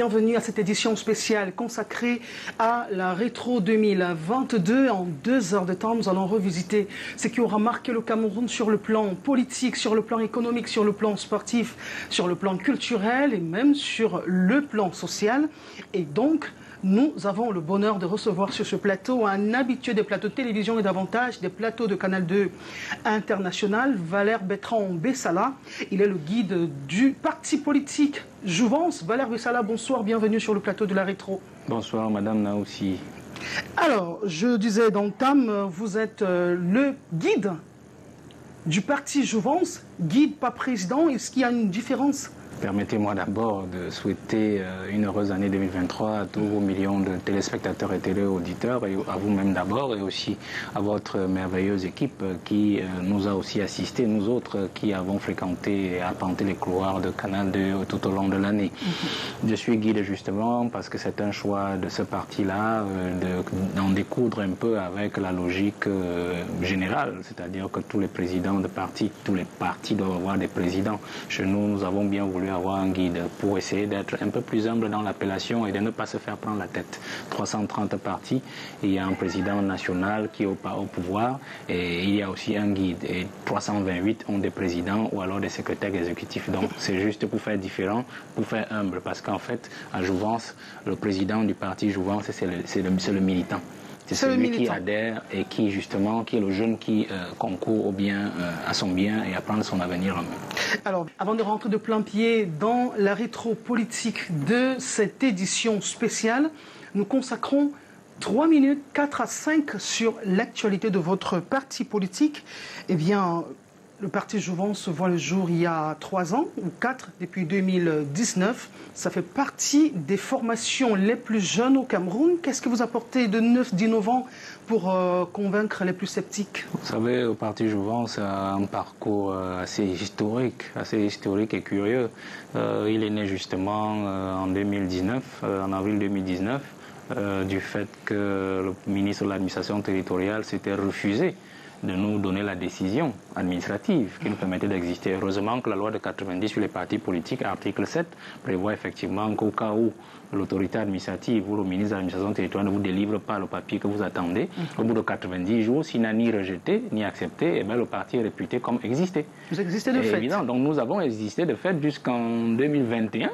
bienvenue à cette édition spéciale consacrée à la rétro 2022. En 2 heures de temps, nous allons revisiter ce qui aura marqué le Cameroun sur le plan politique, sur le plan économique, sur le plan sportif, sur le plan culturel et même sur le plan social. Et donc, nous avons le bonheur de recevoir sur ce plateau un habitué des plateaux de télévision et davantage des plateaux de Canal 2 International, Valère Bertrand Bessala. Il est le guide du parti politique Jouvence. Valère Bessala, bonsoir, bienvenue sur le plateau de la rétro. Bonsoir, Madame Naoussi. Alors, je disais d'entame, vous êtes le guide du parti Jouvence, guide, pas président. Est-ce qu'il y a une différence ? Permettez-moi d'abord de souhaiter une heureuse année 2023 à tous vos millions de téléspectateurs et téléauditeurs, et à vous-même d'abord, et aussi à votre merveilleuse équipe qui nous a aussi assistés, nous autres qui avons fréquenté et arpenté les couloirs de Canal 2 tout au long de l'année. Je suis guide justement parce que c'est un choix de ce parti-là d'en découdre un peu avec la logique générale, c'est-à-dire que tous les présidents de partis, tous les partis doivent avoir des présidents. Chez nous, nous avons bien voulu avoir un guide pour essayer d'être un peu plus humble dans l'appellation et de ne pas se faire prendre la tête. 330 partis, il y a un président national qui est au pouvoir et il y a aussi un guide. Et 328 ont des présidents ou alors des secrétaires exécutifs. Donc c'est juste pour faire différent, pour faire humble. Parce qu'en fait, à Jouvence, le président du parti Jouvence, c'est le militant. C'est celui qui adhère et qui justement, qui est le jeune qui concourt au bien, à son bien et à prendre son avenir en main. Alors, avant de rentrer de plein pied dans la rétro politique de cette édition spéciale, nous consacrons 3 minutes, 4 à 5 sur l'actualité de votre parti politique. Eh bien, le parti Jouvence voit le jour il y a 3 ans, ou 4, depuis 2019. Ça fait partie des formations les plus jeunes au Cameroun. Qu'est-ce que vous apportez de neuf, d'innovant pour convaincre les plus sceptiques? Vous savez, le parti Jouvence a un parcours assez historique et curieux. Il est né justement en 2019, en avril 2019, du fait que le ministre de l'administration territoriale s'était refusé de nous donner la décision administrative qui nous permettait d'exister. Heureusement que la loi de 90 sur les partis politiques, article 7, prévoit effectivement qu'au cas où l'autorité administrative ou le ministre de l'administration territoriale ne vous délivre pas le papier que vous attendez, au bout de 90 jours, s'il n'a ni rejeté ni accepté, eh bien, le parti est réputé comme existé. Vous existez de fait. Évident. Donc nous avons existé de fait jusqu'en 2021,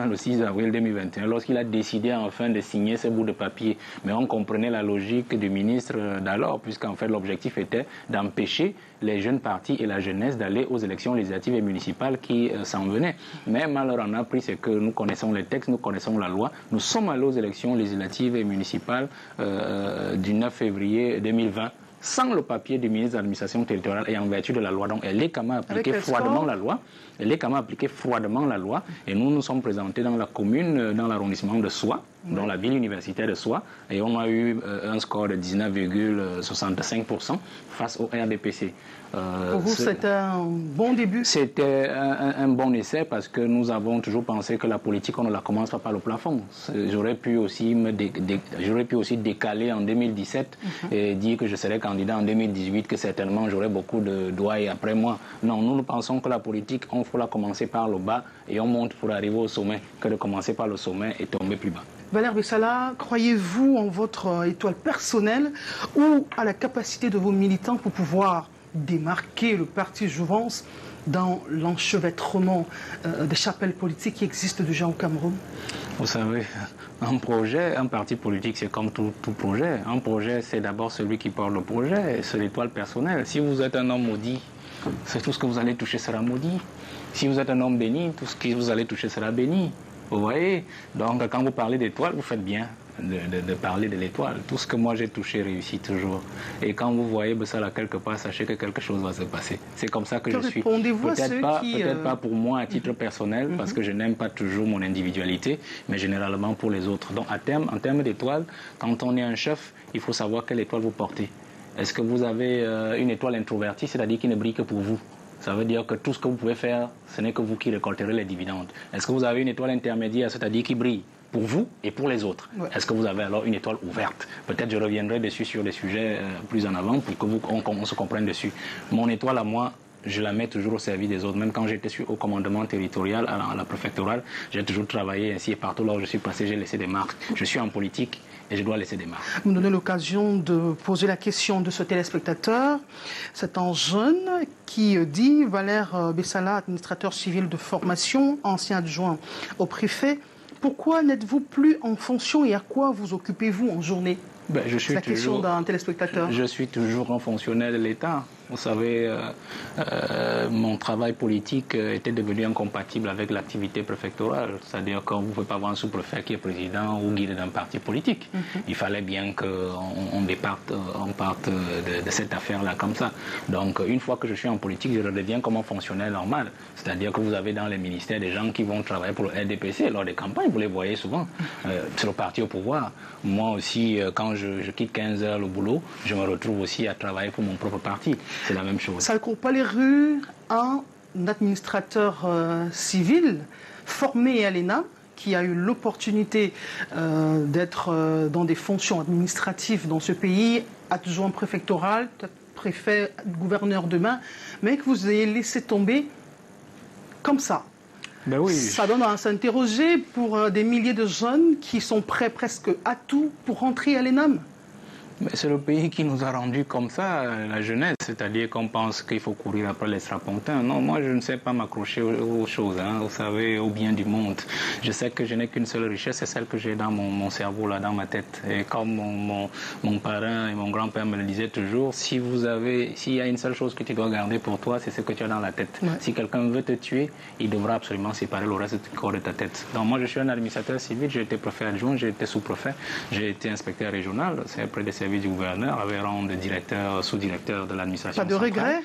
le 6 avril 2021, lorsqu'il a décidé enfin de signer ce bout de papier. Mais on comprenait la logique du ministre d'alors, puisqu'en fait l'objectif était d'empêcher les jeunes partis et la jeunesse d'aller aux élections législatives et municipales qui s'en venaient. Mais malheur en a pris, c'est que nous connaissons les textes, nous connaissons la loi. Nous sommes allés aux élections législatives et municipales du 9 février 2020. Sans le papier du ministre de l'administration territoriale et en vertu de la loi. Donc elle est quand même appliquée froidement la loi. Elle est quand même appliquée froidement la loi. Et nous nous sommes présentés dans la commune, dans l'arrondissement de Soie, dans la ville universitaire de Soie. Et on a eu un score de 19,65% face au RDPC. Pour vous, c'était un bon début? C'était un bon essai parce que nous avons toujours pensé que la politique, on ne la commence pas par le plafond. J'aurais pu aussi décaler en 2017 et dire que je serais candidat en 2018, que certainement j'aurais beaucoup de doigts après moi. Non, nous pensons que la politique, on faut la commencer par le bas et on monte pour arriver au sommet, que de commencer par le sommet et tomber plus bas. Valère Bessala, croyez-vous en votre étoile personnelle ou à la capacité de vos militants pour pouvoir démarquer le parti Jouvence dans l'enchevêtrement des chapelles politiques qui existent déjà au Cameroun? Vous savez, un parti politique, c'est comme tout projet. Un projet, c'est d'abord celui qui porte le projet, c'est l'étoile personnelle. Si vous êtes un homme maudit, c'est tout ce que vous allez toucher sera maudit. Si vous êtes un homme béni, tout ce que vous allez toucher sera béni. Vous voyez? Donc, quand vous parlez d'étoile, vous faites bien de parler de l'étoile. Tout ce que moi j'ai touché réussit toujours. Et quand vous voyez ça quelque part, sachez que quelque chose va se passer. C'est comme ça que je suis. Peut-être pas pour moi à titre personnel, parce que je n'aime pas toujours mon individualité, mais généralement pour les autres. Donc, en termes d'étoile, quand on est un chef, il faut savoir quelle étoile vous portez. Est-ce que vous avez une étoile introvertie, c'est-à-dire qui ne brille que pour vous? Ça veut dire que tout ce que vous pouvez faire, ce n'est que vous qui récolterez les dividendes. Est-ce que vous avez une étoile intermédiaire, c'est-à-dire qui brille pour vous et pour les autres? Est-ce que vous avez alors une étoile ouverte? Peut-être je reviendrai dessus sur des sujets plus en avant pour qu'on se comprenne dessus. Mon étoile à moi, je la mets toujours au service des autres. Même quand j'étais au commandement territorial, à la préfectorale, j'ai toujours travaillé ainsi et partout là où je suis passé, j'ai laissé des marques. Je suis en politique et je dois laisser des marques. Vous me donnez l'occasion de poser la question de ce téléspectateur. C'est un jeune qui dit, Valère Bessala, administrateur civil de formation, ancien adjoint au préfet, pourquoi n'êtes-vous plus en fonction et à quoi vous occupez-vous en journée? C'est la question d'un téléspectateur. Je suis toujours un fonctionnaire de l'État. Vous savez, mon travail politique était devenu incompatible avec l'activité préfectorale. C'est-à-dire que vous ne pouvez pas avoir un sous-préfet qui est président ou guide d'un parti politique. Il fallait bien qu'on parte de cette affaire-là comme ça. Donc, une fois que je suis en politique, je redeviens comme un fonctionnaire normal. C'est-à-dire que vous avez dans les ministères des gens qui vont travailler pour le RDPC lors des campagnes. Vous les voyez souvent. C'est le parti au pouvoir. Moi aussi, quand je quitte 15 heures le boulot, je me retrouve aussi à travailler pour mon propre parti. C'est la même chose. Ça ne court pas les rues. Un administrateur civil formé à l'ENA qui a eu l'opportunité d'être dans des fonctions administratives dans ce pays, adjoint préfectoral, préfet, gouverneur demain, mais que vous ayez laissé tomber comme ça. Ben oui. Ça donne à s'interroger pour des milliers de jeunes qui sont prêts presque à tout pour rentrer à l'ENAM. C'est le pays qui nous a rendu comme ça, la jeunesse, c'est-à-dire qu'on pense qu'il faut courir après les strapontins. Non, moi je ne sais pas m'accrocher aux choses, hein, vous savez, au bien du monde. Je sais que je n'ai qu'une seule richesse, c'est celle que j'ai dans mon cerveau, là, dans ma tête. Et comme mon parrain et mon grand-père me le disaient toujours, s'il y a une seule chose que tu dois garder pour toi, c'est ce que tu as dans la tête. Ouais. Si quelqu'un veut te tuer, il devra absolument séparer le reste du corps de ta tête. Donc moi je suis un administrateur civil, j'ai été préfet adjoint, j'ai été sous-préfet, j'ai été inspecteur régional, c'est près des services du gouverneur, avec rang de directeur, sous-directeur de l'administration. Pas de regret?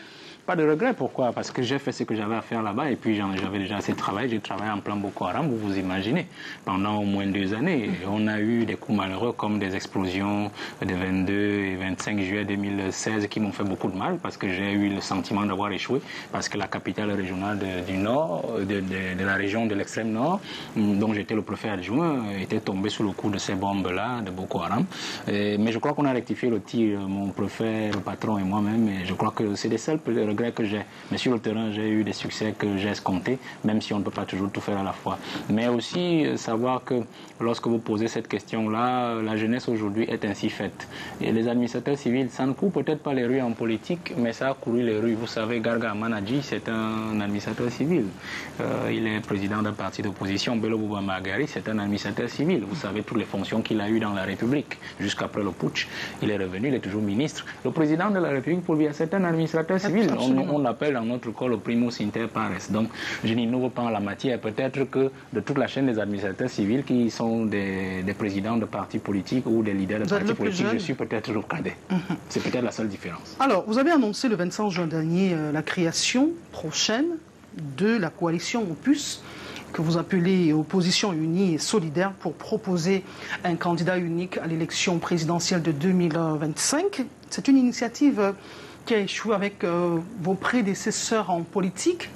Pas de regret, pourquoi? Parce que j'ai fait ce que j'avais à faire là-bas et puis j'avais déjà assez travaillé. J'ai travaillé en plein Boko Haram, vous vous imaginez, pendant au moins 2 années. Et on a eu des coups malheureux comme des explosions de 22 et 25 juillet 2016 qui m'ont fait beaucoup de mal parce que j'ai eu le sentiment d'avoir échoué parce que la capitale régionale du Nord, de la région de l'extrême Nord, dont j'étais le préfet adjoint, était tombée sous le coup de ces bombes-là de Boko Haram. Mais je crois qu'on a rectifié le tir, mon préfet, le patron et moi-même. Et je crois que c'est des seuls regrets que j'ai. Mais sur le terrain, j'ai eu des succès que j'ai escomptés, même si on ne peut pas toujours tout faire à la fois. Mais aussi savoir que lorsque vous posez cette question-là, la jeunesse aujourd'hui est ainsi faite. Et les administrateurs civils, ça ne court peut-être pas les rues en politique, mais ça a couru les rues. Vous savez, Garga Manadji, c'est un administrateur civil. Il est président d'un parti d'opposition. Bello Bouba Magari, c'est un administrateur civil. Vous savez toutes les fonctions qu'il a eues dans la République. Jusqu'après le putsch, il est revenu, il est toujours ministre. Le président de la République, pour lui, c'est un administrateur civil. On l'appelle dans notre corps le primus inter pares. Donc, je n'innove pas en la matière. Peut-être que de toute la chaîne des administrateurs civils qui sont des présidents de partis politiques ou des leaders de partis politiques, je suis peut-être le cadet. C'est peut-être la seule différence. Alors, vous avez annoncé le 25 juin dernier la création prochaine de la coalition Opus, que vous appelez opposition unie et solidaire, pour proposer un candidat unique à l'élection présidentielle de 2025. C'est une initiative qui a échoué avec vos prédécesseurs en politique.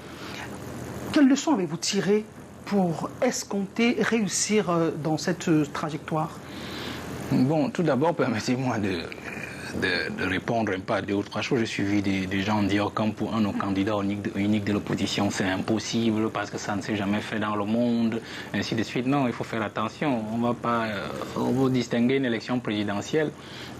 Quelles leçons avez-vous tirées pour escompter, réussir dans cette trajectoire? Bon, tout d'abord, permettez-moi de répondre un peu à 2 ou 3 choses. J'ai suivi des gens dire comme pour un candidat unique de l'opposition, c'est impossible parce que ça ne s'est jamais fait dans le monde, ainsi de suite. Non, il faut faire attention. On va distinguer une élection présidentielle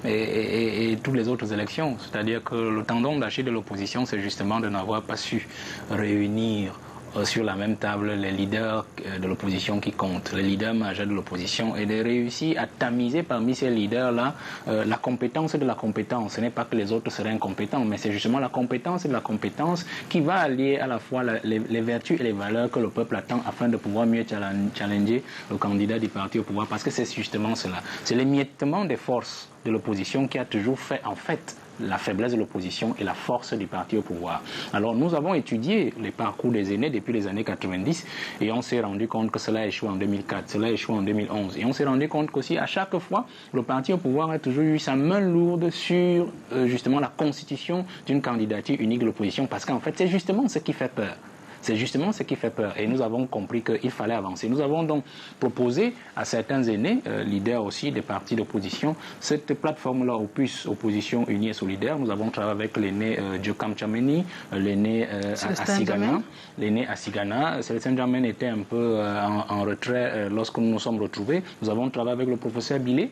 et toutes les autres élections. C'est-à-dire que le tendon d'Achille de l'opposition, c'est justement de n'avoir pas su réunir sur la même table les leaders de l'opposition qui comptent, les leaders majeurs de l'opposition, et de réussir à tamiser parmi ces leaders-là la compétence de la compétence. Ce n'est pas que les autres seraient incompétents, mais c'est justement la compétence de la compétence qui va allier à la fois les vertus et les valeurs que le peuple attend afin de pouvoir mieux challenger le candidat du parti au pouvoir, parce que c'est justement cela. C'est l'émiettement des forces de l'opposition qui a toujours fait, en fait, la faiblesse de l'opposition et la force du parti au pouvoir. Alors nous avons étudié les parcours des aînés depuis les années 90 et on s'est rendu compte que cela a échoué en 2004, cela a échoué en 2011. Et on s'est rendu compte qu'aussi à chaque fois, le parti au pouvoir a toujours eu sa main lourde sur justement la constitution d'une candidature unique de l'opposition, parce qu'en fait c'est justement ce qui fait peur. C'est justement ce qui fait peur. Et nous avons compris qu'il fallait avancer. Nous avons donc proposé à certains aînés, leaders aussi des partis d'opposition, cette plateforme-là, Opus, Opposition Unie et Solidaire. Nous avons travaillé avec l'aîné Djokam Tchameni, l'aîné Asigana. L'aîné Asigana, Célestin Djamène était un peu en retrait lorsque nous nous sommes retrouvés. Nous avons travaillé avec le professeur Bilé,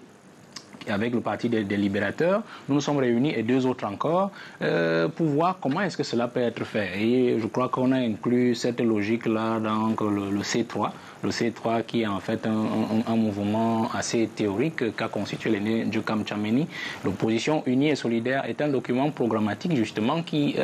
avec le Parti des Libérateurs. Nous nous sommes réunis et deux autres encore pour voir comment est-ce que cela peut être fait. Et je crois qu'on a inclus cette logique-là dans le C3. Le C3 qui est en fait un mouvement assez théorique qu'a constitué l'aîné Djokam Tchameni. L'opposition unie et solidaire est un document programmatique justement qui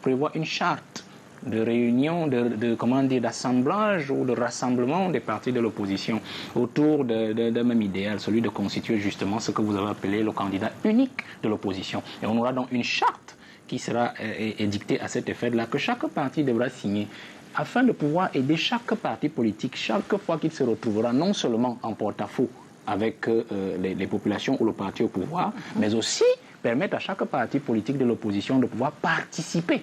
prévoit une charte de réunion, d'assemblage ou de rassemblement des partis de l'opposition autour d'un même idéal, celui de constituer justement ce que vous avez appelé le candidat unique de l'opposition. Et on aura donc une charte qui sera édictée à cet effet-là, que chaque parti devra signer, afin de pouvoir aider chaque parti politique, chaque fois qu'il se retrouvera non seulement en porte-à-faux avec les populations ou le parti au pouvoir, mais aussi permettre à chaque parti politique de l'opposition de pouvoir participer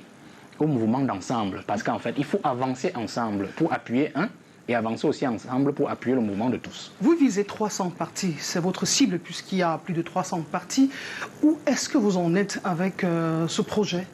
au mouvement d'ensemble, parce qu'en fait, il faut avancer ensemble pour appuyer un et avancer aussi ensemble pour appuyer le mouvement de tous. Vous visez 300 partis, c'est votre cible puisqu'il y a plus de 300 partis. Où est-ce que vous en êtes avec ce projet ?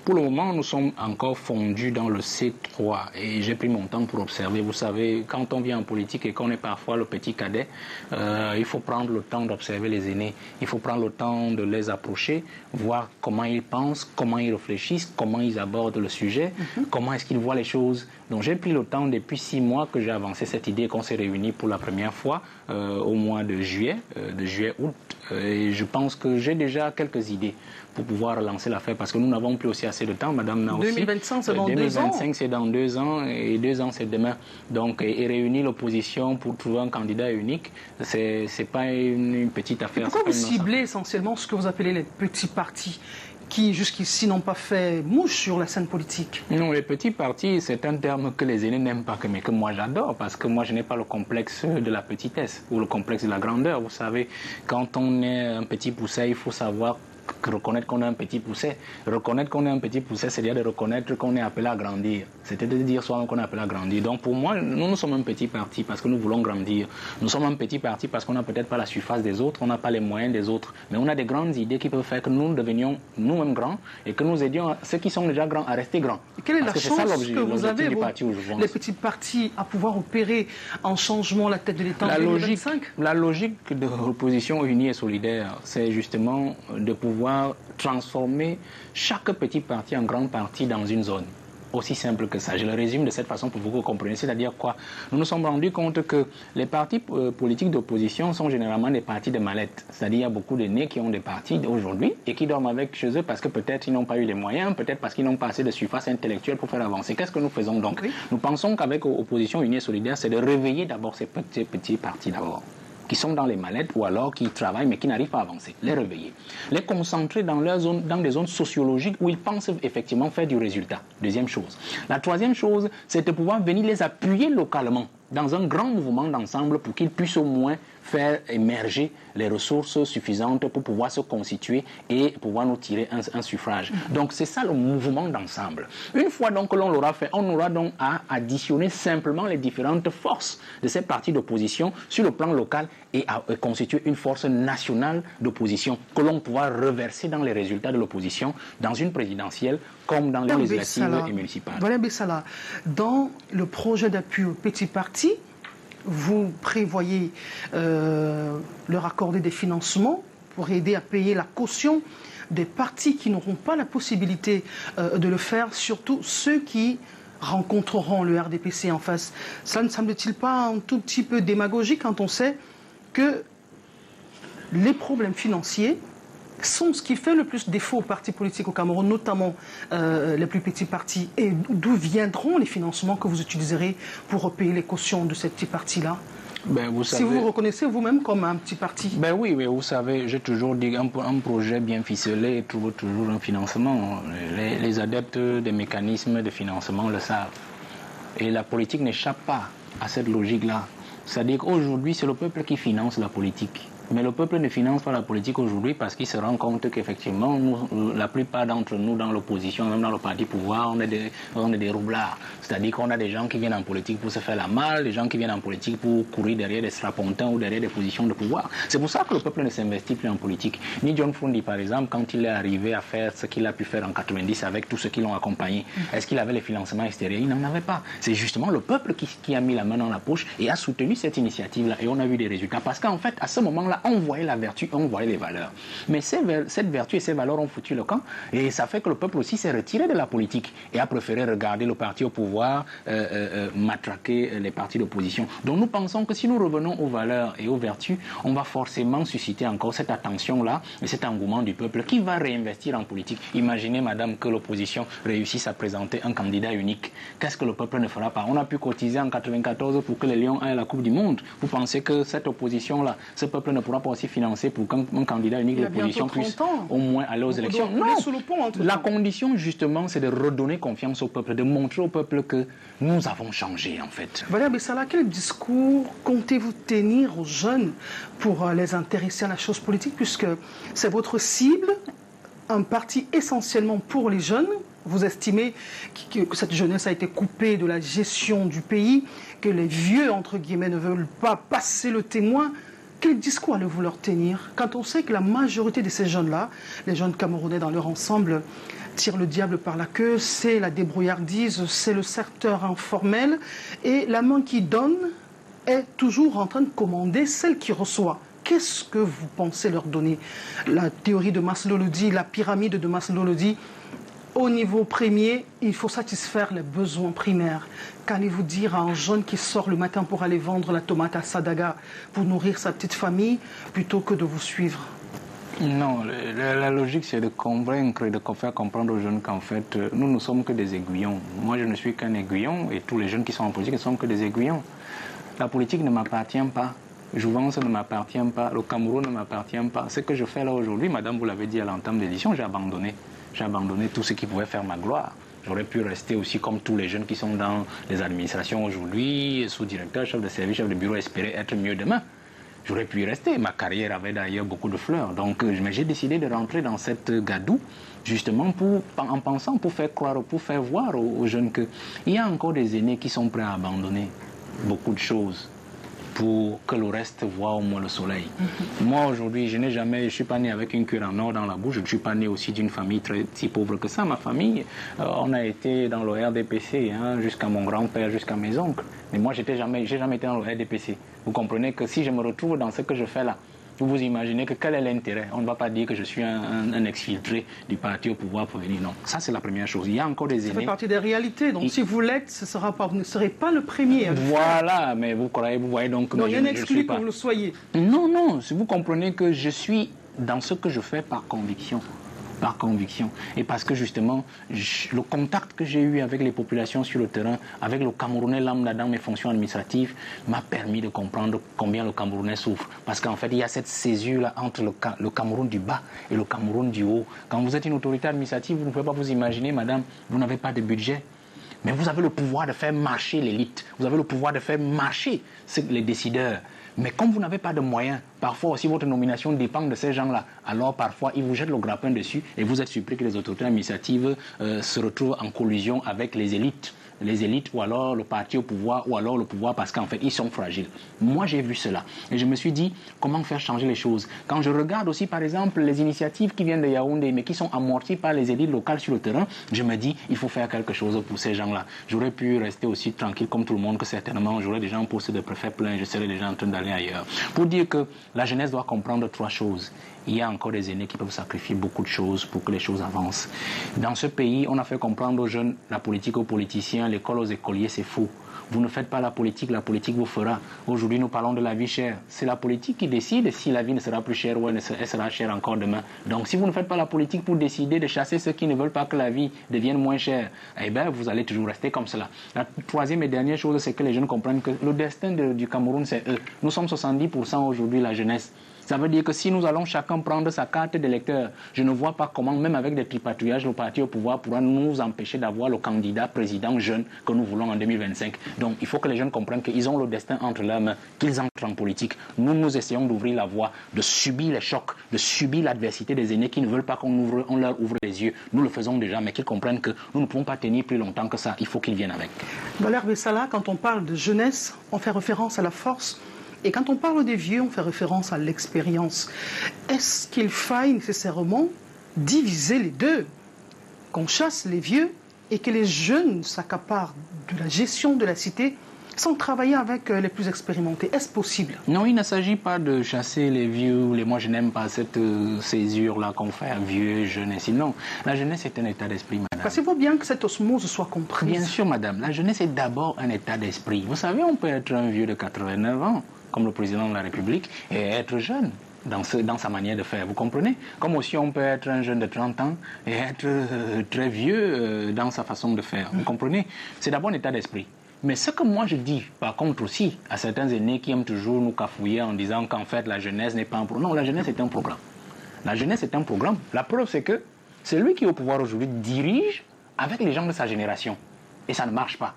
Pour le moment, nous sommes encore fondus dans le C3 et j'ai pris mon temps pour observer. Vous savez, quand on vient en politique et qu'on est parfois le petit cadet, il faut prendre le temps d'observer les aînés. Il faut prendre le temps de les approcher, voir comment ils pensent, comment ils réfléchissent, comment ils abordent le sujet, comment est-ce qu'ils voient les choses. Donc j'ai pris le temps depuis 6 mois que j'ai avancé cette idée, qu'on s'est réunis pour la première fois au mois de juillet-août. Et je pense que j'ai déjà quelques idées pour pouvoir relancer l'affaire, parce que nous n'avons plus aussi assez de temps, Madame Naossi. 2025, c'est dans 2 ans. 2025, c'est dans 2 ans, et 2 ans, c'est demain. Donc, et réunir l'opposition pour trouver un candidat unique, c'est pas une petite affaire. Et pourquoi vous ciblez essentiellement ce que vous appelez les petits partis qui, jusqu'ici, n'ont pas fait mouche sur la scène politique? Non, les petits partis, c'est un terme que les aînés n'aiment pas, mais que moi j'adore, parce que moi je n'ai pas le complexe de la petitesse ou le complexe de la grandeur. Vous savez, quand on est un petit pousset, il faut savoir reconnaître qu'on est un petit pousset. Reconnaître qu'on est un petit pousset, c'est-à-dire de reconnaître qu'on est appelé à grandir. C'était de dire soi-même qu'on est appelé à grandir. Donc pour moi, nous sommes un petit parti parce que nous voulons grandir. Nous sommes un petit parti parce qu'on n'a peut-être pas la surface des autres, on n'a pas les moyens des autres. Mais on a des grandes idées qui peuvent faire que nous devenions nous-mêmes grands et que nous aidions ceux qui sont déjà grands à rester grands. Et quelle est la chance que vous avez, les petits partis, à pouvoir opérer en changement la tête de l'État en 2025? La logique de l'opposition unie et solidaire, c'est justement de pouvoir transformer chaque petit parti en grand parti dans une zone. Aussi simple que ça. Je le résume de cette façon pour que vous compreniez. C'est-à-dire quoi? Nous nous sommes rendus compte que les partis politiques d'opposition sont généralement des partis de mallettes. C'est-à-dire qu'il y a beaucoup d'aînés qui ont des partis aujourd'hui et qui dorment avec chez eux parce que peut-être ils n'ont pas eu les moyens, peut-être parce qu'ils n'ont pas assez de surface intellectuelle pour faire avancer. Qu'est-ce que nous faisons donc? Nous pensons qu'avec Opposition Unie et Solidaire, c'est de réveiller d'abord ces petits partis d'abord, qui sont dans les mallettes ou alors qui travaillent mais qui n'arrivent pas à avancer, les réveiller, les concentrer dans leur zone, dans des zones sociologiques où ils pensent effectivement faire du résultat. Deuxième chose. La troisième chose, c'est de pouvoir venir les appuyer localement dans un grand mouvement d'ensemble pour qu'ils puissent au moins faire émerger les ressources suffisantes pour pouvoir se constituer et pouvoir nous tirer un suffrage. Donc c'est ça le mouvement d'ensemble. Une fois donc que l'on l'aura fait, on aura donc à additionner simplement les différentes forces de ces partis d'opposition sur le plan local et à constituer une force nationale d'opposition que l'on pourra reverser dans les résultats de l'opposition dans une présidentielle comme dans les législatives et municipales. Voilà, Bessala. Dans le projet d'appui aux petits partis, vous prévoyez leur accorder des financements pour aider à payer la caution des partis qui n'auront pas la possibilité de le faire, surtout ceux qui rencontreront le RDPC en face. Ça ne semble-t-il pas un tout petit peu démagogique quand on sait que les problèmes financiers sont ce qui fait le plus défaut aux partis politiques au Cameroun, notamment les plus petits partis? Et d'où viendront les financements que vous utiliserez pour payer les cautions de ces petits partis-là? Vous savez, si vous vous reconnaissez vous-même comme un petit parti. Oui, mais vous savez, j'ai toujours dit qu'un projet bien ficelé trouve toujours un financement. Les adeptes des mécanismes de financement le savent. Et la politique n'échappe pas à cette logique-là. C'est-à-dire qu'aujourd'hui, c'est le peuple qui finance la politique. Mais le peuple ne finance pas la politique aujourd'hui parce qu'il se rend compte qu'effectivement, la plupart d'entre nous dans l'opposition, même dans le parti pouvoir, on est des roublards. C'est-à-dire qu'on a des gens qui viennent en politique pour se faire la malle, des gens qui viennent en politique pour courir derrière des strapontins ou derrière des positions de pouvoir. C'est pour ça que le peuple ne s'investit plus en politique. Ni John Fundi, par exemple, quand il est arrivé à faire ce qu'il a pu faire en 90 avec tous ceux qui l'ont accompagné, est-ce qu'il avait les financements extérieurs? Il n'en avait pas. C'est justement le peuple qui a mis la main dans la poche et a soutenu cette initiative-là. Et on a vu des résultats. Parce qu'en fait, à ce moment-là, on voyait la vertu, on voyait les valeurs. Mais cette vertu et ces valeurs ont foutu le camp et ça fait que le peuple aussi s'est retiré de la politique et a préféré regarder le parti au pouvoir matraquer les partis d'opposition. Donc nous pensons que si nous revenons aux valeurs et aux vertus, on va forcément susciter encore cette attention-là et cet engouement du peuple qui va réinvestir en politique. Imaginez, madame, que l'opposition réussisse à présenter un candidat unique. Qu'est-ce que le peuple ne fera pas? On a pu cotiser en 1994 pour que les Lions aient la Coupe du Monde. Vous pensez que cette opposition-là, ce peuple ne pourra pas aussi financer pour qu'un candidat unique de l'opposition puisse au moins aller aux élections? Non, la condition justement, c'est de redonner confiance au peuple, de montrer au peuple que nous avons changé en fait. Valérie Bessala, quel discours comptez-vous tenir aux jeunes pour les intéresser à la chose politique, puisque c'est votre cible, un parti essentiellement pour les jeunes? Vous estimez que cette jeunesse a été coupée de la gestion du pays, que les vieux, entre guillemets, ne veulent pas passer le témoin? Quel discours allez-vous leur tenir quand on sait que la majorité de ces jeunes-là, les jeunes Camerounais dans leur ensemble, tirent le diable par la queue, c'est la débrouillardise, c'est le secteur informel, et la main qui donne est toujours en train de commander celle qui reçoit? Qu'est-ce que vous pensez leur donner? La théorie de Maslow le dit, la pyramide de Maslow le dit. Au niveau premier, il faut satisfaire les besoins primaires. Qu'allez-vous dire à un jeune qui sort le matin pour aller vendre la tomate à Sadaga pour nourrir sa petite famille plutôt que de vous suivre? Non, la logique c'est de convaincre et de faire comprendre aux jeunes qu'en fait, nous ne sommes que des aiguillons. Moi je ne suis qu'un aiguillon et tous les jeunes qui sont en politique ne sont que des aiguillons. La politique ne m'appartient pas. Jouvence ne m'appartient pas. Le Cameroun ne m'appartient pas. Ce que je fais là aujourd'hui, madame, vous l'avez dit à l'entame d'édition, j'ai abandonné. J'ai abandonné tout ce qui pouvait faire ma gloire. J'aurais pu rester aussi comme tous les jeunes qui sont dans les administrations aujourd'hui, sous-directeur, chef de service, chef de bureau, espérer être mieux demain. J'aurais pu y rester. Ma carrière avait d'ailleurs beaucoup de fleurs. Donc, mais j'ai décidé de rentrer dans cette gadoue, justement en pensant, pour faire croire, pour faire voir aux jeunes qu'il y a encore des aînés qui sont prêts à abandonner beaucoup de choses pour que le reste voit au moins le soleil. Moi, aujourd'hui, je ne suis pas né avec une cuir en or dans la bouche. Je ne suis pas né aussi d'une famille si pauvre que ça. Ma famille, on a été dans le RDPC, jusqu'à mon grand-père, jusqu'à mes oncles. Mais moi, j'ai jamais été dans le RDPC. Vous comprenez que si je me retrouve dans ce que je fais là, vous imaginez que quel est l'intérêt? On ne va pas dire que je suis un exfiltré du parti au pouvoir pour venir. Non, ça c'est la première chose. Il y a encore des aînés. Ça fait partie des réalités. Donc si vous l'êtes, vous ne serez pas le premier. Voilà, mais vous voyez donc... Non, il y a un exclu que vous le soyez. Non, non, si vous comprenez que je suis dans ce que je fais par conviction. Par conviction. Et parce que justement, le contact que j'ai eu avec les populations sur le terrain, avec le Camerounais lambda dans mes fonctions administratives, m'a permis de comprendre combien le Camerounais souffre. Parce qu'en fait, il y a cette césure-là entre le Cameroun du bas et le Cameroun du haut. Quand vous êtes une autorité administrative, vous ne pouvez pas vous imaginer, madame, vous n'avez pas de budget. Mais vous avez le pouvoir de faire marcher l'élite. Vous avez le pouvoir de faire marcher les décideurs. Mais comme vous n'avez pas de moyens, parfois aussi votre nomination dépend de ces gens-là. Alors parfois, ils vous jettent le grappin dessus et vous êtes surpris que les autorités administratives se retrouvent en collusion avec les élites. Les élites ou alors le parti au pouvoir ou alors le pouvoir parce qu'en fait, ils sont fragiles. Moi, j'ai vu cela et je me suis dit, comment faire changer les choses? Quand je regarde aussi, par exemple, les initiatives qui viennent de Yaoundé mais qui sont amorties par les élites locales sur le terrain, je me dis, il faut faire quelque chose pour ces gens-là. J'aurais pu rester aussi tranquille comme tout le monde que certainement, j'aurais déjà un poste de préfet plein, je serais déjà en train d'aller ailleurs. Pour dire que la jeunesse doit comprendre trois choses. Il y a encore des aînés qui peuvent sacrifier beaucoup de choses pour que les choses avancent. Dans ce pays, on a fait comprendre aux jeunes, la politique aux politiciens, l'école aux écoliers, c'est faux. Vous ne faites pas la politique vous fera. Aujourd'hui, nous parlons de la vie chère. C'est la politique qui décide si la vie ne sera plus chère ou elle sera chère encore demain. Donc, si vous ne faites pas la politique pour décider de chasser ceux qui ne veulent pas que la vie devienne moins chère, eh bien, vous allez toujours rester comme cela. La troisième et dernière chose, c'est que les jeunes comprennent que le destin du Cameroun, c'est eux. Nous sommes 70% aujourd'hui la jeunesse. Ça veut dire que si nous allons chacun prendre sa carte d'électeur, je ne vois pas comment, même avec des tripatouillages, le parti au pouvoir pourra nous empêcher d'avoir le candidat président jeune que nous voulons en 2025. Donc il faut que les jeunes comprennent qu'ils ont le destin entre leurs mains, qu'ils entrent en politique. Nous essayons d'ouvrir la voie, de subir les chocs, de subir l'adversité des aînés qui ne veulent pas qu'on leur ouvre les yeux. Nous le faisons déjà, mais qu'ils comprennent que nous ne pouvons pas tenir plus longtemps que ça. Il faut qu'ils viennent avec. Valère Bessala, quand on parle de jeunesse, on fait référence à la force. Et quand on parle des vieux, on fait référence à l'expérience. Est-ce qu'il faille nécessairement diviser les deux? Qu'on chasse les vieux et que les jeunes s'accaparent de la gestion de la cité sans travailler avec les plus expérimentés? Est-ce possible? Non, il ne s'agit pas de chasser les vieux. Moi, je n'aime pas cette césure-là qu'on fait à vieux, jeunesse. Non, la jeunesse est un état d'esprit, madame. Pensez-vous bien que cette osmose soit comprise? Bien sûr, madame. La jeunesse est d'abord un état d'esprit. Vous savez, on peut être un vieux de 89 ans, comme le président de la République, et être jeune dans sa manière de faire. Vous comprenez? Comme aussi on peut être un jeune de 30 ans et être très vieux dans sa façon de faire. Vous comprenez? C'est d'abord un état d'esprit. Mais ce que moi je dis, par contre aussi, à certains aînés qui aiment toujours nous cafouiller en disant qu'en fait la jeunesse n'est pas un programme. Non, la jeunesse est un programme. La jeunesse est un programme. La preuve, c'est que celui qui est au pouvoir aujourd'hui dirige avec les gens de sa génération. Et ça ne marche pas.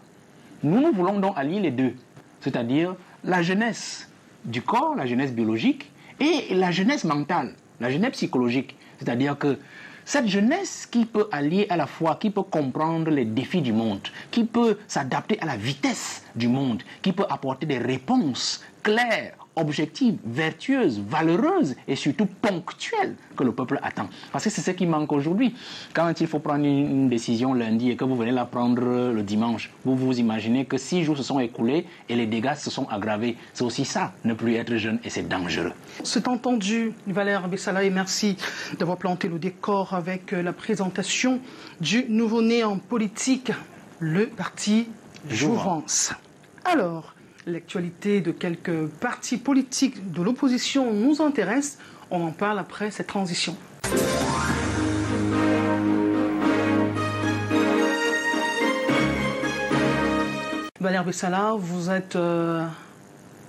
Nous voulons donc allier les deux. C'est-à-dire la jeunesse du corps, la jeunesse biologique, et la jeunesse mentale, la jeunesse psychologique. C'est-à-dire que cette jeunesse qui peut allier à la fois, qui peut comprendre les défis du monde, qui peut s'adapter à la vitesse du monde, qui peut apporter des réponses claires, objectives, vertueuses, valeureuses et surtout ponctuelles que le peuple attend. Parce que c'est ce qui manque aujourd'hui. Quand il faut prendre une décision lundi et que vous venez la prendre le dimanche, vous vous imaginez que 6 jours se sont écoulés et les dégâts se sont aggravés. C'est aussi ça, ne plus être jeune, et c'est dangereux. C'est entendu, Valère Bessala, et merci d'avoir planté le décor avec la présentation du nouveau-né en politique, le parti Jouvence. Alors, l'actualité de quelques partis politiques de l'opposition nous intéresse. On en parle après cette transition. Valère Bessala, vous êtes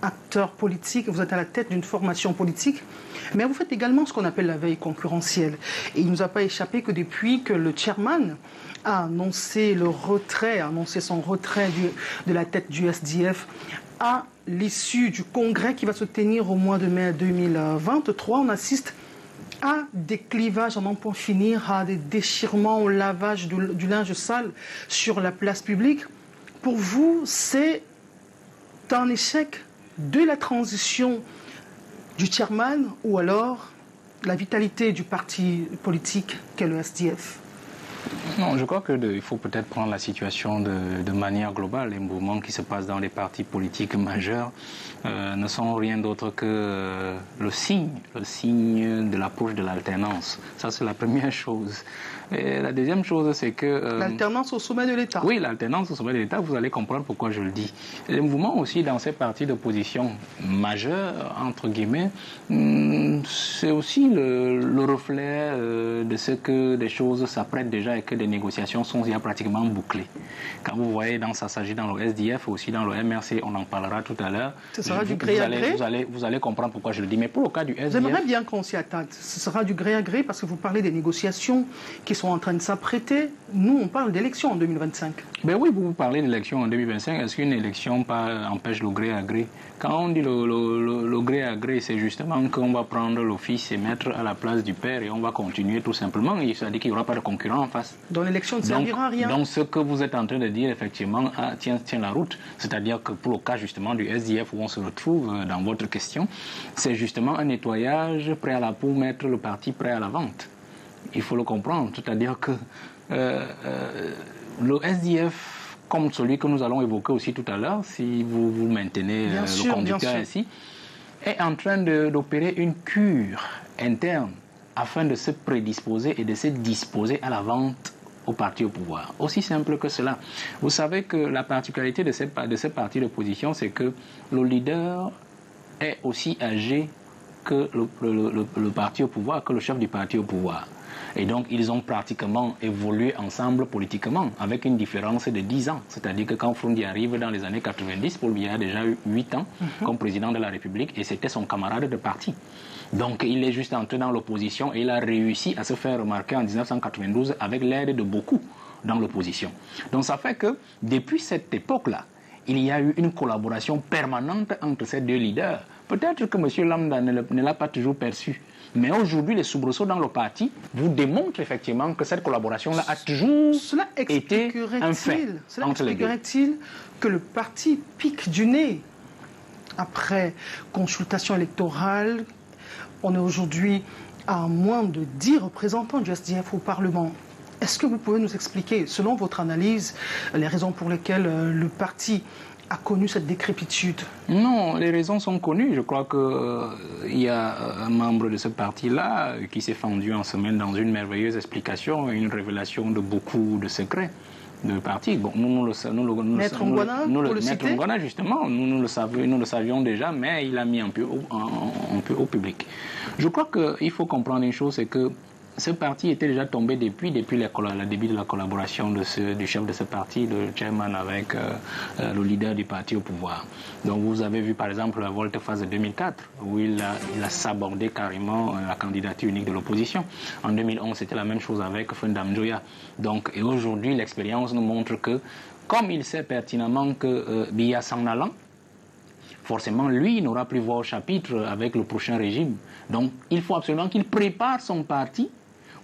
acteur politique, vous êtes à la tête d'une formation politique, mais vous faites également ce qu'on appelle la veille concurrentielle. Et il ne nous a pas échappé que depuis que le chairman a annoncé son retrait de la tête du SDF, à l'issue du congrès qui va se tenir au mois de mai 2023, on assiste à des clivages, à n'en point finir, à des déchirements, au lavage du linge sale sur la place publique. Pour vous, c'est un échec de la transition du chairman ou alors la vitalité du parti politique qu'est le SDF? Non, je crois qu'il faut peut-être prendre la situation de manière globale. Les mouvements qui se passent dans les partis politiques majeurs ne sont rien d'autre que le signe de l'approche de l'alternance. Ça, c'est la première chose. Et la deuxième chose, c'est que... l'alternance au sommet de l'État. Oui, l'alternance au sommet de l'État, vous allez comprendre pourquoi je le dis. Les mouvements aussi dans ces partis d'opposition majeurs, entre guillemets, c'est aussi le reflet de ce que des choses s'apprêtent déjà et que des négociations sont déjà pratiquement bouclées. Quand vous voyez, ça s'agit dans le SDF, aussi dans le MRC, on en parlera tout à l'heure. Ce sera du gré à gré. Vous allez comprendre pourquoi je le dis. Mais pour le cas du SDF... J'aimerais bien qu'on s'y attarde. Ce sera du gré à gré parce que vous parlez des négociations qui sont en train de s'apprêter. Nous, on parle d'élections en 2025. Ben oui, vous parlez d'élections en 2025. Est-ce qu'une élection empêche le gré à gré? Quand on dit le gré à gré, c'est justement qu'on va prendre le fils et mettre à la place du père et on va continuer tout simplement. C'est-à-dire qu'il n'y aura pas de concurrent en face. Donc l'élection ne servira à rien. Donc ce que vous êtes en train de dire, effectivement, tient la route. C'est-à-dire que pour le cas justement du SDF où on se retrouve dans votre question, c'est justement un nettoyage pour mettre le parti prêt à la vente. Il faut le comprendre. C'est-à-dire que le SDF, comme celui que nous allons évoquer aussi tout à l'heure, si vous maintenez le conducteur ainsi, est en train d'opérer une cure interne afin de se prédisposer et de se disposer à la vente au parti au pouvoir. Aussi simple que cela. Vous savez que la particularité de ce parti d'opposition, c'est que le leader est aussi âgé que le parti au pouvoir, que le chef du parti au pouvoir. Et donc, ils ont pratiquement évolué ensemble politiquement, avec une différence de 10 ans. C'est-à-dire que quand Froundi arrive dans les années 90, Paul Biya a déjà eu 8 ans comme président de la République et c'était son camarade de parti. Donc, il est juste entré dans l'opposition et il a réussi à se faire remarquer en 1992 avec l'aide de beaucoup dans l'opposition. Donc, ça fait que depuis cette époque-là, il y a eu une collaboration permanente entre ces deux leaders. Peut-être que M. Lambda ne l'a pas toujours perçu. Mais aujourd'hui, les soubresauts dans le parti vous démontrent effectivement que cette collaboration-là a toujours été un fait entre les deux. Expliquerait-il que le parti pique du nez après consultation électorale? On est aujourd'hui à moins de 10 représentants du SDF au Parlement. Est-ce que vous pouvez nous expliquer, selon votre analyse, les raisons pour lesquelles le parti a connu cette décrépitude? Non, les raisons sont connues. Je crois qu'il y a un membre de ce parti-là qui s'est fendu en semaine dans une merveilleuse explication, une révélation de beaucoup de secrets de parti. Bon, Maître Ngwana, justement, nous le savions déjà, mais il a mis un peu au public. Je crois qu'il faut comprendre une chose, c'est que ce parti était déjà tombé depuis le début de la collaboration du chef de ce parti, le chairman, avec le leader du parti au pouvoir. Donc vous avez vu par exemple la volte-face de 2004, où il a sabordé carrément la candidature unique de l'opposition. En 2011, c'était la même chose avec Fundam Joya. Donc, et aujourd'hui, l'expérience nous montre que, comme il sait pertinemment que Biya s'en allant, forcément, lui, il n'aura plus voix au chapitre avec le prochain régime. Donc, il faut absolument qu'il prépare son parti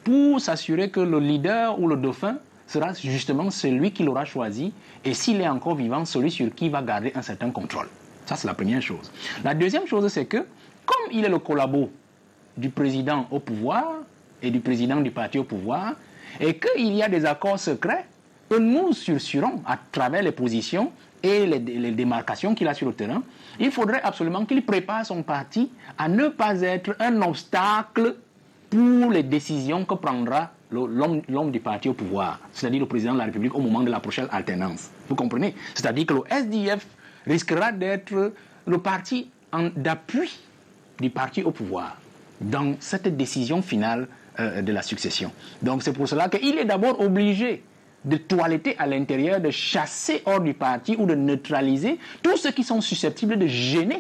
pour s'assurer que le leader ou le dauphin sera justement celui qu'il aura choisi et s'il est encore vivant, celui sur qui il va garder un certain contrôle. Ça, c'est la première chose. La deuxième chose, c'est que, comme il est le collabo du président au pouvoir et du président du parti au pouvoir, et qu'il y a des accords secrets que nous sursurons à travers les positions et les démarcations qu'il a sur le terrain, il faudrait absolument qu'il prépare son parti à ne pas être un obstacle pour les décisions que prendra l'homme du parti au pouvoir, c'est-à-dire le président de la République au moment de la prochaine alternance. Vous comprenez? C'est-à-dire que le SDF risquera d'être le parti d'appui du parti au pouvoir dans cette décision finale de la succession. Donc c'est pour cela qu'il est d'abord obligé de toiletter à l'intérieur, de chasser hors du parti ou de neutraliser tous ceux qui sont susceptibles de gêner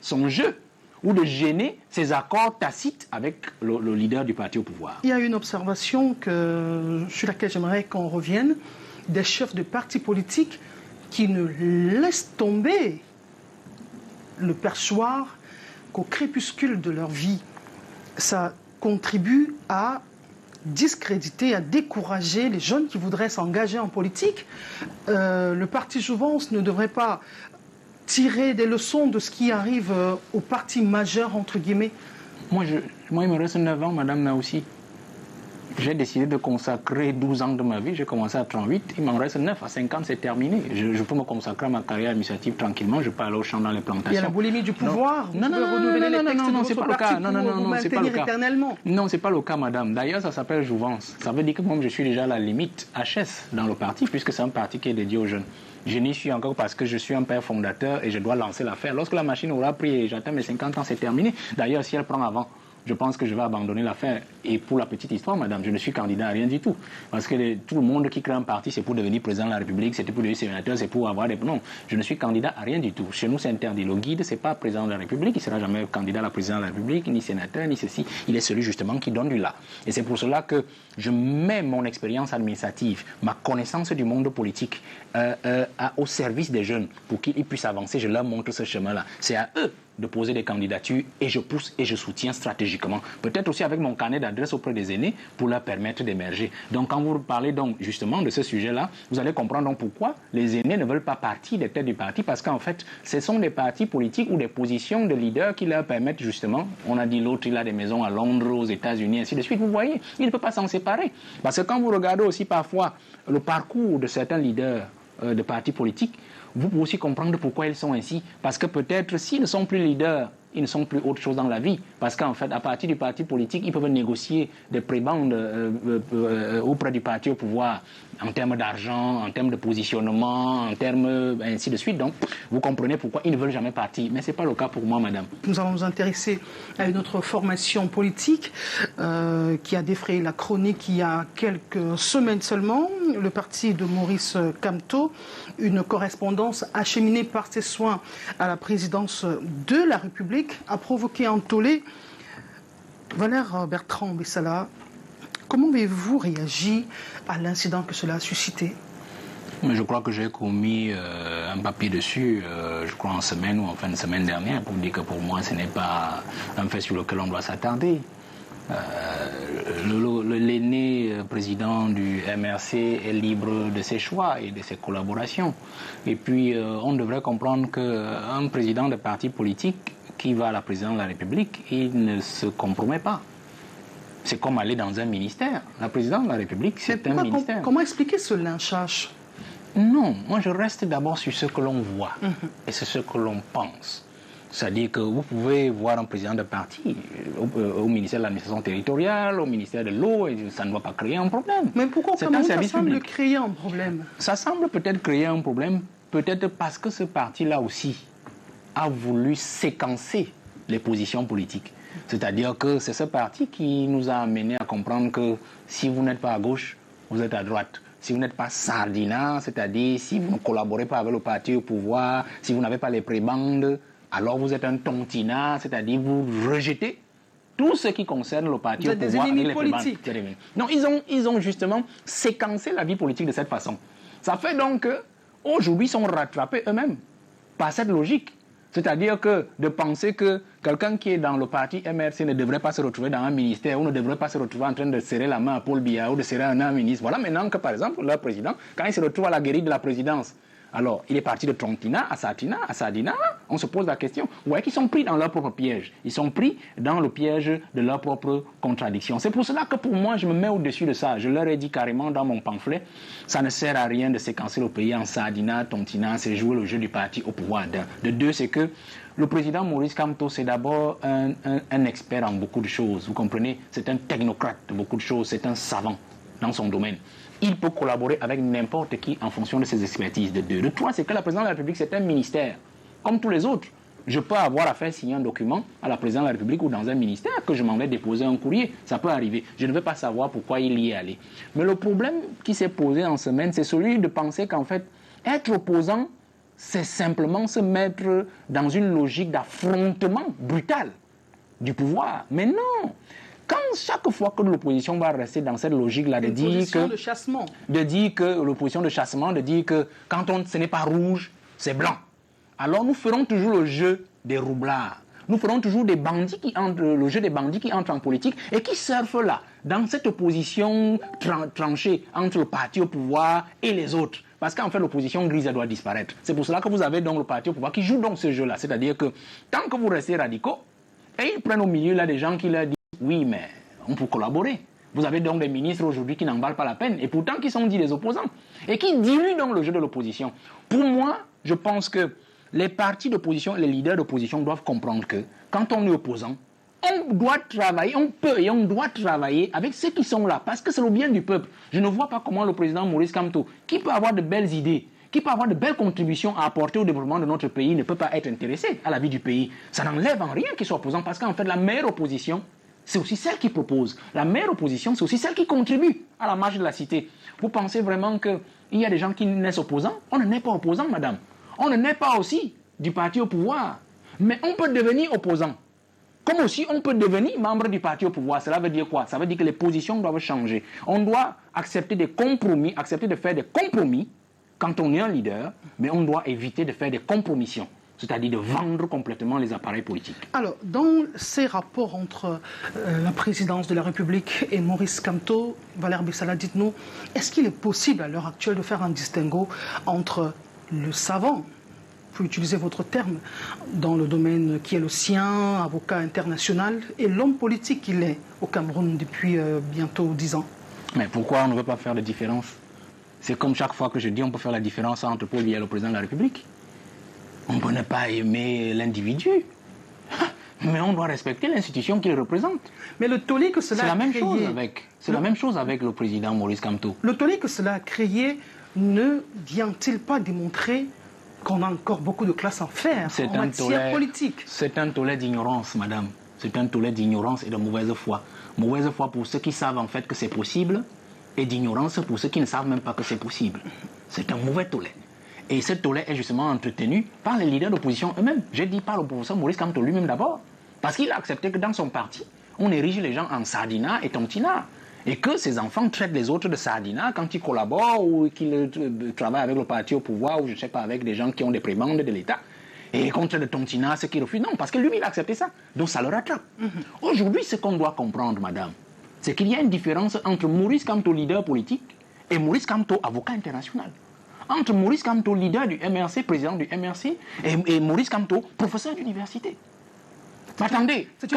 son jeu ou de gêner ses accords tacites avec le leader du parti au pouvoir. Il y a une observation sur laquelle j'aimerais qu'on revienne, des chefs de partis politiques qui ne laissent tomber le perchoir qu'au crépuscule de leur vie. Ça contribue à discréditer, à décourager les jeunes qui voudraient s'engager en politique. Le parti Jouvence ne devrait pas tirer des leçons de ce qui arrive au parti majeur, entre guillemets. Moi, il me reste 9 ans, Madame Naoussi. J'ai décidé de consacrer 12 ans de ma vie. J'ai commencé à 38, il m'en reste 9. À 50, c'est terminé. Je peux me consacrer à ma carrière administrative tranquillement. Je peux aller au champ dans les plantations. Il y a la boulimie du pouvoir. Non, c'est pas le cas. Non, c'est pas le cas. Non, c'est pas le cas, madame. D'ailleurs, ça s'appelle Jouvence. Ça veut dire que moi, je suis déjà à la limite HS dans le parti, puisque c'est un parti qui est dédié aux jeunes. Je n'y suis encore parce que je suis un père fondateur et je dois lancer l'affaire. Lorsque la machine aura pris et j'atteins mes 50 ans, c'est terminé. D'ailleurs, si elle prend avant, je pense que je vais abandonner l'affaire. Et pour la petite histoire, madame, je ne suis candidat à rien du tout. Parce que tout le monde qui crée un parti, c'est pour devenir président de la République, c'est pour devenir sénateur, c'est pour avoir des... Non, je ne suis candidat à rien du tout. Chez nous, c'est interdit. Le guide, c'est pas président de la République, il ne sera jamais candidat à la présidence de la République, ni sénateur, ni ceci. Il est celui justement qui donne du là. Et c'est pour cela que je mets mon expérience administrative, ma connaissance du monde politique au service des jeunes pour qu'ils puissent avancer. Je leur montre ce chemin-là. C'est à eux de poser des candidatures et je pousse et je soutiens stratégiquement. Peut-être aussi avec mon carnet d'adresse auprès des aînés pour leur permettre d'émerger. Donc quand vous parlez donc justement de ce sujet-là, vous allez comprendre donc pourquoi les aînés ne veulent pas partir des têtes du parti, parce qu'en fait, ce sont des partis politiques ou des positions de leaders qui leur permettent justement, on a dit l'autre, il a des maisons à Londres, aux États-Unis, ainsi de suite. Vous voyez, il ne peut pas s'en séparer. Parce que quand vous regardez aussi parfois le parcours de certains leaders de partis politiques, vous pouvez aussi comprendre pourquoi ils sont ainsi. Parce que peut-être s'ils ne sont plus leaders, ils ne sont plus autre chose dans la vie. Parce qu'en fait, à partir du parti politique, ils peuvent négocier des prébendes auprès du parti au pouvoir en termes d'argent, en termes de positionnement, en termes ainsi de suite. Donc, vous comprenez pourquoi ils ne veulent jamais partir. Mais ce n'est pas le cas pour moi, madame. Nous allons nous intéresser à une autre formation politique qui a défrayé la chronique il y a quelques semaines seulement, le parti de Maurice Kamto, une correspondance acheminée par ses soins à la présidence de la République, a provoqué un tollé. Valère Bertrand Bessala, comment avez-vous réagi à l'incident que cela a suscité? Je crois que j'ai commis un papier dessus, je crois en semaine ou en fin de semaine dernière, pour dire que pour moi ce n'est pas un fait sur lequel on doit s'attarder. L'aîné président du MRC est libre de ses choix et de ses collaborations. Et puis on devrait comprendre qu'un président de parti politique qui va à la présidence de la République, il ne se compromet pas. C'est comme aller dans un ministère. La présidence de la République, c'est un ministère. Comment expliquer ce lynchage? Non, moi je reste d'abord sur ce que l'on voit et c'est ce que l'on pense. C'est-à-dire que vous pouvez voir un président de parti au ministère de l'administration territoriale, au ministère de l'eau, et ça ne va pas créer un problème. Mais pourquoi c'est un service ça semble public. Créer un problème? Ça semble peut-être créer un problème, peut-être parce que ce parti-là aussi a voulu séquencer les positions politiques. C'est-à-dire que c'est ce parti qui nous a amené à comprendre que si vous n'êtes pas à gauche, vous êtes à droite. Si vous n'êtes pas sardinat, c'est-à-dire si vous ne collaborez pas avec le parti au pouvoir, si vous n'avez pas les prébendes, alors vous êtes un tontinat, c'est-à-dire vous rejetez tout ce qui concerne le parti au pouvoir avec les prébendes. Non, ils ont justement séquencé la vie politique de cette façon. Ça fait donc qu'aujourd'hui, ils sont rattrapés eux-mêmes par cette logique. C'est-à-dire que de penser que quelqu'un qui est dans le parti MRC ne devrait pas se retrouver dans un ministère ou ne devrait pas se retrouver en train de serrer la main à Paul Biya ou de serrer un ministre. Voilà maintenant que, par exemple, leur président, quand il se retrouve à la guérite de la présidence, alors il est parti de Tontina à Sardina, on se pose la question. Vous voyez qu'ils sont pris dans leur propre piège. Ils sont pris dans le piège de leur propre contradiction. C'est pour cela que pour moi, je me mets au-dessus de ça. Je leur ai dit carrément dans mon pamphlet, ça ne sert à rien de séquencer le pays en Sardina, Tontina, c'est jouer le jeu du parti au pouvoir. De deux, c'est que le président Maurice Kamto, c'est d'abord un expert en beaucoup de choses. Vous comprenez? C'est un technocrate de beaucoup de choses, c'est un savant dans son domaine. Il peut collaborer avec n'importe qui en fonction de ses expertises. De deux. De trois, c'est que la présidence de la République, c'est un ministère, comme tous les autres. Je peux avoir à faire signer un document à la présidence de la République ou dans un ministère que je m'en vais déposer un courrier. Ça peut arriver. Je ne veux pas savoir pourquoi il y est allé. Mais le problème qui s'est posé en semaine, c'est celui de penser qu'en fait, être opposant, c'est simplement se mettre dans une logique d'affrontement brutal du pouvoir. Mais non! Quand chaque fois que l'opposition va rester dans cette logique-là de dire que... de chassement. De dire que l'opposition de chassement, de dire que quand ce n'est pas rouge, c'est blanc. Alors nous ferons toujours le jeu des roublards. Nous ferons toujours des bandits le jeu des bandits qui entrent en politique et qui surfent là, dans cette opposition tranchée entre le parti au pouvoir et les autres. Parce qu'en fait, l'opposition grise, elle doit disparaître. C'est pour cela que vous avez donc le parti au pouvoir qui joue donc ce jeu-là. C'est-à-dire que tant que vous restez radicaux, et ils prennent au milieu là des gens qui leur disent oui, mais on peut collaborer. Vous avez donc des ministres aujourd'hui qui n'en valent pas la peine et pourtant qui sont dits des opposants et qui diluent donc le jeu de l'opposition. Pour moi, je pense que les partis d'opposition, les leaders d'opposition doivent comprendre que quand on est opposant, on doit travailler, on peut et on doit travailler avec ceux qui sont là parce que c'est le bien du peuple. Je ne vois pas comment le président Maurice Kamto, qui peut avoir de belles idées, qui peut avoir de belles contributions à apporter au développement de notre pays, ne peut pas être intéressé à la vie du pays. Ça n'enlève en rien qu'il soit opposant parce qu'en fait, la meilleure opposition, c'est aussi celle qui propose. La meilleure opposition, c'est aussi celle qui contribue à la marche de la cité. Vous pensez vraiment qu'il y a des gens qui naissent opposants? On ne naît pas opposant, madame. On ne naît pas aussi du parti au pouvoir. Mais on peut devenir opposant. Comme aussi, on peut devenir membre du parti au pouvoir. Cela veut dire quoi? Ça veut dire que les positions doivent changer. On doit accepter des compromis, accepter de faire des compromis quand on est un leader, mais on doit éviter de faire des compromissions. C'est-à-dire de vendre complètement les appareils politiques. Alors, dans ces rapports entre la présidence de la République et Maurice Kamto, Valère Bessala, dites-nous, est-ce qu'il est possible à l'heure actuelle de faire un distinguo entre le savant, pour utiliser votre terme, dans le domaine qui est le sien, avocat international, et l'homme politique qu'il est au Cameroun depuis bientôt 10 ans? Mais pourquoi on ne veut pas faire de différence? C'est comme chaque fois que je dis, on peut faire la différence entre Paul Biya et le président de la République. On ne peut pas aimer l'individu. mais on doit respecter l'institution qu'il représente. Mais le tollé que cela a créé... C'est la même chose avec le président Maurice Kamto. Le tollé que cela a créé ne vient-il pas démontrer qu'on a encore beaucoup de classes à faire en matière politique? C'est un tollé d'ignorance, madame. C'est un tollé d'ignorance et de mauvaise foi. Mauvaise foi pour ceux qui savent en fait que c'est possible et d'ignorance pour ceux qui ne savent même pas que c'est possible. C'est un mauvais tollé. Et ce tollé est justement entretenu par les leaders d'opposition eux-mêmes. J'ai dit par le professeur Maurice Kamto lui-même d'abord. Parce qu'il a accepté que dans son parti, on érige les gens en sardinat et tontina. Et que ces enfants traitent les autres de sardinat quand ils collaborent ou qu'ils travaillent avec le parti au pouvoir ou je ne sais pas, avec des gens qui ont des prébendes de l'État. Et contre le tontina, ceux qui refusent. Non, parce que lui, il a accepté ça. Donc ça le rattrape. Aujourd'hui, ce qu'on doit comprendre, madame, c'est qu'il y a une différence entre Maurice Kamto, leader politique, et Maurice Kamto, avocat international. Entre Maurice Kamto, leader du MRC, président du MRC, et Maurice Kamto, professeur d'université. Mais attendez, c'est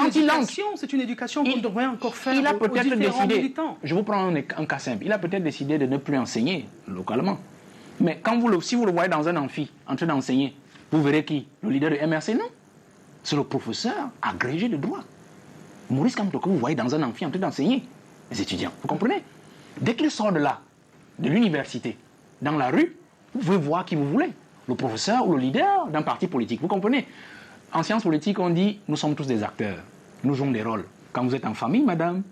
une éducation qu'on devrait encore faire il a peut-être décidé, militants. Je vous prends un cas simple, il a peut-être décidé de ne plus enseigner localement. Mais quand si vous le voyez dans un amphi, en train d'enseigner, vous verrez qui? Le leader du MRC? Non. C'est le professeur agrégé de droit. Maurice Kamto, que vous voyez dans un amphi en train d'enseigner les étudiants. Vous comprenez? Dès qu'il sort de là, de l'université, dans la rue, vous pouvez voir qui vous voulez. Le professeur ou le leader d'un parti politique. Vous comprenez? En sciences politiques, on dit nous sommes tous des acteurs. Nous jouons des rôles. Quand vous êtes en famille, madame,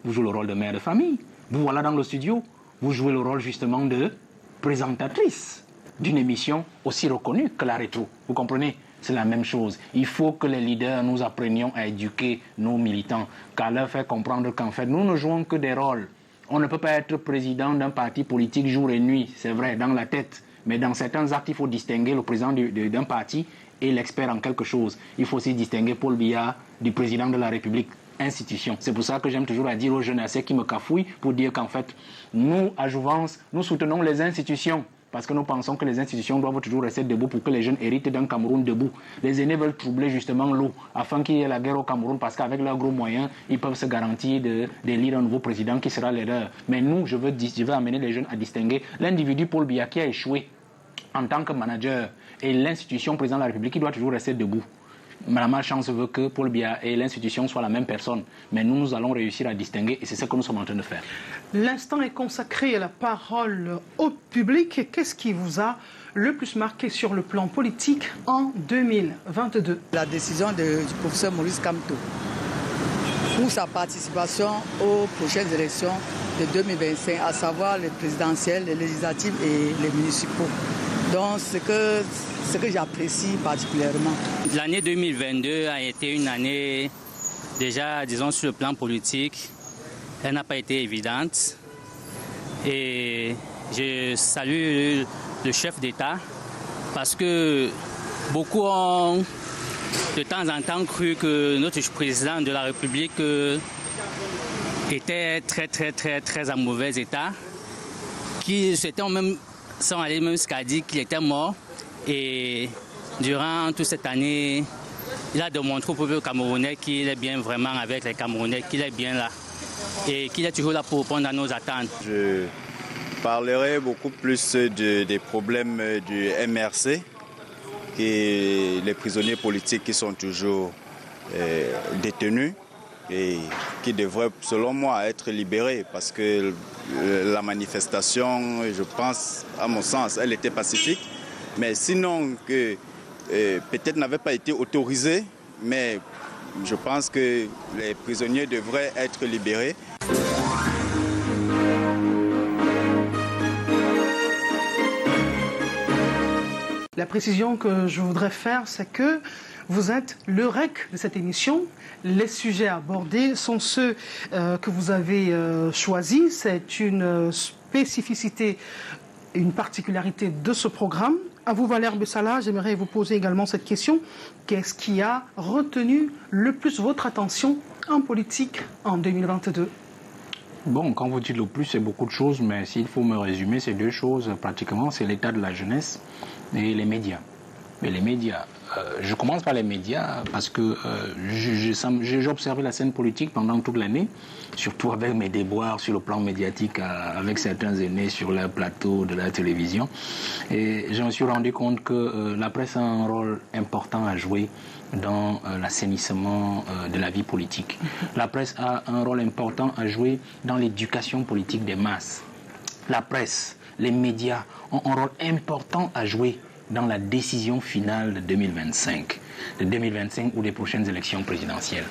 vous jouez le rôle de mère de famille. Vous voilà dans le studio, vous jouez le rôle justement de présentatrice d'une émission aussi reconnue que la rétro. Vous comprenez? C'est la même chose. Il faut que les leaders nous apprenions à éduquer nos militants, qu'à leur faire comprendre qu'en fait, nous ne jouons que des rôles. On ne peut pas être président d'un parti politique jour et nuit, c'est vrai, dans la tête. Mais dans certains actes, il faut distinguer le président d'un parti et l'expert en quelque chose. Il faut aussi distinguer Paul Biya du président de la République, institution. C'est pour ça que j'aime toujours à dire aux jeunes assez qui me cafouillent pour dire qu'en fait, nous, à Jouvence, nous soutenons les institutions. Parce que nous pensons que les institutions doivent toujours rester debout pour que les jeunes héritent d'un Cameroun debout. Les aînés veulent troubler justement l'eau afin qu'il y ait la guerre au Cameroun parce qu'avec leurs gros moyens, ils peuvent se garantir d'élire un nouveau président qui sera leur. Mais nous, je veux amener les jeunes à distinguer l'individu Paul Biya qui a échoué en tant que manager et l'institution président de la République qui doit toujours rester debout. La malchance veut que Paul Biya et l'institution soient la même personne. Mais nous allons réussir à distinguer et c'est ce que nous sommes en train de faire. L'instant est consacré à la parole au public. Qu'est-ce qui vous a le plus marqué sur le plan politique en 2022? La décision du professeur Maurice Kamto pour sa participation aux prochaines élections de 2025, à savoir les présidentielles, les législatives et les municipaux. Donc, ce que j'apprécie particulièrement. L'année 2022 a été une année, déjà, disons, sur le plan politique, elle n'a pas été évidente. Et je salue le chef d'État parce que beaucoup ont de temps en temps cru que notre président de la République était très en mauvais état, qui sont allés même jusqu'à dire qu'il était mort. Et durant toute cette année, il a démontré au peuple camerounais qu'il est bien vraiment avec les Camerounais, qu'il est bien là et qu'il est toujours là pour répondre à nos attentes. Je parlerai beaucoup plus des problèmes du MRC et les prisonniers politiques qui sont toujours détenus et qui devraient, selon moi, être libérés parce que la manifestation, je pense, à mon sens, elle était pacifique. Mais sinon, que peut-être n'avait pas été autorisée, mais je pense que les prisonniers devraient être libérés. La précision que je voudrais faire, c'est que vous êtes le REC de cette émission. Les sujets abordés sont ceux que vous avez choisis. C'est une spécificité, une particularité de ce programme. À vous, Valère Bessala, j'aimerais vous poser également cette question. Qu'est-ce qui a retenu le plus votre attention en politique en 2022? Bon, quand vous dites le plus, c'est beaucoup de choses, mais s'il faut me résumer, c'est deux choses pratiquement, c'est l'état de la jeunesse et les médias. Mais les médias, je commence par les médias parce que j'ai observé la scène politique pendant toute l'année, surtout avec mes déboires sur le plan médiatique avec certains aînés sur le plateau de la télévision. Et je me suis rendu compte que la presse a un rôle important à jouer dans l'assainissement de la vie politique. La presse a un rôle important à jouer dans l'éducation politique des masses. La presse, les médias ont un rôle important à jouer dans la décision finale de 2025 ou des prochaines élections présidentielles.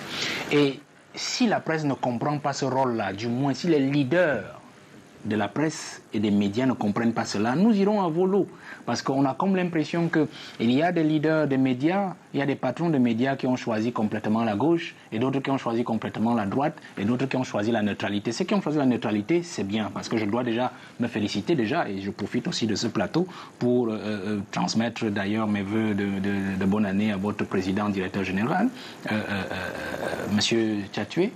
Et si la presse ne comprend pas ce rôle-là, du moins si les leaders de la presse et des médias ne comprennent pas cela, nous irons à volo. Parce qu'on a comme l'impression qu'il y a des leaders des médias, il y a des patrons de médias qui ont choisi complètement la gauche, et d'autres qui ont choisi complètement la droite, et d'autres qui ont choisi la neutralité. Ceux qui ont choisi la neutralité, c'est bien, parce que je dois déjà me féliciter et je profite aussi de ce plateau pour transmettre d'ailleurs mes voeux de bonne année à votre président, directeur général, Monsieur Tchatoué.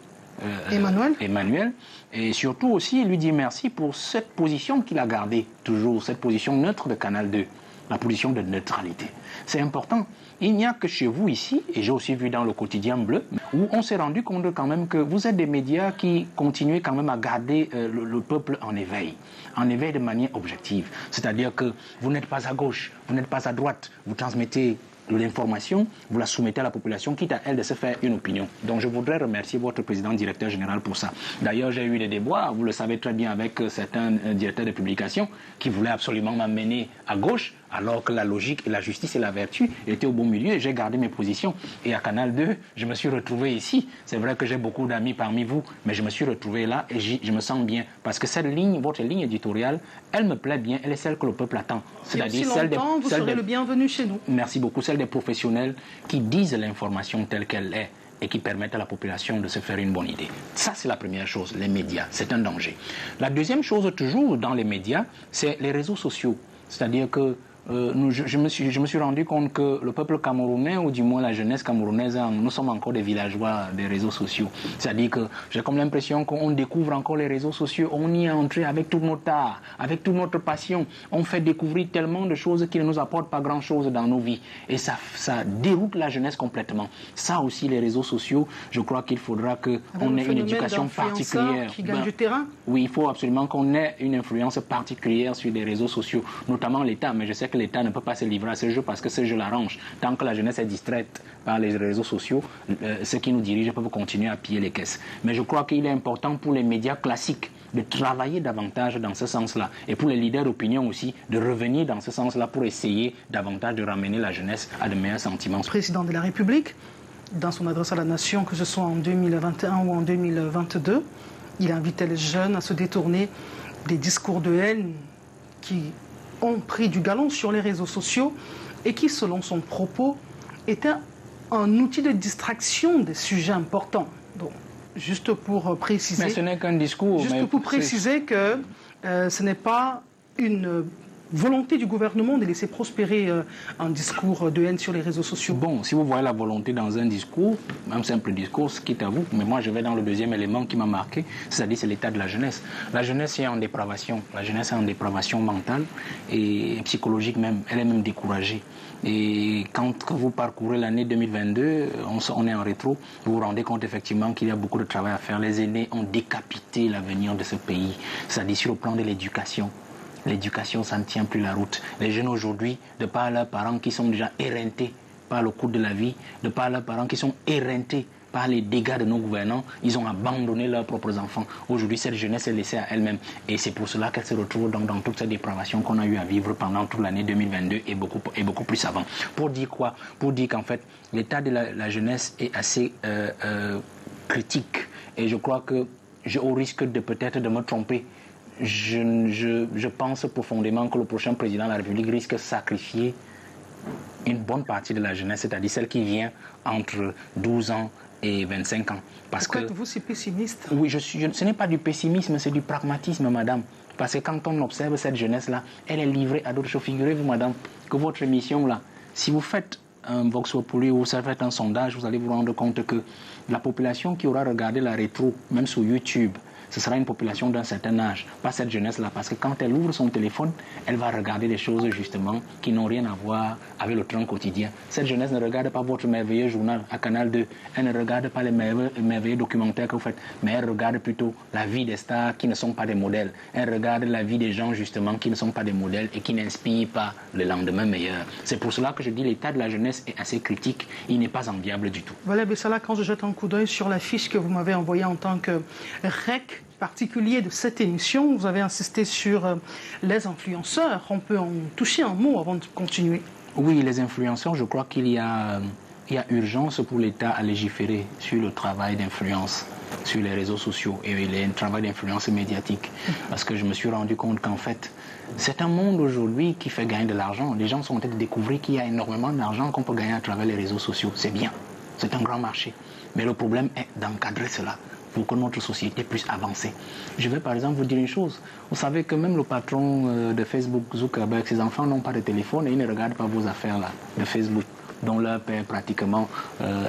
Emmanuel, et surtout aussi lui dire merci pour cette position qu'il a gardée toujours, cette position neutre de Canal 2, la position de neutralité. C'est important. Il n'y a que chez vous ici, et j'ai aussi vu dans le quotidien bleu, où on s'est rendu compte quand même que vous êtes des médias qui continuez quand même à garder le peuple en éveil de manière objective. C'est-à-dire que vous n'êtes pas à gauche, vous n'êtes pas à droite, vous transmettez l'information, vous la soumettez à la population, quitte à elle de se faire une opinion. Donc je voudrais remercier votre président directeur général pour ça. D'ailleurs, j'ai eu des débats, vous le savez très bien, avec certains directeurs de publication qui voulaient absolument m'amener à gauche, alors que la logique et la justice et la vertu étaient au bon milieu. J'ai gardé mes positions. Et à Canal 2, je me suis retrouvé ici. C'est vrai que j'ai beaucoup d'amis parmi vous, mais je me suis retrouvé là et je me sens bien. Parce que cette ligne, votre ligne éditoriale, elle me plaît bien. Elle est celle que le peuple attend. C'est-à-dire celle des... Vous serez le bienvenu chez nous. Merci beaucoup. Celle des professionnels qui disent l'information telle qu'elle est et qui permettent à la population de se faire une bonne idée. Ça, c'est la première chose, les médias. C'est un danger. La deuxième chose, toujours dans les médias, c'est les réseaux sociaux. C'est-à-dire que je me suis rendu compte que le peuple camerounais, ou du moins la jeunesse camerounaise, nous sommes encore des villageois des réseaux sociaux. C'est-à-dire que j'ai comme l'impression qu'on découvre encore les réseaux sociaux, on y est entré avec tout notre art, avec toute notre passion. On fait découvrir tellement de choses qui ne nous apportent pas grand-chose dans nos vies. Et ça déroute la jeunesse complètement. Ça aussi, les réseaux sociaux, je crois qu'il faudra qu'on ait une éducation particulière. Qui gagne du terrain. Oui, il faut absolument qu'on ait une influence particulière sur les réseaux sociaux, notamment l'État. Mais je sais que l'État ne peut pas se livrer à ce jeu parce que ce jeu l'arrange. Tant que la jeunesse est distraite par les réseaux sociaux, ceux qui nous dirigent peuvent continuer à piller les caisses. Mais je crois qu'il est important pour les médias classiques de travailler davantage dans ce sens-là. Et pour les leaders d'opinion aussi, de revenir dans ce sens-là pour essayer davantage de ramener la jeunesse à de meilleurs sentiments. Le président de la République, dans son adresse à la nation, que ce soit en 2021 ou en 2022, il invitait les jeunes à se détourner des discours de haine qui ont pris du galon sur les réseaux sociaux et qui, selon son propos, étaient un outil de distraction des sujets importants. Donc, juste pour préciser... Mais ce n'est qu'un discours. Juste pour préciser que ce n'est pas une volonté du gouvernement de laisser prospérer un discours de haine sur les réseaux sociaux. Bon, si vous voyez la volonté dans un discours, un simple discours, quitte à vous, mais moi je vais dans le deuxième élément qui m'a marqué, c'est-à-dire c'est l'état de la jeunesse. La jeunesse est en dépravation. La jeunesse est en dépravation mentale et psychologique même. Elle est même découragée. Et quand vous parcourez l'année 2022, on est en rétro, vous vous rendez compte effectivement qu'il y a beaucoup de travail à faire. Les aînés ont décapité l'avenir de ce pays, c'est-à-dire sur le plan de l'éducation. L'éducation, ça ne tient plus la route. Les jeunes aujourd'hui, de par leurs parents qui sont déjà éreintés par le coût de la vie, de par leurs parents qui sont éreintés par les dégâts de nos gouvernants, ils ont abandonné leurs propres enfants. Aujourd'hui, cette jeunesse est laissée à elle-même. Et c'est pour cela qu'elle se retrouve dans toute cette dépravation qu'on a eu à vivre pendant toute l'année 2022 et beaucoup plus avant. Pour dire quoi? Pour dire qu'en fait, l'état de la jeunesse est assez critique. Et je crois que, au risque de peut-être de me tromper, je pense profondément que le prochain président de la République risque de sacrifier une bonne partie de la jeunesse, c'est-à-dire celle qui vient entre 12 ans et 25 ans. Pourquoi êtes-vous si pessimiste? Oui, ce n'est pas du pessimisme, c'est du pragmatisme, madame. Parce que quand on observe cette jeunesse-là, elle est livrée à d'autres choses. Figurez-vous, madame, que votre émission-là, si vous faites un Vox Populi ou vous faites un sondage, vous allez vous rendre compte que la population qui aura regardé la rétro, même sur YouTube, ce sera une population d'un certain âge, pas cette jeunesse-là, parce que quand elle ouvre son téléphone, elle va regarder des choses justement qui n'ont rien à voir avec le train quotidien. Cette jeunesse ne regarde pas votre merveilleux journal à Canal 2, elle ne regarde pas les merveilleux documentaires que vous faites, mais elle regarde plutôt la vie des stars qui ne sont pas des modèles. Elle regarde la vie des gens justement qui ne sont pas des modèles et qui n'inspirent pas le lendemain meilleur. C'est pour cela que je dis l'état de la jeunesse est assez critique, il n'est pas enviable du tout. Voilà, Bessala, quand je jette un coup d'œil sur la fiche que vous m'avez envoyée en tant que REC particulier de cette émission, vous avez insisté sur les influenceurs. On peut en toucher un mot avant de continuer. Oui, les influenceurs, je crois qu'il y a urgence pour l'État à légiférer sur le travail d'influence sur les réseaux sociaux et le travail d'influence médiatique. Parce que je me suis rendu compte qu'en fait, c'est un monde aujourd'hui qui fait gagner de l'argent. Les gens sont en train de découvrir qu'il y a énormément d'argent qu'on peut gagner à travers les réseaux sociaux. C'est bien, c'est un grand marché. Mais le problème est d'encadrer cela pour que notre société puisse avancer. Je vais par exemple vous dire une chose. Vous savez que même le patron de Facebook, Zuckerberg, ses enfants n'ont pas de téléphone et ils ne regardent pas vos affaires là, de Facebook, dont leur père pratiquement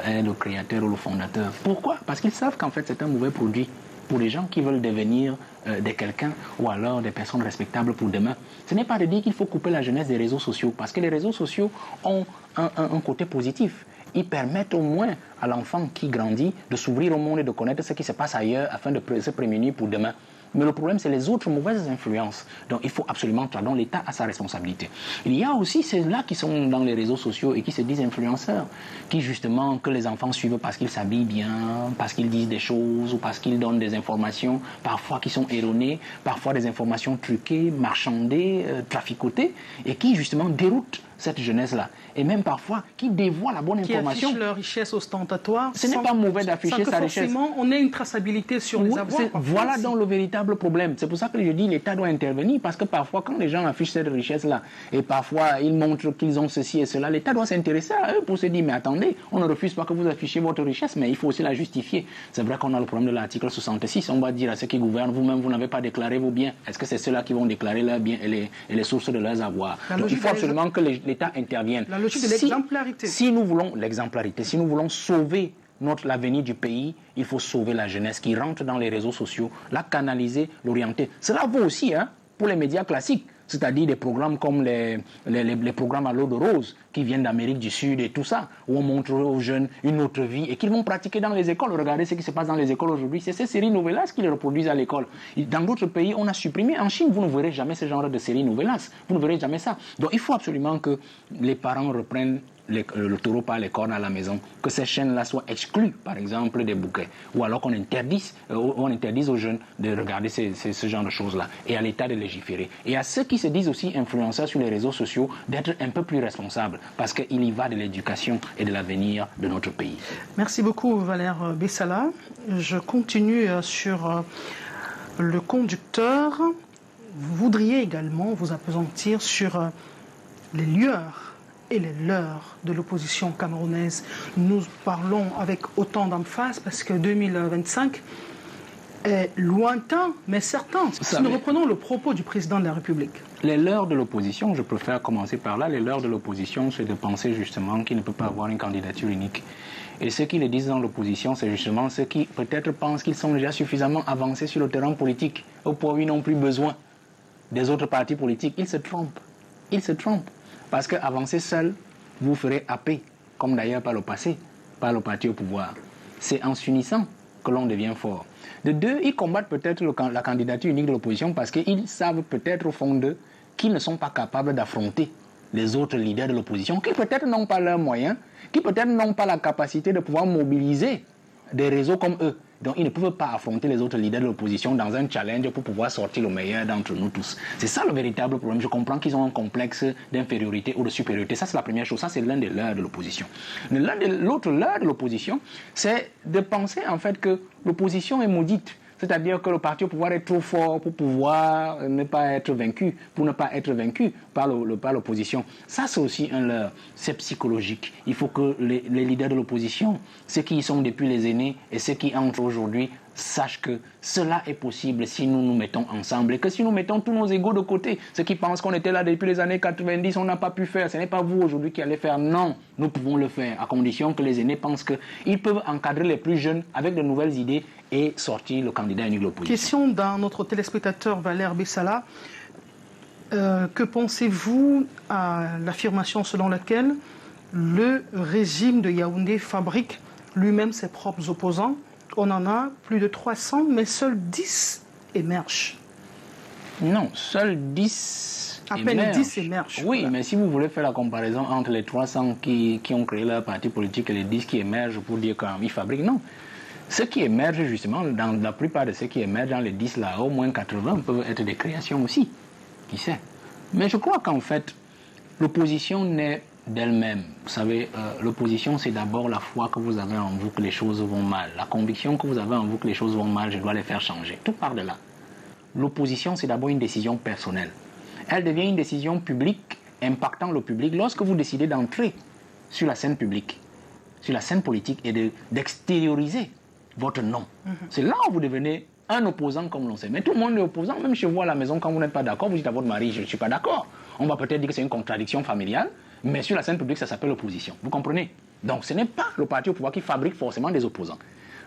est le créateur ou le fondateur. Pourquoi? Parce qu'ils savent qu'en fait c'est un mauvais produit pour les gens qui veulent devenir des quelqu'un ou alors des personnes respectables pour demain. Ce n'est pas de dire qu'il faut couper la jeunesse des réseaux sociaux, parce que les réseaux sociaux ont un côté positif. Ils permettent au moins à l'enfant qui grandit de s'ouvrir au monde et de connaître ce qui se passe ailleurs afin de se prémunir pour demain. Mais le problème, c'est les autres mauvaises influences. Donc il faut absolument, dont l'État a sa responsabilité. Il y a aussi ceux-là qui sont dans les réseaux sociaux et qui se disent influenceurs, qui justement, que les enfants suivent parce qu'ils s'habillent bien, parce qu'ils disent des choses ou parce qu'ils donnent des informations, parfois qui sont erronées, parfois des informations truquées, marchandées, traficotées, et qui justement déroutent cette jeunesse-là. Et même parfois, qui dévoient la bonne information. Qui affichent leur richesse ostentatoire. Ce n'est pas mauvais d'afficher sa richesse. Forcément, on ait une traçabilité sur les avoirs. Voilà donc le véritable problème. C'est pour ça que je dis l'État doit intervenir, parce que parfois, quand les gens affichent cette richesse-là, et parfois ils montrent qu'ils ont ceci et cela, l'État doit s'intéresser à eux pour se dire, mais attendez, on ne refuse pas que vous affichiez votre richesse, mais il faut aussi la justifier. C'est vrai qu'on a le problème de l'article 66. On va dire à ceux qui gouvernent, vous-même, vous n'avez pas déclaré vos biens. Est-ce que c'est ceux-là qui vont déclarer leurs biens et les sources de leurs avoirs? Donc il faut absolument que l'État intervienne. La logique de l'exemplarité. Si nous voulons l'exemplarité, si nous voulons sauver l'avenir du pays, il faut sauver la jeunesse qui rentre dans les réseaux sociaux, la canaliser, l'orienter. Cela vaut aussi pour les médias classiques, c'est-à-dire des programmes comme les programmes à l'eau de rose qui viennent d'Amérique du Sud et tout ça, où on montre aux jeunes une autre vie et qu'ils vont pratiquer dans les écoles. Regardez ce qui se passe dans les écoles aujourd'hui. C'est ces séries novellas qui les reproduisent à l'école. Dans d'autres pays, on a supprimé. En Chine, vous ne verrez jamais ce genre de séries novellas. Vous ne verrez jamais ça. Donc il faut absolument que les parents reprennent le taureau par les cornes à la maison, que ces chaînes-là soient exclues, par exemple, des bouquets, ou alors qu'on interdise aux jeunes de regarder ce genre de choses-là, et à l'État de légiférer. Et à ceux qui se disent aussi influenceurs sur les réseaux sociaux, d'être un peu plus responsables, parce qu'il y va de l'éducation et de l'avenir de notre pays. Merci beaucoup, Valère Bessala. Je continue sur le conducteur. Vous voudriez également vous appesantir sur les lueurs et les leurs de l'opposition camerounaise. Nous parlons avec autant d'emphase parce que 2025 est lointain, mais certain. Si nous reprenons le propos du président de la République. Les leurs de l'opposition, je préfère commencer par là, les leurs de l'opposition, c'est de penser justement qu'il ne peut pas avoir une candidature unique. Et ceux qui le disent dans l'opposition, c'est justement ceux qui peut-être pensent qu'ils sont déjà suffisamment avancés sur le terrain politique, au point où ils n'ont plus besoin des autres partis politiques. Ils se trompent. Ils se trompent. Parce qu'avancer seul, vous ferez happer, comme d'ailleurs par le passé, par le parti au pouvoir. C'est en s'unissant que l'on devient fort. De deux, ils combattent peut-être la candidature unique de l'opposition parce qu'ils savent peut-être au fond d'eux qu'ils ne sont pas capables d'affronter les autres leaders de l'opposition, qui peut-être n'ont pas leurs moyens, qui peut-être n'ont pas la capacité de pouvoir mobiliser des réseaux comme eux. Donc ils ne peuvent pas affronter les autres leaders de l'opposition dans un challenge pour pouvoir sortir le meilleur d'entre nous tous. C'est ça le véritable problème. Je comprends qu'ils ont un complexe d'infériorité ou de supériorité. Ça, c'est la première chose. Ça, c'est l'un des leurs de l'opposition. L'autre leurre de l'opposition, c'est de penser en fait que l'opposition est maudite. C'est-à-dire que le parti au pouvoir est trop fort pour pouvoir ne pas être vaincu, pour ne pas être vaincu par l'opposition. Ça, c'est aussi un leurre. C'est psychologique. Il faut que les leaders de l'opposition, ceux qui y sont depuis les aînés et ceux qui entrent aujourd'hui, sache que cela est possible si nous nous mettons ensemble et que si nous mettons tous nos égos de côté. Ceux qui pensent qu'on était là depuis les années 90, on n'a pas pu faire. Ce n'est pas vous aujourd'hui qui allez faire. Non, nous pouvons le faire à condition que les aînés pensent qu'ils peuvent encadrer les plus jeunes avec de nouvelles idées et sortir le candidat unique de l'opposition. Question d'un autre téléspectateur, Valère Bessala. Que pensez-vous à l'affirmation selon laquelle le régime de Yaoundé fabrique lui-même ses propres opposants? On en a plus de 300, mais seuls 10 émergent. Non, seuls 10 à peine 10 émergent. Oui, voilà. Mais si vous voulez faire la comparaison entre les 300 qui ont créé leur parti politique et les 10 qui émergent pour dire qu'ils fabriquent, non. Ceux qui émergent, justement, dans la plupart de ceux qui émergent dans les 10 là, au moins 80 peuvent être des créations aussi. Qui sait? Mais je crois qu'en fait, l'opposition naît d'elle-même. Vous savez, l'opposition, c'est d'abord la foi que vous avez en vous que les choses vont mal. La conviction que vous avez en vous que les choses vont mal, je dois les faire changer. Tout part de là. L'opposition, c'est d'abord une décision personnelle. Elle devient une décision publique, impactant le public, lorsque vous décidez d'entrer sur la scène publique, sur la scène politique et d'extérioriser votre nom. C'est là où vous devenez un opposant comme l'on sait. Mais tout le monde est opposant, même chez vous à la maison, quand vous n'êtes pas d'accord, vous dites à votre mari, je ne suis pas d'accord. On va peut-être dire que c'est une contradiction familiale, mais sur la scène publique, ça s'appelle l'opposition. Vous comprenez? Donc ce n'est pas le parti au pouvoir qui fabrique forcément des opposants.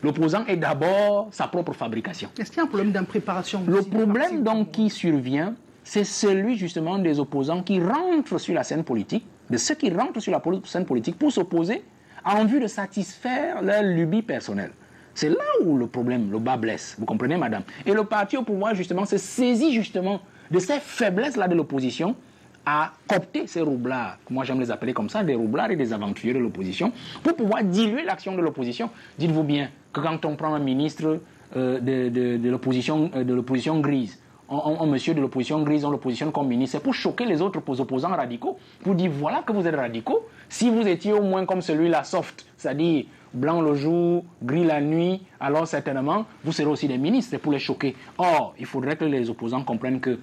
L'opposant est d'abord sa propre fabrication. Est-ce qu'il y a un problème d'impréparation? Le problème donc qui survient, c'est celui justement des opposants qui rentrent sur la scène politique, de ceux qui rentrent sur la scène politique pour s'opposer en vue de satisfaire leur lubie personnelle. C'est là où le problème, le bas blesse. Vous comprenez, madame? Et le parti au pouvoir, justement, se saisit justement de ces faiblesses-là de l'opposition à coopter ces roublards, moi j'aime les appeler comme ça, des roublards et des aventuriers de l'opposition, pour pouvoir diluer l'action de l'opposition. Dites-vous bien que quand on prend un ministre de l'opposition grise, un monsieur de l'opposition grise, on le positionne comme ministre, c'est pour choquer les autres opposants radicaux, pour dire voilà que vous êtes radicaux. Si vous étiez au moins comme celui-là soft, c'est-à-dire blanc le jour, gris la nuit, alors certainement vous serez aussi des ministres, c'est pour les choquer. Or, il faudrait que les opposants comprennent que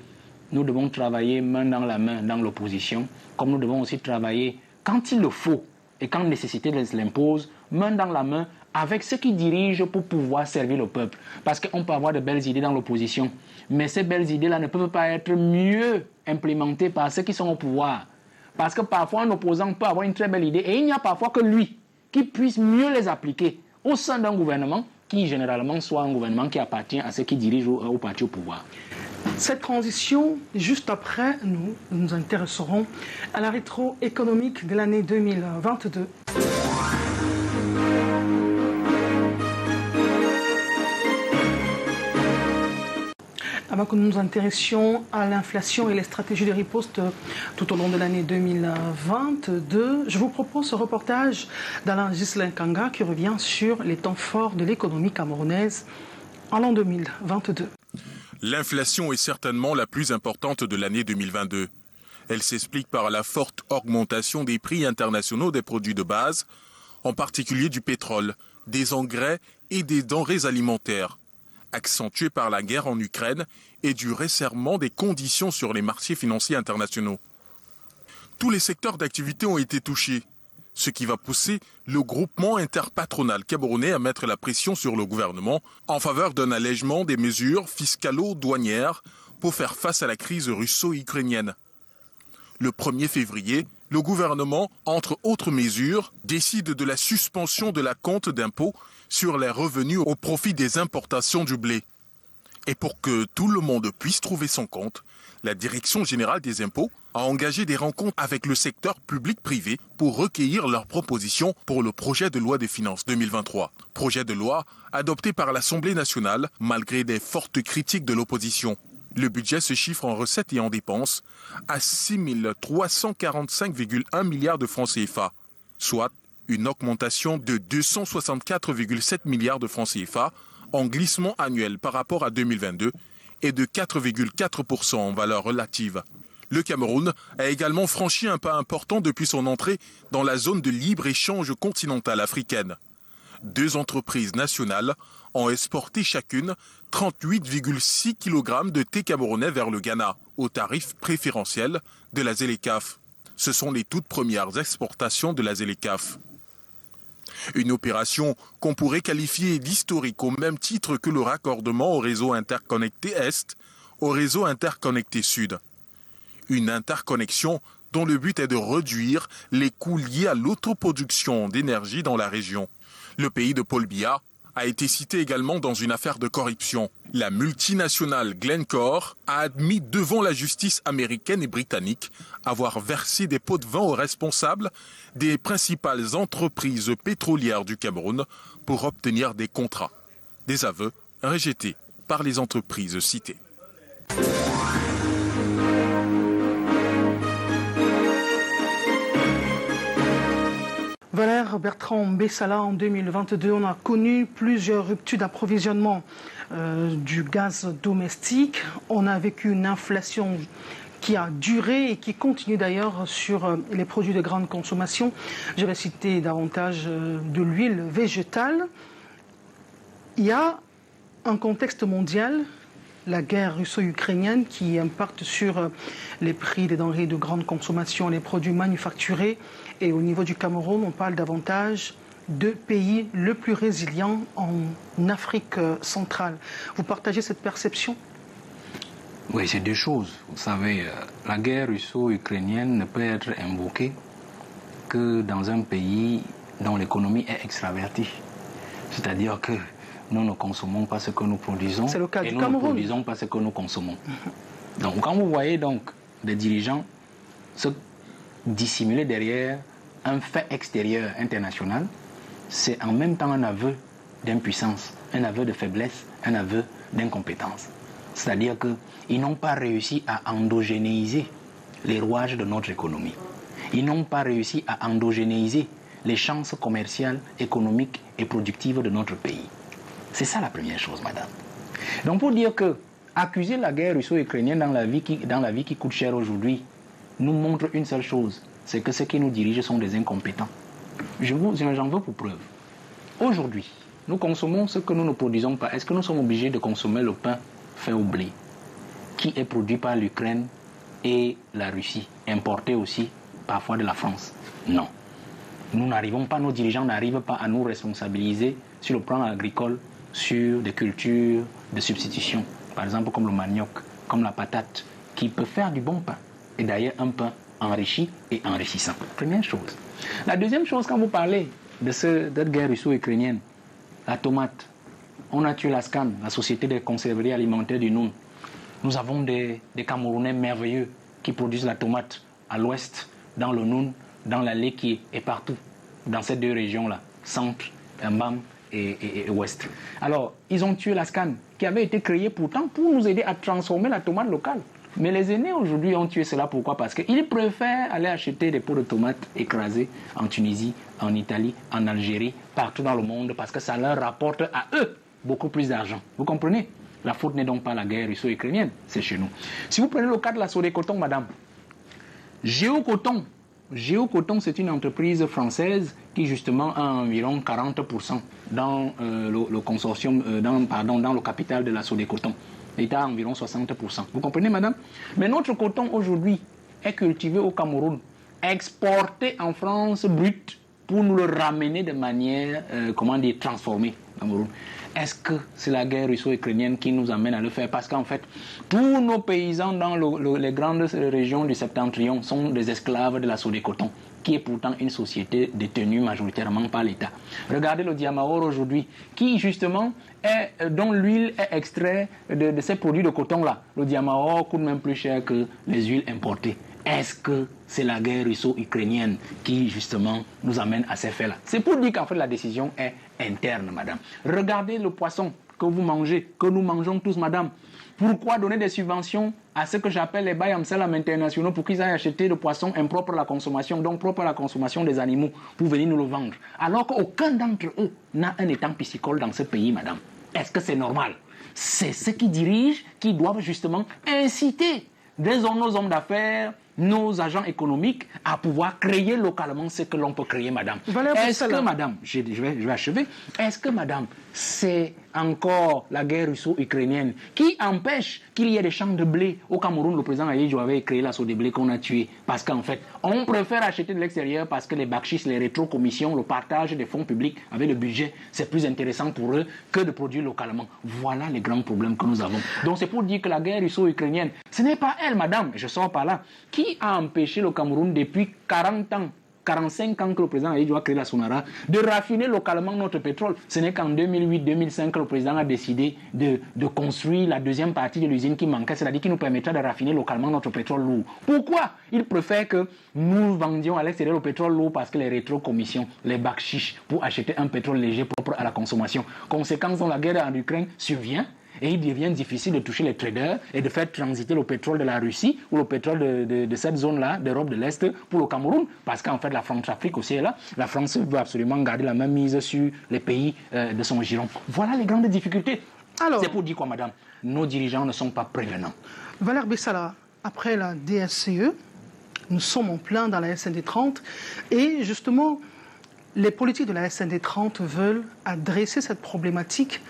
nous devons travailler main dans la main dans l'opposition, comme nous devons aussi travailler quand il le faut et quand nécessité l'impose, main dans la main avec ceux qui dirigent pour pouvoir servir le peuple. Parce qu'on peut avoir de belles idées dans l'opposition, mais ces belles idées-là ne peuvent pas être mieux implémentées par ceux qui sont au pouvoir. Parce que parfois un opposant peut avoir une très belle idée et il n'y a parfois que lui qui puisse mieux les appliquer au sein d'un gouvernement qui généralement soit un gouvernement qui appartient à ceux qui dirigent au parti au pouvoir. Cette transition, juste après, nous nous intéresserons à la rétro économique de l'année 2022. Avant que nous nous intéressions à l'inflation et les stratégies de riposte tout au long de l'année 2022, je vous propose ce reportage d'Alain Ghislain Kanga qui revient sur les temps forts de l'économie camerounaise en l'an 2022. L'inflation est certainement la plus importante de l'année 2022. Elle s'explique par la forte augmentation des prix internationaux des produits de base, en particulier du pétrole, des engrais et des denrées alimentaires, accentuée par la guerre en Ukraine et du resserrement des conditions sur les marchés financiers internationaux. Tous les secteurs d'activité ont été touchés, ce qui va pousser le groupement interpatronal camerounais à mettre la pression sur le gouvernement en faveur d'un allègement des mesures fiscalo-douanières pour faire face à la crise russo-ukrainienne. Le 1er février, le gouvernement, entre autres mesures, décide de la suspension de la compte d'impôt sur les revenus au profit des importations du blé. Et pour que tout le monde puisse trouver son compte, la Direction générale des impôts a engagé des rencontres avec le secteur public-privé pour recueillir leurs propositions pour le projet de loi des finances 2023. Projet de loi adopté par l'Assemblée nationale malgré des fortes critiques de l'opposition. Le budget se chiffre en recettes et en dépenses à 6 345,1 milliards de francs CFA, soit une augmentation de 264,7 milliards de francs CFA en glissement annuel par rapport à 2022 et de 4,4% en valeur relative. Le Cameroun a également franchi un pas important depuis son entrée dans la zone de libre-échange continentale africaine. 2 entreprises nationales ont exporté chacune 38,6 kg de thé camerounais vers le Ghana, au tarif préférentiel de la ZLECAf. Ce sont les toutes premières exportations de la ZLECAf. Une opération qu'on pourrait qualifier d'historique au même titre que le raccordement au réseau interconnecté Est, au réseau interconnecté Sud. Une interconnexion dont le but est de réduire les coûts liés à l'autoproduction d'énergie dans la région. Le pays de Paul Biya a été cité également dans une affaire de corruption. La multinationale Glencore a admis devant la justice américaine et britannique avoir versé des pots de vin aux responsables des principales entreprises pétrolières du Cameroun pour obtenir des contrats. Des aveux rejetés par les entreprises citées. Valère Bertrand Bessala, en 2022, on a connu plusieurs ruptures d'approvisionnement du gaz domestique. On a vécu une inflation qui a duré et qui continue d'ailleurs sur les produits de grande consommation. Je vais citer davantage de l'huile végétale. Il y a un contexte mondial, la guerre russo-ukrainienne, qui impacte sur les prix des denrées de grande consommation, les produits manufacturés. Et au niveau du Cameroun, on parle davantage de pays le plus résilient en Afrique centrale. Vous partagez cette perception ? Oui, c'est deux choses. Vous savez, la guerre russo-ukrainienne ne peut être invoquée que dans un pays dont l'économie est extravertie. C'est-à-dire que nous ne consommons pas ce que nous produisons c'est le cas et du nous Cameroun. ne produisons pas ce que nous consommons. Donc quand vous voyez donc des dirigeants se dissimuler derrière un fait extérieur international, c'est en même temps un aveu d'impuissance, un aveu de faiblesse, un aveu d'incompétence. C'est-à-dire qu'ils n'ont pas réussi à endogénéiser les rouages de notre économie. Ils n'ont pas réussi à endogénéiser les chances commerciales, économiques et productives de notre pays. C'est ça la première chose, madame. Donc pour dire que accuser la guerre russo-ukrainienne dans la vie qui coûte cher aujourd'hui nous montre une seule chose, c'est que ceux qui nous dirigent sont des incompétents. J'en veux pour preuve. Aujourd'hui, nous consommons ce que nous ne produisons pas. Est-ce que nous sommes obligés de consommer le pain fait au blé, qui est produit par l'Ukraine et la Russie, importé aussi parfois de la France? Non. Nous n'arrivons pas, nos dirigeants n'arrivent pas à nous responsabiliser sur le plan agricole, sur des cultures de substitution, par exemple comme le manioc, comme la patate, qui peut faire du bon pain. Et d'ailleurs un pain enrichi et enrichissant. Première chose. La deuxième chose, quand vous parlez de cette guerre russo-ukrainienne, la tomate, on a tué la SCAN, la Société des conserveries alimentaires du Noun. Nous avons des Camerounais merveilleux qui produisent la tomate à l'ouest, dans le Noun, dans la Leki et partout, dans ces deux régions-là, centre, Mbam et ouest. Alors, ils ont tué la SCAN, qui avait été créée pourtant pour nous aider à transformer la tomate locale. Mais les aînés aujourd'hui ont tué cela. Pourquoi? Parce qu'ils préfèrent aller acheter des pots de tomates écrasés en Tunisie, en Italie, en Algérie, partout dans le monde, parce que ça leur rapporte à eux beaucoup plus d'argent. Vous comprenez? La faute n'est donc pas la guerre russo-ukrainienne, c'est chez nous. Si vous prenez le cas de la Sodécoton, madame, Géocoton, c'est une entreprise française qui justement a environ 40% dans le consortium, dans le capital de la Sodécoton. L'État a environ 60%. Vous comprenez, madame? Mais notre coton aujourd'hui est cultivé au Cameroun, exporté en France brut pour nous le ramener de manière, transformée au Cameroun. Est-ce que c'est la guerre russo-ukrainienne qui nous amène à le faire? Parce qu'en fait, tous nos paysans dans les grandes régions du Septentrion sont des esclaves de la Sodécoton, qui est pourtant une société détenue majoritairement par l'État. Regardez le Diamaor aujourd'hui, qui justement dont l'huile est extraite de ces produits de coton-là. Le Diamaor coûte même plus cher que les huiles importées. Est-ce que c'est la guerre russo-ukrainienne qui justement nous amène à ces faits-là? C'est pour dire qu'en fait la décision est interne, madame. Regardez le poisson que vous mangez, que nous mangeons tous, madame. Pourquoi donner des subventions à ce que j'appelle les bails amsalam internationaux pour qu'ils aillent acheter le poisson impropre à la consommation, donc propre à la consommation des animaux, pour venir nous le vendre, alors qu'aucun d'entre eux n'a un étang piscicole dans ce pays, madame? Est-ce que c'est normal? C'est ceux qui dirigent qui doivent justement inciter nos hommes d'affaires, nos agents économiques à pouvoir créer localement ce que l'on peut créer, madame. Est-ce que, madame, je vais achever, est-ce que, madame, c'est encore la guerre russo-ukrainienne qui empêche qu'il y ait des champs de blé. Au Cameroun, le président Aïdjo avait créé la de blé qu'on a tué. Parce qu'en fait, on préfère acheter de l'extérieur parce que les bakchis, les rétrocommissions, le partage des fonds publics avec le budget, c'est plus intéressant pour eux que de produire localement. Voilà les grands problèmes que nous avons. Donc c'est pour dire que la guerre russo-ukrainienne, ce n'est pas elle, madame, je sors par là, qui a empêché le Cameroun depuis 40 ans. 45 ans que le président Aïdjo a créé la Sonara, de raffiner localement notre pétrole. Ce n'est qu'en 2008-2005 que le président a décidé de construire la deuxième partie de l'usine qui manquait, c'est-à-dire qui nous permettra de raffiner localement notre pétrole lourd. Pourquoi il préfère que nous vendions à l'extérieur le pétrole lourd? Parce que les rétrocommissions, les bakchiches, pour acheter un pétrole léger propre à la consommation. Conséquence, la guerre en Ukraine survient. Et il devient difficile de toucher les traders et de faire transiter le pétrole de la Russie ou le pétrole de cette zone-là, d'Europe de l'Est, pour le Cameroun. Parce qu'en fait, la France-Afrique aussi est là. La France veut absolument garder la même mise sur les pays de son giron. Voilà les grandes difficultés. C'est pour dire quoi, madame? Nos dirigeants ne sont pas prévenants. Valère Bessala, après la DSCE, nous sommes en plein dans la SND 30. Et justement, les politiques de la SND 30 veulent adresser cette problématique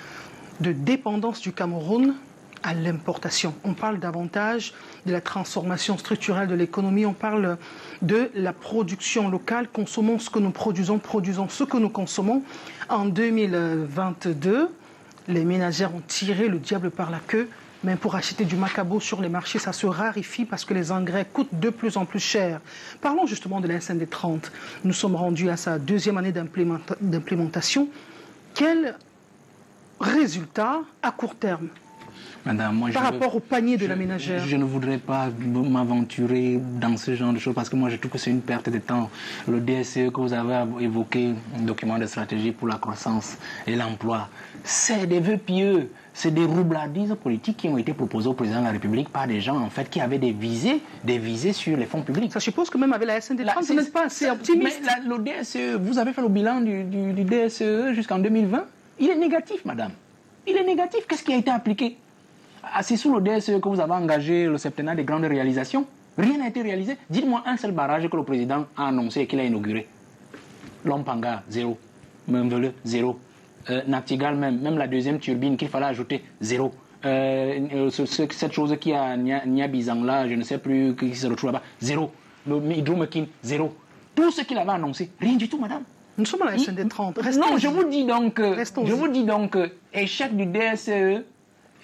de dépendance du Cameroun à l'importation. On parle davantage de la transformation structurelle de l'économie, on parle de la production locale, consommons ce que nous produisons, produisons ce que nous consommons. En 2022, les ménagères ont tiré le diable par la queue, mais pour acheter du macabo sur les marchés, ça se raréfie parce que les engrais coûtent de plus en plus cher. Parlons justement de la SND 30. Nous sommes rendus à sa deuxième année d'implémentation. Quel résultat à court terme, madame, moi, par rapport au panier de la ménagère? Je ne voudrais pas m'aventurer dans ce genre de choses parce que moi je trouve que c'est une perte de temps. Le DSE que vous avez évoqué, un document de stratégie pour la croissance et l'emploi, c'est des vœux pieux, c'est des roubladises politiques qui ont été proposées au président de la République par des gens en fait qui avaient des visées sur les fonds publics. Ça suppose que même avec la SND 30, vous n'êtes pas assez optimiste. Mais le DSE, vous avez fait le bilan du DSE jusqu'en 2020. Il est négatif, madame. Il est négatif. Qu'est-ce qui a été appliqué? C'est sous le DSE que vous avez engagé le septennat des grandes réalisations. Rien n'a été réalisé. Dites-moi un seul barrage que le président a annoncé et qu'il a inauguré. Lompanga, zéro. Memvele, zéro. Nactigal, même la deuxième turbine qu'il fallait ajouter, zéro. Cette chose qui a Niabizang là, je ne sais plus, qui se retrouve là-bas, zéro. Le Hydromekin, zéro. Tout ce qu'il avait annoncé, rien du tout, madame. Nous sommes à la SND 30. Non, je vous dis donc, échec du DSE,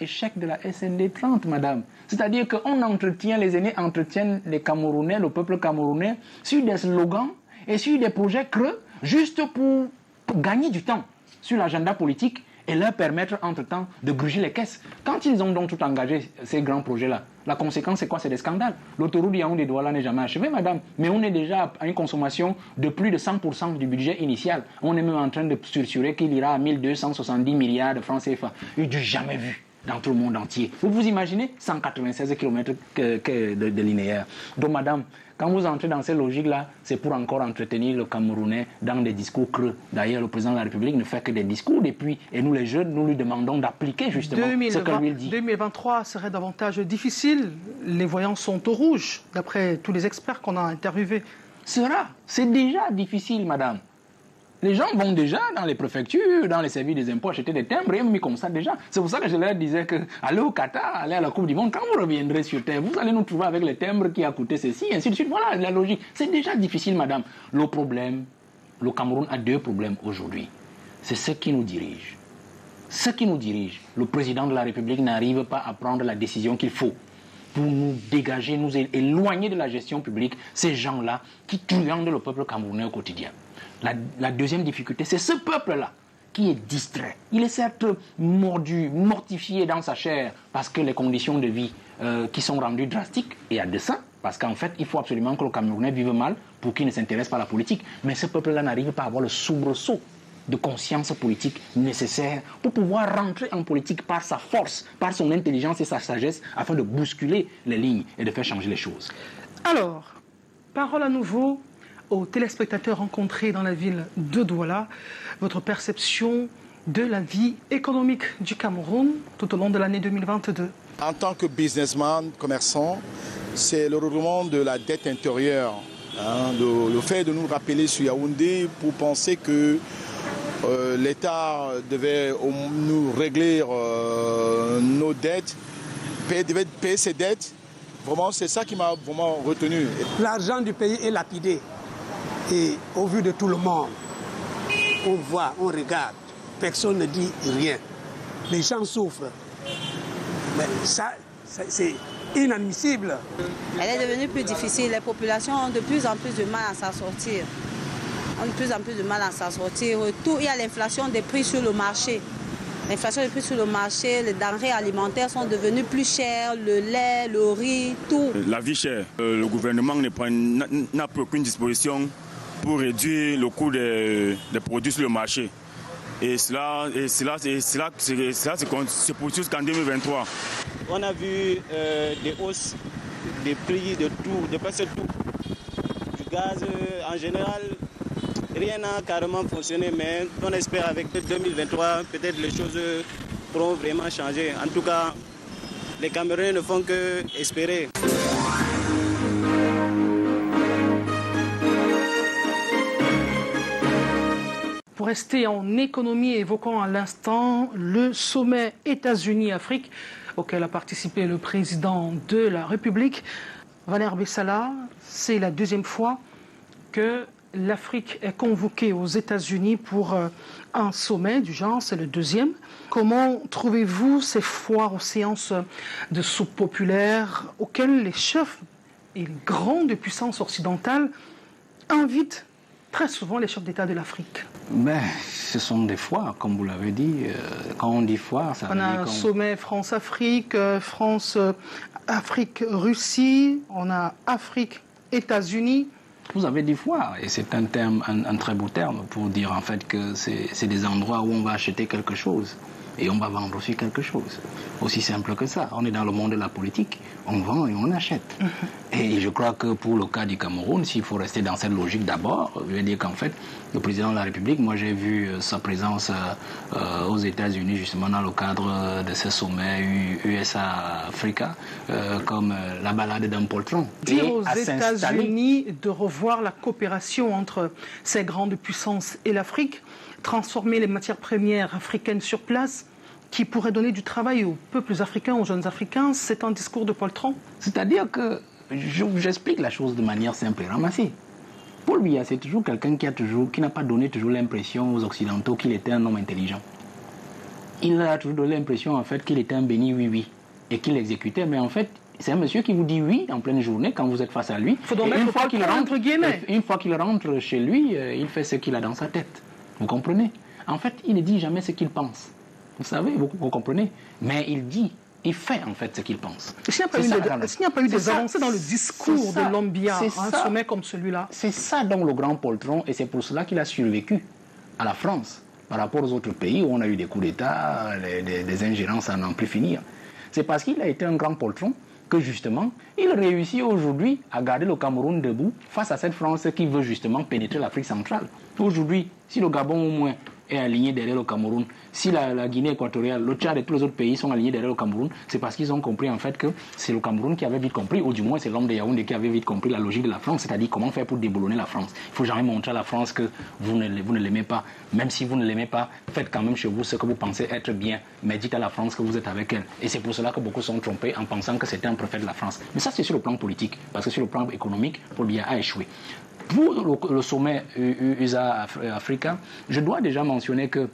échec de la SND 30, madame. C'est-à-dire qu'on entretient, les aînés entretiennent les Camerounais, le peuple camerounais, sur des slogans et sur des projets creux, juste pour gagner du temps sur l'agenda politique et leur permettre, entre-temps, de gruger les caisses. Quand ils ont donc tout engagé, ces grands projets-là, la conséquence, c'est quoi? C'est des scandales. L'autoroute Yaoundé-Douala n'est jamais achevée, madame. Mais on est déjà à une consommation de plus de 100% du budget initial. On est même en train de censurer qu'il ira à 1270 milliards de francs CFA. Du jamais vu dans tout le monde entier. Vous imaginez 196 km de linéaire. Donc, madame, quand vous entrez dans ces logiques-là, c'est pour encore entretenir le Camerounais dans des discours creux. D'ailleurs, le président de la République ne fait que des discours depuis. Et nous, les jeunes, nous lui demandons d'appliquer justement ce que lui dit. 2023 serait davantage difficile. Les voyants sont au rouge, d'après tous les experts qu'on a interviewés. C'est déjà difficile, madame. Les gens vont déjà dans les préfectures, dans les services des impôts acheter des timbres et mis comme ça déjà. C'est pour ça que je leur disais que allez au Qatar, allez à la Coupe du Monde, quand vous reviendrez sur terre, vous allez nous trouver avec les timbres qui a coûté ceci, ainsi de suite. Voilà la logique. C'est déjà difficile, madame. Le problème, le Cameroun a deux problèmes aujourd'hui. C'est ce qui nous dirige. Ce qui nous dirige, le président de la République n'arrive pas à prendre la décision qu'il faut pour nous dégager, nous éloigner de la gestion publique, ces gens-là qui truandent le peuple camerounais au quotidien. La deuxième difficulté, c'est ce peuple-là qui est distrait. Il est certes mordu, mortifié dans sa chair parce que les conditions de vie qui sont rendues drastiques et à dessein, parce qu'en fait, il faut absolument que le Camerounais vive mal pour qu'il ne s'intéresse pas à la politique. Mais ce peuple-là n'arrive pas à avoir le soubresaut de conscience politique nécessaire pour pouvoir rentrer en politique par sa force, par son intelligence et sa sagesse, afin de bousculer les lignes et de faire changer les choses. Alors, parole à nouveau aux téléspectateurs rencontrés dans la ville de Douala, votre perception de la vie économique du Cameroun tout au long de l'année 2022. En tant que businessman, commerçant, c'est le regroupement de la dette intérieure. Le fait de nous rappeler sur Yaoundé pour penser que L'État devait nous régler nos dettes, devait payer ses dettes. Vraiment, c'est ça qui m'a vraiment retenu. L'argent du pays est lapidé. Et au vu de tout le monde, on voit, on regarde, personne ne dit rien. Les gens souffrent. Mais ça, c'est inadmissible. Elle est devenue plus difficile. Les populations ont de plus en plus de mal à s'en sortir. Tout, il y a l'inflation des prix sur le marché. L'inflation des prix sur le marché, les denrées alimentaires sont devenues plus chères, le lait, le riz, tout. La vie chère. Le gouvernement n'a pris aucune disposition pour réduire le coût des produits sur le marché. Et cela se poursuit jusqu'en 2023. On a vu des hausses des prix de tout, de presque tout. Du gaz en général, rien n'a carrément fonctionné, mais on espère avec 2023, peut-être les choses pourront vraiment changer. En tout cas, les Camerounais ne font que espérer. Pour rester en économie, évoquons à l'instant le sommet États-Unis-Afrique auquel a participé le président de la République. Valère Bessala, c'est la deuxième fois que l'Afrique est convoquée aux États-Unis pour un sommet du genre, c'est le deuxième. Comment trouvez-vous ces foires aux séances de soupe populaire auxquelles les chefs et les grandes puissances occidentales invitent très souvent les chefs d'État de l'Afrique? Ce sont des foires, comme vous l'avez dit. Quand on dit foire, ça veut dire... On a un sommet France-Afrique, France-Afrique-Russie, on a Afrique-États-Unis. Vous avez dit foire, et c'est un terme, un très beau terme pour dire en fait que c'est des endroits où on va acheter quelque chose et on va vendre aussi quelque chose. Aussi simple que ça. On est dans le monde de la politique, on vend et on achète. Et je crois que pour le cas du Cameroun, s'il faut rester dans cette logique d'abord, je veux dire qu'en fait, le président de la République, moi j'ai vu sa présence aux États-Unis justement dans le cadre de ce sommet USA-Africa comme la balade d'un poltron. Dire aux États-Unis de revoir la coopération entre ces grandes puissances et l'Afrique, transformer les matières premières africaines sur place, qui pourrait donner du travail aux peuples africains, aux jeunes africains, c'est un discours de poltron. C'est-à-dire que, j'explique la chose de manière simple et ramassée. Paul Biya, c'est toujours quelqu'un qui n'a pas donné toujours l'impression aux Occidentaux qu'il était un homme intelligent. Il a toujours donné l'impression en fait qu'il était un béni oui-oui et qu'il exécutait, mais en fait, c'est un monsieur qui vous dit oui en pleine journée quand vous êtes face à lui. Une fois qu'il rentre chez lui, il fait ce qu'il a dans sa tête. Vous comprenez? En fait, il ne dit jamais ce qu'il pense. Vous savez, vous comprenez? Mais il fait en fait ce qu'il pense. Est-ce qu'il n'y a pas eu des avancées dans le discours de l'homme Biya, un sommet comme celui-là? C'est ça donc le grand poltron, et c'est pour cela qu'il a survécu à la France par rapport aux autres pays où on a eu des coups d'État, des ingérences à n'en plus finir. C'est parce qu'il a été un grand poltron que justement, il réussit aujourd'hui à garder le Cameroun debout face à cette France qui veut justement pénétrer l'Afrique centrale. Aujourd'hui, si le Gabon au moins est aligné derrière le Cameroun, si la Guinée équatoriale, le Tchad et tous les autres pays sont alignés derrière le Cameroun, c'est parce qu'ils ont compris en fait que c'est le Cameroun qui avait vite compris, ou du moins c'est l'homme de Yaoundé qui avait vite compris la logique de la France, c'est-à-dire comment faire pour déboulonner la France. Il ne faut jamais montrer à la France que vous ne l'aimez pas. Même si vous ne l'aimez pas, faites quand même chez vous ce que vous pensez être bien, mais dites à la France que vous êtes avec elle. Et c'est pour cela que beaucoup sont trompés en pensant que c'était un préfet de la France. Mais ça c'est sur le plan politique, parce que sur le plan économique, Paul Biya a échoué. Pour le sommet USA-Africa, je dois déjà mentionner que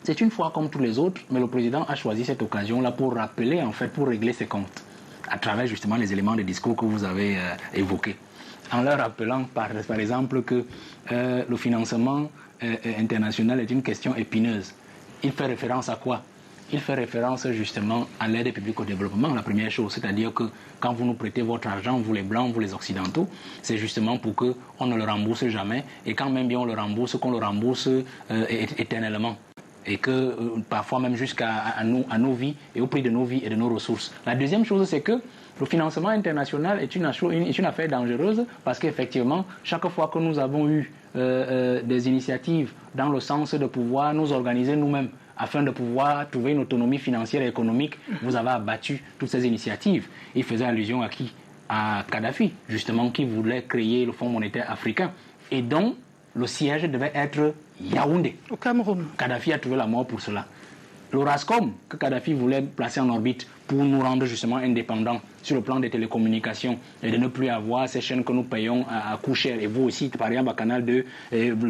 c'est une fois comme tous les autres, mais le président a choisi cette occasion-là pour rappeler, en fait, pour régler ses comptes, à travers justement les éléments de discours que vous avez évoqués. En leur rappelant, par exemple, que le financement international est une question épineuse. Il fait référence à quoi? Il fait référence justement à l'aide publique au développement, la première chose. C'est-à-dire que quand vous nous prêtez votre argent, vous les Blancs, vous les Occidentaux, c'est justement pour qu'on ne le rembourse jamais. Et quand même bien on le rembourse, qu'on le rembourse éternellement. Et que parfois même jusqu'à nos vies et au prix de nos vies et de nos ressources. La deuxième chose, c'est que le financement international est une affaire dangereuse parce qu'effectivement, chaque fois que nous avons eu des initiatives dans le sens de pouvoir nous organiser nous-mêmes, afin de pouvoir trouver une autonomie financière et économique, vous avez abattu toutes ces initiatives. Il faisait allusion à qui? À Kadhafi, justement, qui voulait créer le Fonds monétaire africain. Et donc, le siège devait être Yaoundé. Au Cameroun. Kadhafi a trouvé la mort pour cela. Le RASCOM, que Kadhafi voulait placer en orbite pour nous rendre justement indépendants sur le plan des télécommunications et de ne plus avoir ces chaînes que nous payons à coût cher. Et vous aussi, par exemple, à Canal 2,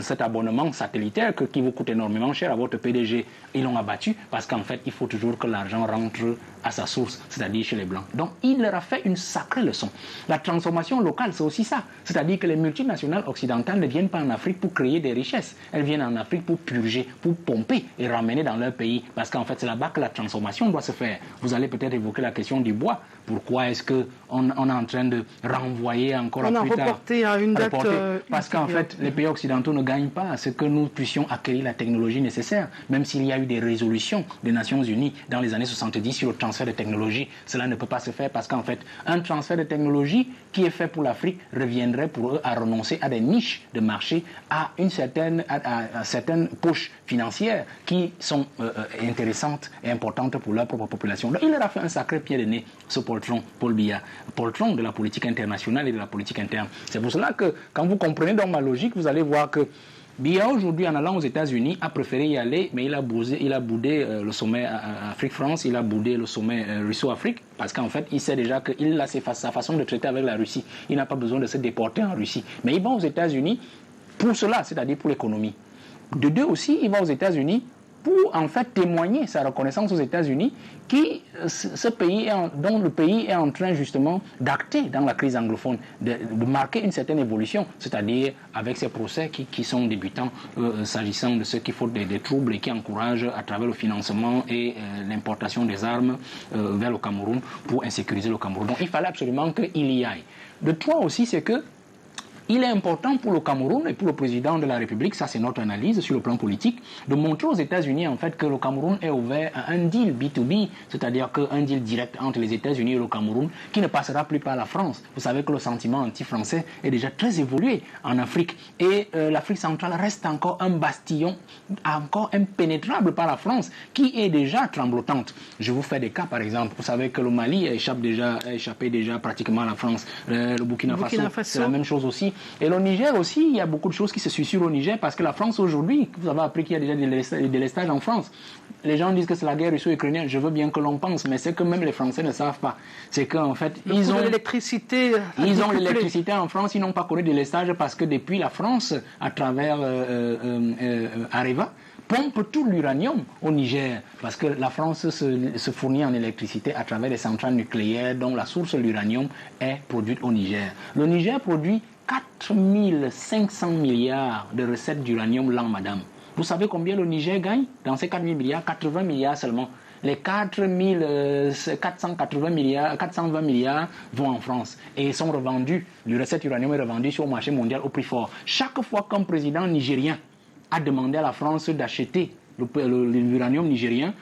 cet abonnement satellitaire qui vous coûte énormément cher à votre PDG, ils l'ont abattu parce qu'en fait, il faut toujours que l'argent rentre à sa source, c'est-à-dire chez les Blancs. Donc, il leur a fait une sacrée leçon. La transformation locale, c'est aussi ça. C'est-à-dire que les multinationales occidentales ne viennent pas en Afrique pour créer des richesses. Elles viennent en Afrique pour purger, pour pomper et ramener dans leur pays. Parce qu'en fait, c'est là-bas que la transformation doit se faire. Vous allez peut-être évoquer la question du bois. Pourquoi est-ce qu'on est en train de renvoyer encore on à plus tard? On a reporté à une date... Parce qu'en fait, les pays occidentaux ne gagnent pas à ce que nous puissions acquérir la technologie nécessaire. Même s'il y a eu des résolutions des Nations Unies dans les années 70 sur le transfert de technologie, cela ne peut pas se faire parce qu'en fait, un transfert de technologie qui est fait pour l'Afrique reviendrait pour eux à renoncer à des niches de marché, à certaines poches financières qui sont intéressantes et importantes pour leur propre population. Donc, il leur a fait un sacré pied de nez, ce poltron, Paul Biya, poltron de la politique internationale et de la politique interne. C'est pour cela que, quand vous comprenez dans ma logique, vous allez voir que Biya, aujourd'hui, en allant aux États-Unis, a préféré y aller, mais il a boudé le sommet Afrique-France, il a boudé le sommet Russo-Afrique, parce qu'en fait, il sait déjà qu'il a sa façon de traiter avec la Russie. Il n'a pas besoin de se déporter en Russie. Mais il va aux États-Unis pour cela, c'est-à-dire pour l'économie. De deux aussi, il va aux États-Unis pour en fait témoigner sa reconnaissance aux États-Unis dont le pays est en train justement d'acter dans la crise anglophone, de marquer une certaine évolution, c'est-à-dire avec ces procès qui sont débutants s'agissant de ceux qui font des troubles et qui encouragent à travers le financement et l'importation des armes vers le Cameroun pour insécuriser le Cameroun. Donc il fallait absolument qu'il y aille. De trois aussi, c'est que il est important pour le Cameroun et pour le président de la République, ça c'est notre analyse sur le plan politique, de montrer aux États-Unis en fait que le Cameroun est ouvert à un deal B2B, c'est-à-dire qu'un deal direct entre les États-Unis et le Cameroun qui ne passera plus par la France. Vous savez que le sentiment anti-français est déjà très évolué en Afrique et l'Afrique centrale reste encore un bastillon, encore impénétrable par la France qui est déjà tremblotante. Je vous fais des cas par exemple. Vous savez que le Mali a échappé déjà pratiquement à la France. Le Burkina Faso, c'est la même chose aussi. Et le Niger aussi, il y a beaucoup de choses qui se susurrent au Niger parce que la France aujourd'hui, vous avez appris qu'il y a déjà des délestages en France. Les gens disent que c'est la guerre russo-ukrainienne. Je veux bien que l'on pense, mais c'est que même les Français ne savent pas. C'est qu'en fait, ils ont l'électricité en France, ils n'ont pas connu de délestage parce que depuis la France, à travers Areva, pompe tout l'uranium au Niger, parce que la France se fournit en électricité à travers des centrales nucléaires dont la source de l'uranium est produite au Niger. Le Niger produit 4500 milliards de recettes d'uranium l'an, madame. Vous savez combien le Niger gagne dans ces 4000 milliards? 80 milliards seulement. Les 420 milliards vont en France et sont revendus. Le recette uranium est revendu sur le marché mondial au prix fort. Chaque fois qu'un président nigérien a demandé à la France d'acheter l'uranium nigérien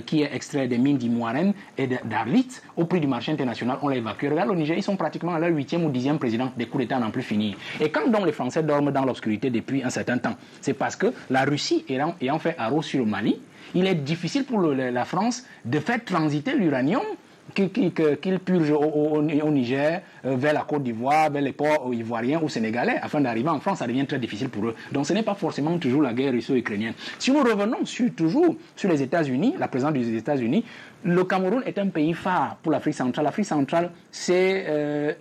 qui est extrait des mines d'Imoaren et d'Arlit au prix du marché international, on l'a évacué. Regarde, au Niger, ils sont pratiquement à leur 8e ou 10e président. Des coups d'État n'en plus finir. Et quand donc les Français dorment dans l'obscurité depuis un certain temps, c'est parce que la Russie ayant fait haro sur le Mali, il est difficile pour la France de faire transiter l'uranium qu'ils purgent au Niger, vers la Côte d'Ivoire, vers les ports ivoiriens ou sénégalais, afin d'arriver en France, ça devient très difficile pour eux. Donc ce n'est pas forcément toujours la guerre russo-ukrainienne. Si nous revenons toujours sur les États-Unis, la présence des États-Unis, le Cameroun est un pays phare pour l'Afrique centrale. L'Afrique centrale, c'est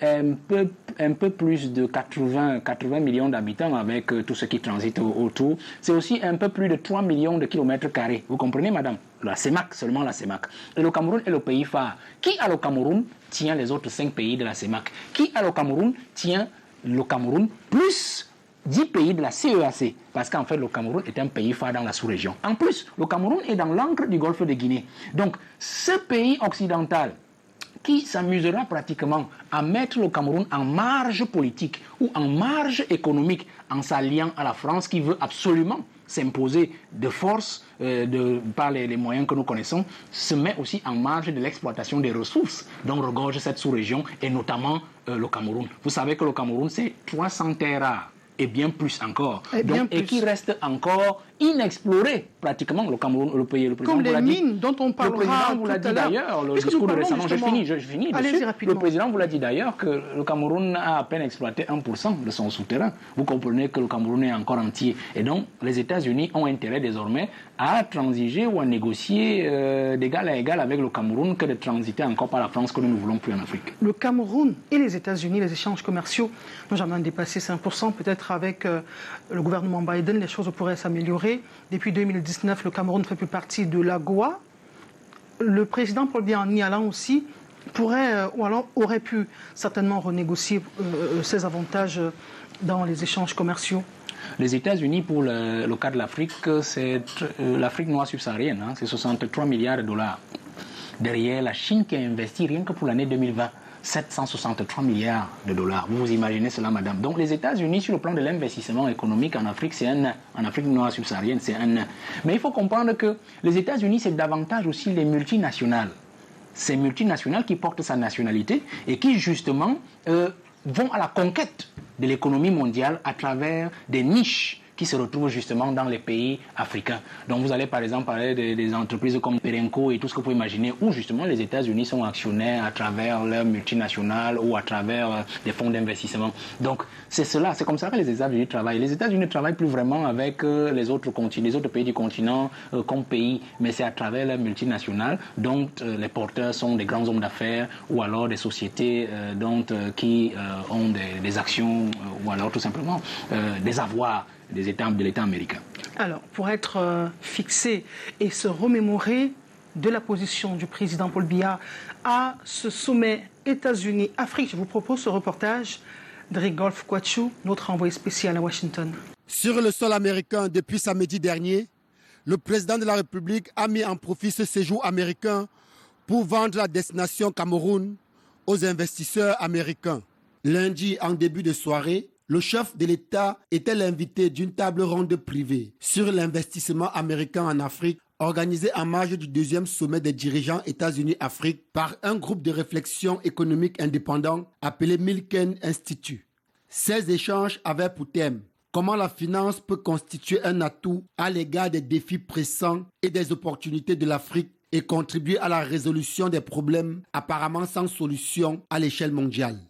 un peu plus de 80 millions d'habitants avec tout ce qui transite autour. C'est aussi un peu plus de 3 millions de kilomètres carrés. Vous comprenez, madame? La CEMAC, seulement la CEMAC. Et le Cameroun est le pays phare. Qui a le Cameroun tient les autres 5 pays de la CEMAC. Qui a le Cameroun tient le Cameroun plus 10 pays de la CEAC, parce qu'en fait le Cameroun est un pays phare dans la sous-région. En plus, le Cameroun est dans l'encre du golfe de Guinée. Donc, ce pays occidental qui s'amusera pratiquement à mettre le Cameroun en marge politique ou en marge économique en s'alliant à la France qui veut absolument s'imposer de force par les moyens que nous connaissons, se met aussi en marge de l'exploitation des ressources dont regorge cette sous-région et notamment le Cameroun. Vous savez que le Cameroun, c'est 300 terres rares et bien plus encore. Et qui reste encore inexploré pratiquement le Cameroun, le pays. Le président comme les mines dont on parlera tout à l'heure. Le président vous l'a dit d'ailleurs, le discours de récemment, je finis dessus. Le président vous l'a dit d'ailleurs que le Cameroun a à peine exploité 1% de son souterrain. Vous comprenez que le Cameroun est encore entier. Et donc, les États-Unis ont intérêt désormais à transiger ou à négocier d'égal à égal avec le Cameroun que de transiter encore par la France que nous ne voulons plus en Afrique. Le Cameroun et les États-Unis, les échanges commerciaux n'ont jamais dépassé 5%. Peut-être avec le gouvernement Biden, les choses pourraient s'améliorer. Depuis 2019, le Cameroun ne fait plus partie de l'AGOA. Le président Paul Biya en y allant aussi pourrait, ou alors aurait pu certainement renégocier ses avantages dans les échanges commerciaux. Les États-Unis, pour le cas de l'Afrique, c'est l'Afrique noire subsaharienne, hein, c'est 63 milliards de dollars. Derrière, la Chine qui a investi rien que pour l'année 2020, 763 milliards de dollars. Vous vous imaginez cela, madame. Donc les États-Unis, sur le plan de l'investissement économique en Afrique, c'est un nain. En Afrique noire subsaharienne, c'est un nain. Mais il faut comprendre que les États-Unis, c'est davantage aussi les multinationales. Ces multinationales qui portent sa nationalité et qui, justement, vont à la conquête de l'économie mondiale à travers des niches qui se retrouvent justement dans les pays africains. Donc vous allez par exemple parler des entreprises comme Perenco et tout ce que vous pouvez imaginer, où justement les États-Unis sont actionnaires à travers leurs multinationales ou à travers des fonds d'investissement. Donc c'est cela, c'est comme ça que les États-Unis travaillent. Les États-Unis ne travaillent plus vraiment avec les autres pays du continent comme pays, mais c'est à travers leurs multinationales dont les porteurs sont des grands hommes d'affaires ou alors des sociétés qui ont des actions ou alors tout simplement des avoirs de l'État américain. Alors, pour être fixé et se remémorer de la position du président Paul Biya à ce sommet États-Unis-Afrique, je vous propose ce reportage de Rigolphe Kouachou, notre envoyé spécial à Washington. Sur le sol américain, depuis samedi dernier, le président de la République a mis en profit ce séjour américain pour vendre la destination Cameroun aux investisseurs américains. Lundi, en début de soirée, le chef de l'État était l'invité d'une table ronde privée sur l'investissement américain en Afrique, organisée en marge du deuxième sommet des dirigeants États-Unis-Afrique par un groupe de réflexion économique indépendant appelé Milken Institute. Ces échanges avaient pour thème comment la finance peut constituer un atout à l'égard des défis pressants et des opportunités de l'Afrique et contribuer à la résolution des problèmes apparemment sans solution à l'échelle mondiale.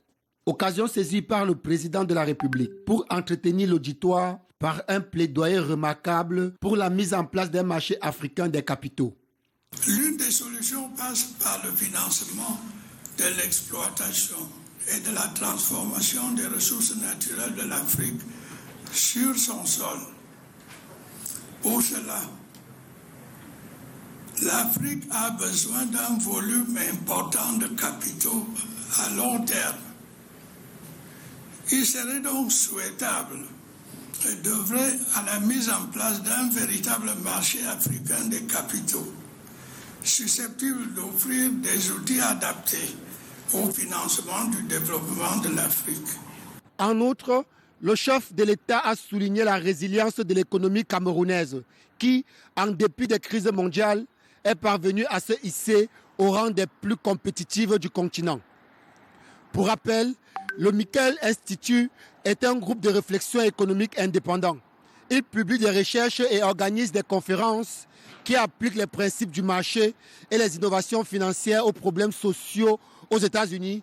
Occasion saisie par le président de la République pour entretenir l'auditoire par un plaidoyer remarquable pour la mise en place d'un marché africain des capitaux. L'une des solutions passe par le financement de l'exploitation et de la transformation des ressources naturelles de l'Afrique sur son sol. Pour cela, l'Afrique a besoin d'un volume important de capitaux à long terme. Il serait donc souhaitable d'œuvrer à la mise en place d'un véritable marché africain des capitaux, susceptible d'offrir des outils adaptés au financement du développement de l'Afrique. En outre, le chef de l'État a souligné la résilience de l'économie camerounaise qui, en dépit des crises mondiales, est parvenue à se hisser au rang des plus compétitives du continent. Pour rappel, le Milken Institute est un groupe de réflexion économique indépendant. Il publie des recherches et organise des conférences qui appliquent les principes du marché et les innovations financières aux problèmes sociaux aux États-Unis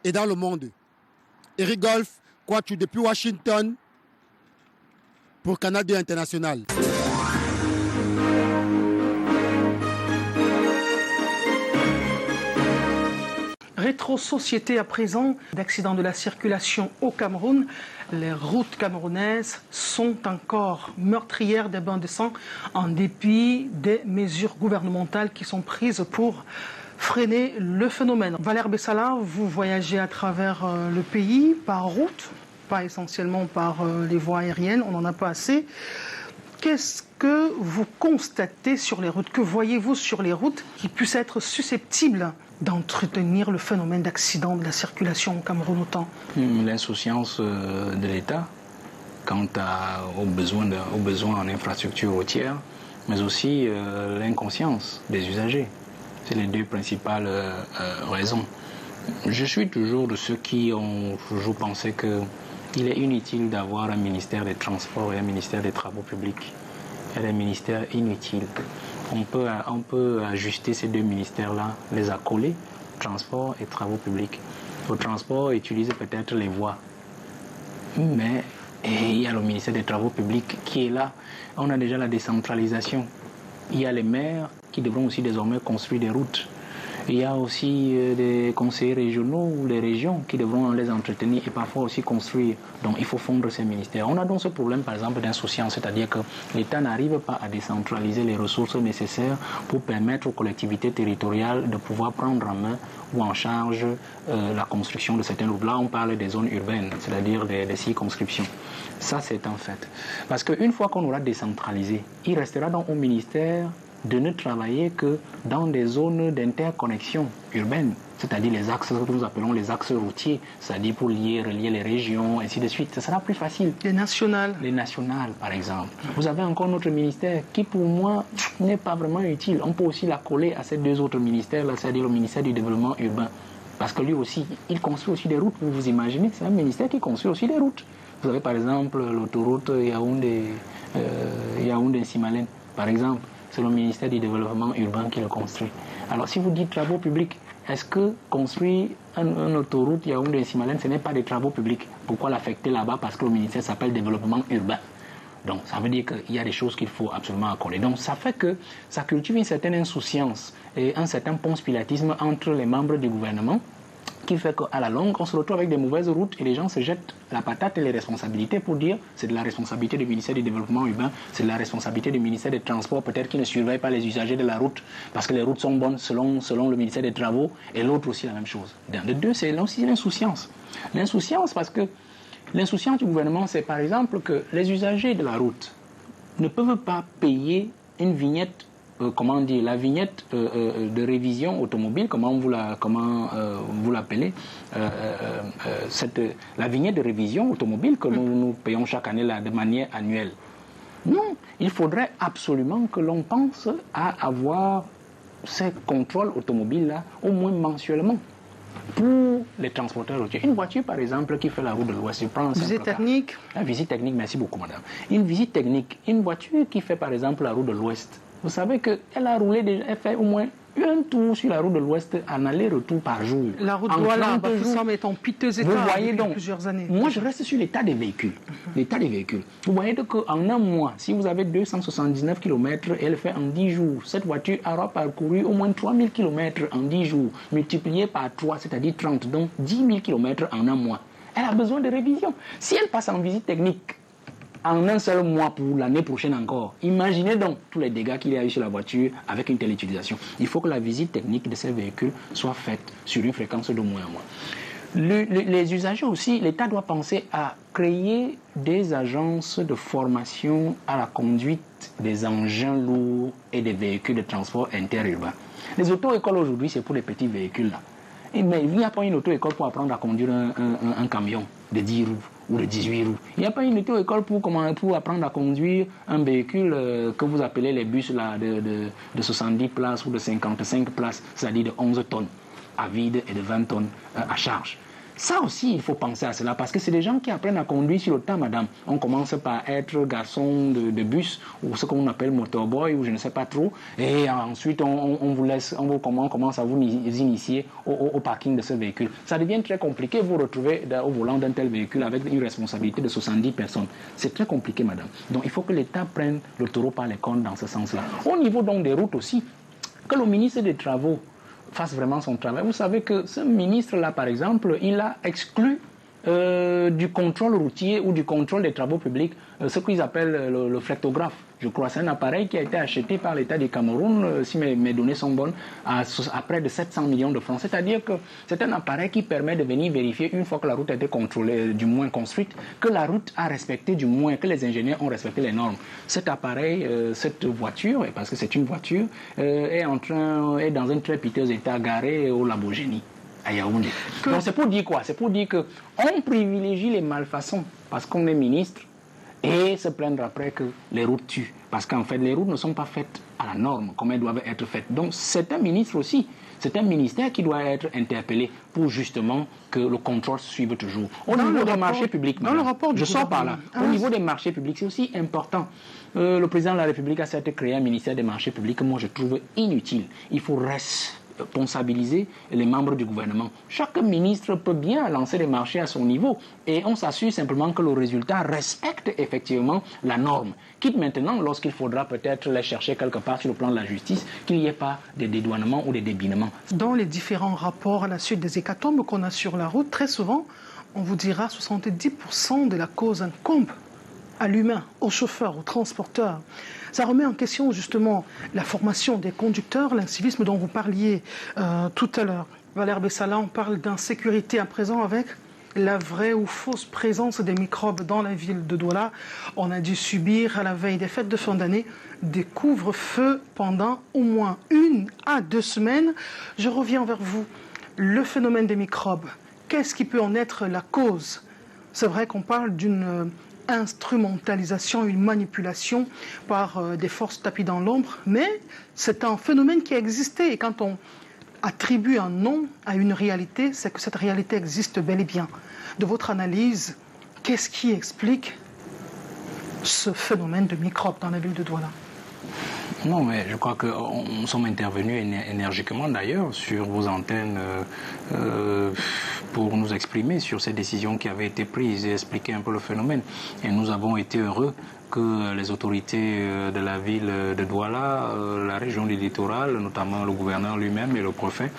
et dans le monde. Rigolphe Kouachou depuis Washington pour Canal 2 International. Rétro-société à présent d'accidents de la circulation au Cameroun. Les routes camerounaises sont encore meurtrières des bains de sang en dépit des mesures gouvernementales qui sont prises pour freiner le phénomène. Valère Bessala, vous voyagez à travers le pays par route, pas essentiellement par les voies aériennes, on n'en a pas assez. Qu'est-ce que vous constatez sur les routes? Que voyez-vous sur les routes qui puisse être susceptible d'entretenir le phénomène d'accident de la circulation au Cameroun autant? L'insouciance de l'État quant aux besoins en infrastructure routière, mais aussi l'inconscience des usagers. C'est les deux principales raisons. Je suis toujours de ceux qui ont toujours pensé qu'il est inutile d'avoir un ministère des Transports et un ministère des Travaux publics. et des ministères inutiles. On peut ajuster ces deux ministères-là, les accoler, transport et travaux publics. Au transport, utiliser peut-être les voies. Mais il y a le ministère des Travaux publics qui est là. On a déjà la décentralisation. Il y a les maires qui devront aussi désormais construire des routes. Il y a aussi des conseillers régionaux ou les régions qui devront les entretenir et parfois aussi construire. Donc il faut fondre ces ministères. On a donc ce problème par exemple d'insouciance, c'est-à-dire que l'État n'arrive pas à décentraliser les ressources nécessaires pour permettre aux collectivités territoriales de pouvoir prendre en main ou en charge la construction de certaines routes. Là on parle des zones urbaines, c'est-à-dire des circonscriptions. Ça c'est un fait. Parce qu'une fois qu'on aura décentralisé, il restera donc au ministère de ne travailler que dans des zones d'interconnexion urbaine, c'est-à-dire les axes que nous appelons les axes routiers, c'est-à-dire pour relier les régions, ainsi de suite. Ce sera plus facile. Les nationales. Les nationales, par exemple. Vous avez encore notre ministère qui, pour moi, n'est pas vraiment utile. On peut aussi l'accoler à ces deux autres ministères, c'est-à-dire le ministère du développement urbain. Parce que lui aussi, il construit aussi des routes. Vous vous imaginez, c'est un ministère qui construit aussi des routes. Vous avez par exemple l'autoroute Yaoundé-Simalène, par exemple. C'est le ministère du développement urbain qui le construit. Alors si vous dites travaux publics, est-ce que construire une autoroute Yaoundé-Simalène, ce n'est pas des travaux publics? Pourquoi l'affecter là-bas? Parce que le ministère s'appelle développement urbain. Donc ça veut dire qu'il y a des choses qu'il faut absolument accoler. Donc ça fait que ça cultive une certaine insouciance et un certain ponce-pilatisme entre les membres du gouvernement, qui fait qu'à la longue, on se retrouve avec des mauvaises routes et les gens se jettent la patate et les responsabilités pour dire c'est de la responsabilité du ministère du développement urbain, c'est de la responsabilité du ministère des Transports, peut-être qui ne surveille pas les usagers de la route, parce que les routes sont bonnes selon le ministère des Travaux, et l'autre aussi la même chose. De deux, c'est aussi l'insouciance. L'insouciance, parce que l'insouciance du gouvernement, c'est par exemple que les usagers de la route ne peuvent pas payer une vignette la vignette de révision automobile, comment vous l'appelez, la vignette de révision automobile que nous payons chaque année là, de manière annuelle. Non, il faudrait absolument que l'on pense à avoir ces contrôles automobiles-là, au moins mensuellement, pour les transporteurs routiers. Une voiture, par exemple, qui fait la route de l'Ouest, je prends un visite technique. La visite technique, merci beaucoup, madame. Une visite technique, une voiture qui fait, par exemple, la route de l'Ouest, vous savez qu'elle a roulé déjà, elle fait au moins un tour sur la route de l'Ouest en aller-retour par jour. La route Douala est en piteux état depuis plusieurs années. Moi, je reste sur l'état des véhicules. L'état des véhicules. Vous voyez qu'en un mois, si vous avez 279 km, elle fait en 10 jours. Cette voiture aura parcouru au moins 3000 km en 10 jours, multiplié par 3, c'est-à-dire 30, donc 10 000 km en un mois. Elle a besoin de révision. Si elle passe en visite technique, en un seul mois pour l'année prochaine encore. Imaginez donc tous les dégâts qu'il y a eu sur la voiture avec une telle utilisation. Il faut que la visite technique de ces véhicules soit faite sur une fréquence de mois en mois. Les usagers aussi, l'État doit penser à créer des agences de formation à la conduite des engins lourds et des véhicules de transport interurbain. Les auto-écoles aujourd'hui, c'est pour les petits véhicules là. Mais il n'y a pas une auto-école pour apprendre à conduire un camion de 10 roues ou de 18 roues. Il n'y a pas une auto-école pour apprendre à conduire un véhicule que vous appelez les bus là, de 70 places ou de 55 places, c'est-à-dire de 11 tonnes à vide et de 20 tonnes à charge. Ça aussi, il faut penser à cela, parce que c'est des gens qui apprennent à conduire sur le temps, madame. On commence par être garçon de bus, ou ce qu'on appelle motorboy, ou je ne sais pas trop, et ensuite on commence à vous initier au parking de ce véhicule. Ça devient très compliqué, vous retrouvez au volant d'un tel véhicule avec une responsabilité de 70 personnes. C'est très compliqué, madame. Donc il faut que l'État prenne le taureau par les cornes dans ce sens-là. Au niveau donc des routes aussi, que le ministre des Travaux fasse vraiment son travail. Vous savez que ce ministre-là, par exemple, il a exclu du contrôle routier ou du contrôle des travaux publics ce qu'ils appellent le flectographe. Je crois que c'est un appareil qui a été acheté par l'État du Cameroun, si mes données sont bonnes, à près de 700 millions de francs. C'est-à-dire que c'est un appareil qui permet de venir vérifier, une fois que la route a été contrôlée, du moins construite, que la route a respecté, du moins que les ingénieurs ont respecté les normes. Cet appareil, cette voiture, parce que c'est une voiture, est dans un très piteux état, garé au Lamborghini à Yaoundé. Donc c'est pour dire quoi? C'est pour dire qu'on privilégie les malfaçons parce qu'on est ministre, et se plaindre après que les routes tuent. Parce qu'en fait, les routes ne sont pas faites à la norme, comme elles doivent être faites. Donc, certains ministres aussi C'est un ministère qui doit être interpellé pour justement que le contrôle se suive toujours. Au niveau des marchés publics, je sors par là. Au niveau des marchés publics, c'est aussi important. Le président de la République a certes créé un ministère des marchés publics que moi je trouve inutile. Il faut responsabiliser les membres du gouvernement. Chaque ministre peut bien lancer des marchés à son niveau et on s'assure simplement que le résultat respecte effectivement la norme. Quitte maintenant, lorsqu'il faudra peut-être les chercher quelque part sur le plan de la justice, qu'il n'y ait pas de dédouanement ou de débinement. Dans les différents rapports à la suite des hécatombes qu'on a sur la route, très souvent, on vous dira 70% de la cause incombe à l'humain, au chauffeur, au transporteur. Ça remet en question justement la formation des conducteurs, l'incivisme dont vous parliez tout à l'heure. Valère Bessala, on parle d'insécurité à présent avec la vraie ou fausse présence des microbes dans la ville de Douala. On a dû subir à la veille des fêtes de fin d'année des couvre-feux pendant au moins 1 à 2 semaines. Je reviens vers vous. Le phénomène des microbes, qu'est-ce qui peut en être la cause? C'est vrai qu'on parle d'une instrumentalisation, une manipulation par des forces tapis dans l'ombre, mais c'est un phénomène qui a existé et quand on attribue un nom à une réalité, c'est que cette réalité existe bel et bien. De votre analyse, qu'est-ce qui explique ce phénomène de microbes dans la ville de Douala? Non, mais je crois que nous sommes intervenus énergiquement d'ailleurs sur vos antennes pour nous exprimer sur ces décisions qui avaient été prises et expliquer un peu le phénomène. Et nous avons été heureux que les autorités de la ville de Douala, la région du littoral, notamment le gouverneur lui-même et le préfet,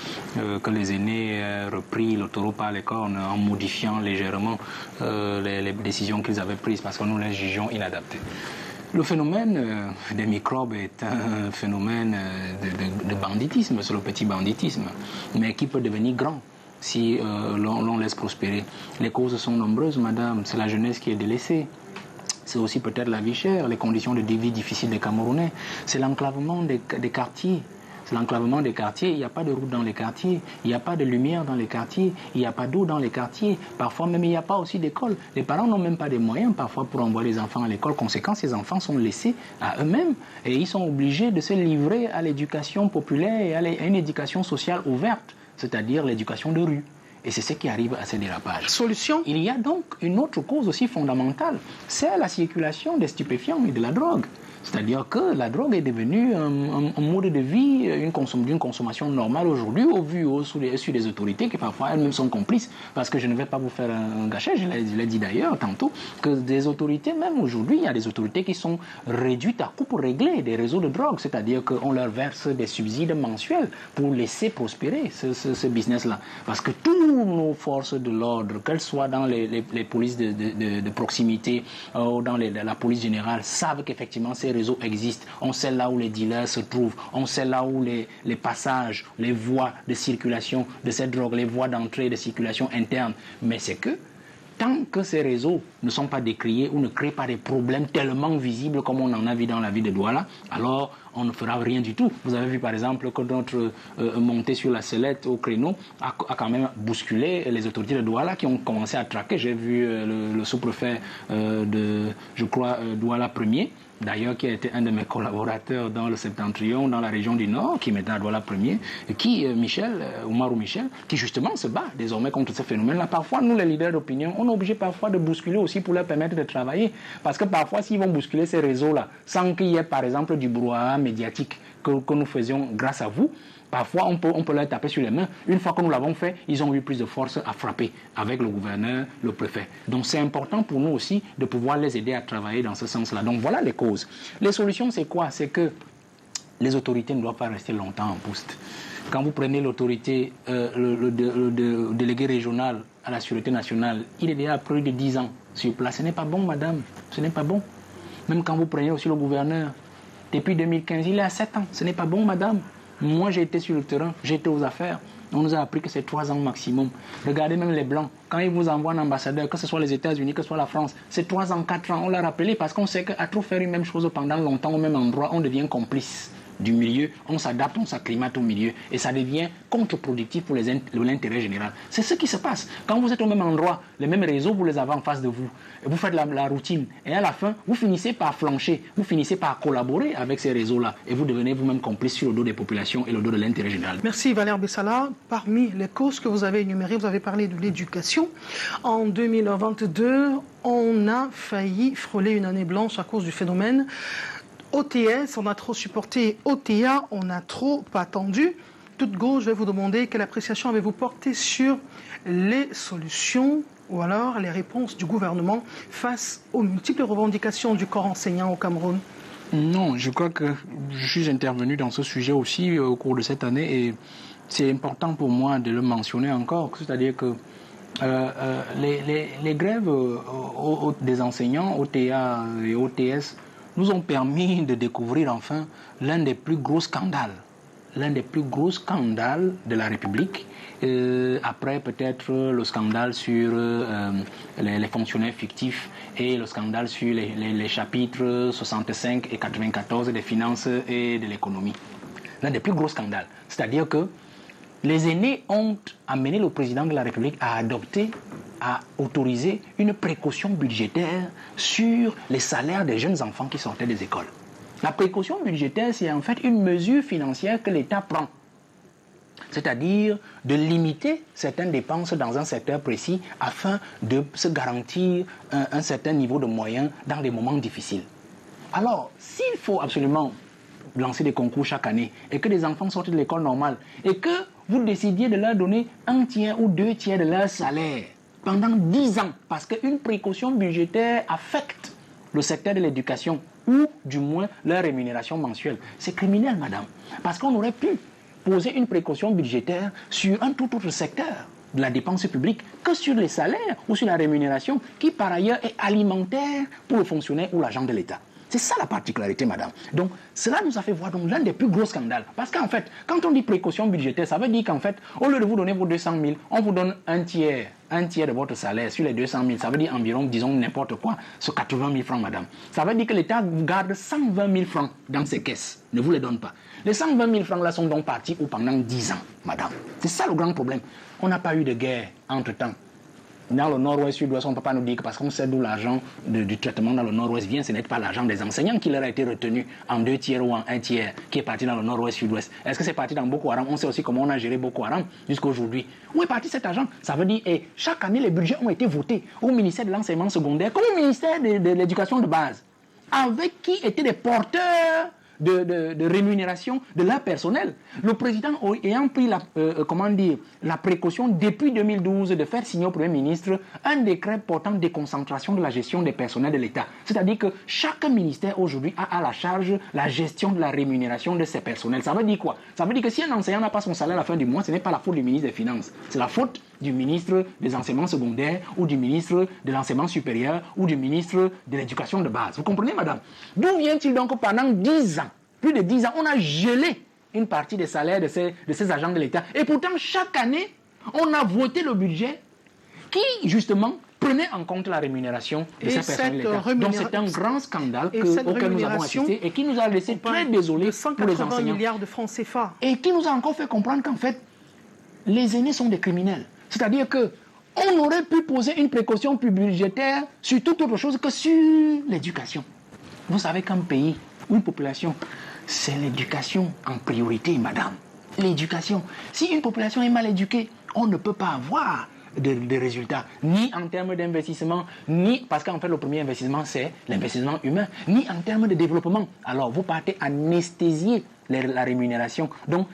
que les aînés aient repris le taureau par les cornes en modifiant légèrement les décisions qu'ils avaient prises parce que nous les jugeons inadaptées. Le phénomène des microbes est un phénomène de banditisme, c'est le petit banditisme, mais qui peut devenir grand si l'on laisse prospérer. Les causes sont nombreuses, madame. C'est la jeunesse qui est délaissée. C'est aussi peut-être la vie chère, les conditions de vie difficiles des Camerounais. C'est l'enclavement des quartiers. C'est l'enclavement des quartiers, il n'y a pas de route dans les quartiers, il n'y a pas de lumière dans les quartiers, il n'y a pas d'eau dans les quartiers, parfois même il n'y a pas aussi d'école. Les parents n'ont même pas de moyens parfois pour envoyer les enfants à l'école. Conséquence, ces enfants sont laissés à eux-mêmes et ils sont obligés de se livrer à l'éducation populaire et à une éducation sociale ouverte, c'est-à-dire l'éducation de rue. Et c'est ce qui arrive à ces dérapages. Solution? Il y a donc une autre cause aussi fondamentale, c'est la circulation des stupéfiants et de la drogue. C'est-à-dire que la drogue est devenue un mode de vie, d'une consommation normale aujourd'hui, au vu sur les autorités qui parfois elles-mêmes sont complices. Parce que je ne vais pas vous faire un gâchis, je l'ai dit d'ailleurs tantôt, que des autorités, même aujourd'hui, il y a des autorités qui sont réduites à coupe réglée des réseaux de drogue. C'est-à-dire qu'on leur verse des subsides mensuels pour laisser prospérer ce business-là. Parce que toutes nos forces de l'ordre, qu'elles soient dans les polices de proximité ou dans la police générale, savent qu'effectivement ces réseaux existent. On sait là où les dealers se trouvent. On sait là où les passages, les voies de circulation de cette drogue, les voies d'entrée de circulation interne. Mais c'est que tant que ces réseaux ne sont pas décriés ou ne créent pas des problèmes tellement visibles comme on en a vu dans la ville de Douala, alors on ne fera rien du tout. Vous avez vu par exemple que notre montée sur la sellette au créneau a quand même bousculé les autorités de Douala qui ont commencé à traquer. J'ai vu le sous-préfet de, je crois, Douala 1er, d'ailleurs qui a été un de mes collaborateurs dans le Septentrion, dans la région du Nord, qui est maintenant à Douala 1er, qui, Oumarou Michel, qui justement se bat désormais contre ce phénomène-là. Parfois, nous les leaders d'opinion, on est obligé parfois de bousculer aussi pour leur permettre de travailler. Parce que parfois, s'ils vont bousculer ces réseaux-là, sans qu'il y ait par exemple du brouhaha médiatique que nous faisions grâce à vous, parfois on peut leur taper sur les mains. Une fois que nous l'avons fait, ils ont eu plus de force à frapper avec le gouverneur, le préfet. Donc c'est important pour nous aussi de pouvoir les aider à travailler dans ce sens-là. Donc voilà les causes. Les solutions, c'est quoi? C'est que les autorités ne doivent pas rester longtemps en poste. Quand vous prenez l'autorité, le délégué régional à la sûreté nationale, il est déjà à plus de 10 ans sur place. Ce n'est pas bon, madame. Ce n'est pas bon. Même quand vous prenez aussi le gouverneur, depuis 2015, il est à 7 ans. Ce n'est pas bon, madame. Moi, j'ai été sur le terrain, j'ai été aux affaires. On nous a appris que c'est 3 ans maximum. Regardez même les Blancs. Quand ils vous envoient un ambassadeur, que ce soit les États-Unis, que ce soit la France, c'est 3 ans, 4 ans. On l'a rappelé parce qu'on sait qu'à trop faire une même chose pendant longtemps au même endroit, on devient complice. du milieu, on s'adapte, on s'acclimate au milieu et ça devient contre-productif pour l'intérêt général. C'est ce qui se passe. Quand vous êtes au même endroit, les mêmes réseaux, vous les avez en face de vous. Vous faites la routine et à la fin, vous finissez par flancher, vous finissez par collaborer avec ces réseaux-là et vous devenez vous-même complice sur le dos des populations et le dos de l'intérêt général. Merci Valère Bessala. Parmi les causes que vous avez énumérées, vous avez parlé de l'éducation. En 2022, on a failli frôler une année blanche à cause du phénomène OTS, on a trop supporté, OTA, on a trop attendu. Toute gauche, je vais vous demander quelle appréciation avez-vous porté sur les solutions ou alors les réponses du gouvernement face aux multiples revendications du corps enseignant au Cameroun? Non, je crois que je suis intervenu dans ce sujet aussi au cours de cette année et c'est important pour moi de le mentionner encore, c'est-à-dire que les grèves des enseignants, OTA et OTS, nous ont permis de découvrir enfin l'un des plus gros scandales de la République, après peut-être le scandale sur les fonctionnaires fictifs et le scandale sur les chapitres 65 et 94 des finances et de l'économie. L'un des plus gros scandales. C'est-à-dire que les aînés ont amené le président de la République à autoriser une précaution budgétaire sur les salaires des jeunes enfants qui sortaient des écoles. La précaution budgétaire, c'est en fait une mesure financière que l'État prend. C'est-à-dire de limiter certaines dépenses dans un secteur précis afin de se garantir un certain niveau de moyens dans des moments difficiles. Alors, s'il faut absolument lancer des concours chaque année et que des enfants sortent de l'école normale et que vous décidiez de leur donner 1/3 ou 2/3 de leur salaire pendant 10 ans, parce qu'une précaution budgétaire affecte le secteur de l'éducation ou du moins leur rémunération mensuelle. C'est criminel, madame, parce qu'on aurait pu poser une précaution budgétaire sur un tout autre secteur de la dépense publique que sur les salaires ou sur la rémunération qui par ailleurs est alimentaire pour le fonctionnaire ou l'agent de l'État. C'est ça la particularité, madame. Donc, cela nous a fait voir l'un des plus gros scandales. Parce qu'en fait, quand on dit précaution budgétaire, ça veut dire qu'en fait, au lieu de vous donner vos 200 000, on vous donne un tiers de votre salaire sur les 200 000. Ça veut dire environ, disons, n'importe quoi, sur 80 000 francs, madame. Ça veut dire que l'État vous garde 120 000 francs dans ses caisses. Ne vous les donne pas. Les 120 000 francs là sont donc partis pendant 10 ans, madame. C'est ça le grand problème. On n'a pas eu de guerre entre-temps. Dans le nord-ouest, sud-ouest, on ne peut pas nous dire que parce qu'on sait d'où l'argent du traitement dans le nord-ouest vient, ce n'est pas l'argent des enseignants qui leur a été retenu en 2/3 ou en 1/3 qui est parti dans le nord-ouest, sud-ouest. Est-ce que c'est parti dans Boko Haram? On sait aussi comment on a géré Boko Haram jusqu'à aujourd'hui. Où est parti cet argent? Ça veut dire que chaque année, les budgets ont été votés au ministère de l'enseignement secondaire comme au ministère de l'éducation de base, avec qui étaient des porteurs de rémunération de leur personnel. Le président ayant pris la précaution depuis 2012 de faire signer au Premier ministre un décret portant déconcentration de la gestion des personnels de l'État. C'est-à-dire que chaque ministère aujourd'hui a à la charge la gestion de la rémunération de ses personnels. Ça veut dire quoi? Ça veut dire que si un enseignant n'a pas son salaire à la fin du mois, ce n'est pas la faute du ministre des Finances. C'est la faute du ministre des enseignements secondaires ou du ministre de l'enseignement supérieur ou du ministre de l'éducation de base. Vous comprenez, madame? D'où vient-il donc que pendant 10 ans, plus de 10 ans, on a gelé une partie des salaires de ces agents de l'État. Et pourtant, chaque année, on a voté le budget qui, justement, prenait en compte la rémunération de ces personnes de l'État. Donc c'est un grand scandale auquel nous avons assisté et qui nous a laissé très désolés pour les enseignants. Milliards de francs CFA. Et qui nous a encore fait comprendre qu'en fait, les aînés sont des criminels. C'est-à-dire qu'on aurait pu poser une précaution budgétaire sur toute autre chose que sur l'éducation. Vous savez qu'un pays ou une population, c'est l'éducation en priorité, madame. L'éducation. Si une population est mal éduquée, on ne peut pas avoir de résultats, ni en termes d'investissement, ni parce qu'en fait le premier investissement c'est l'investissement humain, ni en termes de développement. Alors vous partez anesthésier la rémunération. Donc,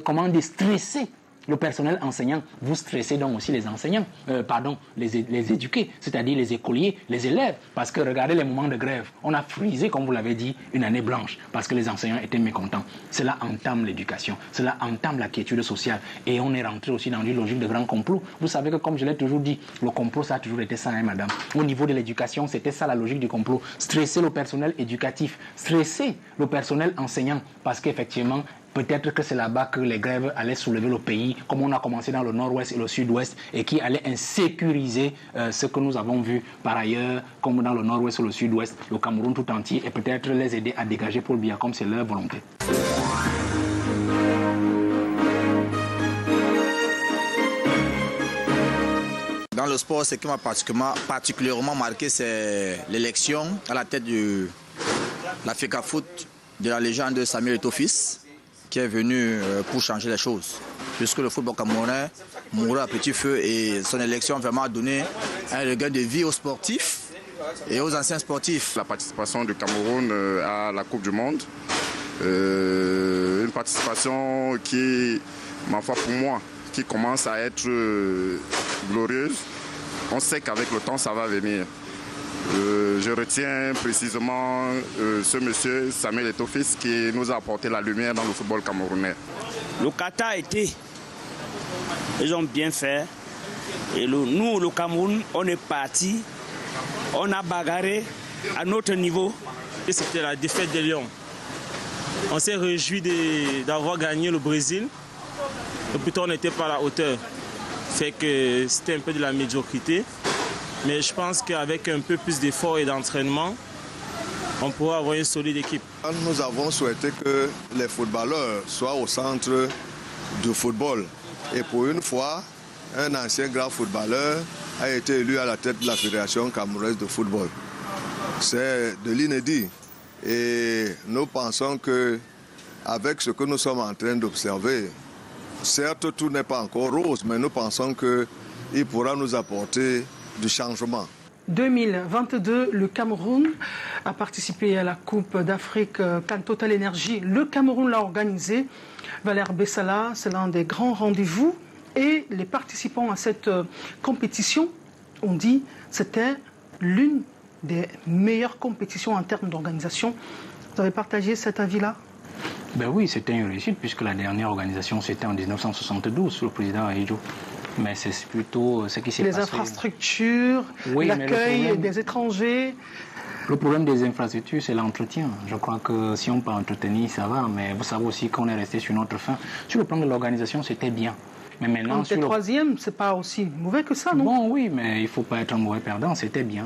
comment dire, stresser le personnel enseignant, vous stressez donc aussi les enseignants, les éduqués, c'est-à-dire les écoliers, les élèves, parce que regardez les moments de grève, on a frisé, comme vous l'avez dit, une année blanche, parce que les enseignants étaient mécontents. Cela entame l'éducation, cela entame la quiétude sociale, et on est rentré aussi dans une logique de grand complot. Vous savez que, comme je l'ai toujours dit, le complot, ça a toujours été ça, hein, madame. Au niveau de l'éducation, c'était ça la logique du complot, stresser le personnel éducatif, stresser le personnel enseignant, parce qu'effectivement, peut-être que c'est là-bas que les grèves allaient soulever le pays, comme on a commencé dans le nord-ouest et le sud-ouest, et qui allaient insécuriser ce que nous avons vu par ailleurs, comme dans le nord-ouest et le sud-ouest, le Cameroun tout entier, et peut-être les aider à dégager Paul Biya comme c'est leur volonté. dans le sport, ce qui m'a particulièrement marqué, c'est l'élection à la tête de la FECAFOOT de la légende de Samuel Eto'o-Fils, qui est venu pour changer les choses. Puisque le football camerounais mourait à petit feu et son élection vraiment a donné un regain de vie aux sportifs et aux anciens sportifs. La participation du Cameroun à la Coupe du Monde, une participation qui, ma foi pour moi, qui commence à être glorieuse. On sait qu'avec le temps, ça va venir. Je retiens précisément ce monsieur Samuel Eto'o-Fils qui nous a apporté la lumière dans le football camerounais. Le Qatar a été, ils ont bien fait. Et nous, le Cameroun, on est parti, on a bagarré à notre niveau. Et c'était la défaite des Lions. On s'est réjoui d'avoir gagné le Brésil. Et plutôt on n'était pas à la hauteur. C'est que c'était un peu de la médiocrité. Mais je pense qu'avec un peu plus d'efforts et d'entraînement, on pourra avoir une solide équipe. Nous avons souhaité que les footballeurs soient au centre du football. Et pour une fois, un ancien grand footballeur a été élu à la tête de la Fédération camerounaise de football. C'est de l'inédit. Et nous pensons qu'avec ce que nous sommes en train d'observer, certes tout n'est pas encore rose, mais nous pensons qu'il pourra nous apporter du changement. 2022, le Cameroun a participé à la Coupe d'Afrique CAN Total Énergie. Le Cameroun l'a organisé. Valère Bessala, c'est l'un des grands rendez-vous. Et les participants à cette compétition ont dit que c'était l'une des meilleures compétitions en termes d'organisation. Vous avez partagé cet avis-là? Ben oui, c'était une réussite puisque la dernière organisation c'était en 1972 sous le président Ahidjo. Mais c'est plutôt ce qui s'est passé. Les infrastructures, oui, l'accueil des étrangers. Le problème des infrastructures, c'est l'entretien. Je crois que si on peut entretenir, ça va. Mais vous savez aussi qu'on est resté sur notre faim. Sur le plan de l'organisation, c'était bien. Mais maintenant, sur le troisième, c'est pas aussi mauvais que ça, non? Bon, oui, mais il ne faut pas être un mauvais perdant. C'était bien.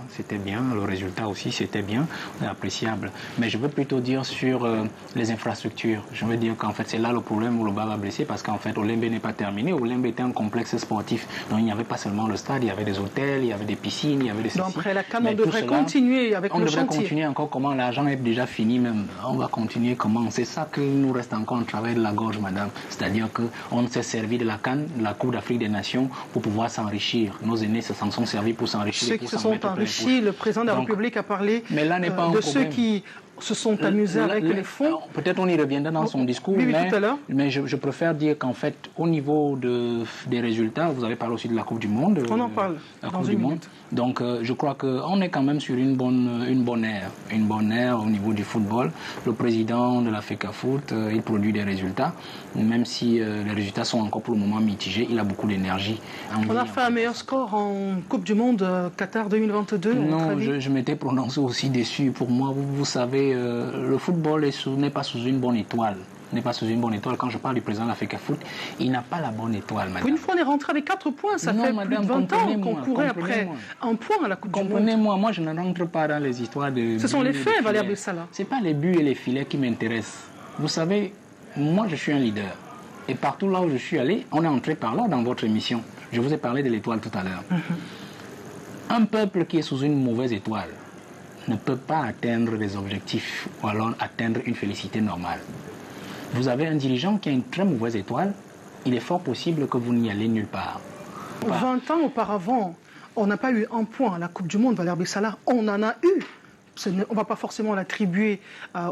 Le résultat aussi, c'était bien, appréciable. Mais je veux plutôt dire sur les infrastructures. Je veux dire qu'en fait, c'est là le problème où le bas va blesser parce qu'en fait, Olembe n'est pas terminé. Olembe était un complexe sportif. Donc, il n'y avait pas seulement le stade, il y avait des hôtels, il y avait des piscines, il y avait des... Donc, après la CAN, on devrait continuer avec le chantier. On devrait continuer encore comment l'argent est déjà fini même. On va continuer comment. C'est ça qu'il nous reste encore un travail de la gorge, madame. C'est-à-dire qu'on s'est servi de la CAN, la Coupe d'Afrique des Nations, pour pouvoir s'enrichir. Nos aînés s'en sont servis pour s'enrichir. Ceux qui se sont enrichis, le président de la République a parlé de ceux qui se sont amusés avec les fonds. Peut-être on y reviendra dans son discours, mais je préfère dire qu'en fait, au niveau des résultats, vous avez parlé aussi de la Coupe du Monde. On en parle dans une minute. Donc je crois qu'on est quand même sur une bonne ère au niveau du football. Le président de la FECAFOOT, il produit des résultats, même si les résultats sont encore pour le moment mitigés, il a beaucoup d'énergie. On a fait un meilleur score en Coupe du Monde Qatar 2022. Non, je m'étais prononcé aussi dessus. Pour moi, vous savez, le football n'est pas sous une bonne étoile. Quand je parle du président de la FECAFOOT, il n'a pas la bonne étoile, madame. Pour une fois, on est rentré avec 4 points. Ça fait plus de 20 ans qu'on courait après un point à la Coupe du Monde. Comprenez-moi, moi je ne rentre pas dans les histoires de... Ce sont les faits, Valère Bessala. Ce n'est pas les buts et les filets qui m'intéressent. Vous savez, moi je suis un leader. Et partout là où je suis allé, on est entré par là dans votre émission. Je vous ai parlé de l'étoile tout à l'heure. Un peuple qui est sous une mauvaise étoile ne peut pas atteindre des objectifs ou alors atteindre une félicité normale. Vous avez un dirigeant qui a une très mauvaise étoile, il est fort possible que vous n'y allez nulle part. 20 ans auparavant, on n'a pas eu un point à la Coupe du Monde, Valère Bessala. On en a eu. On ne va pas forcément l'attribuer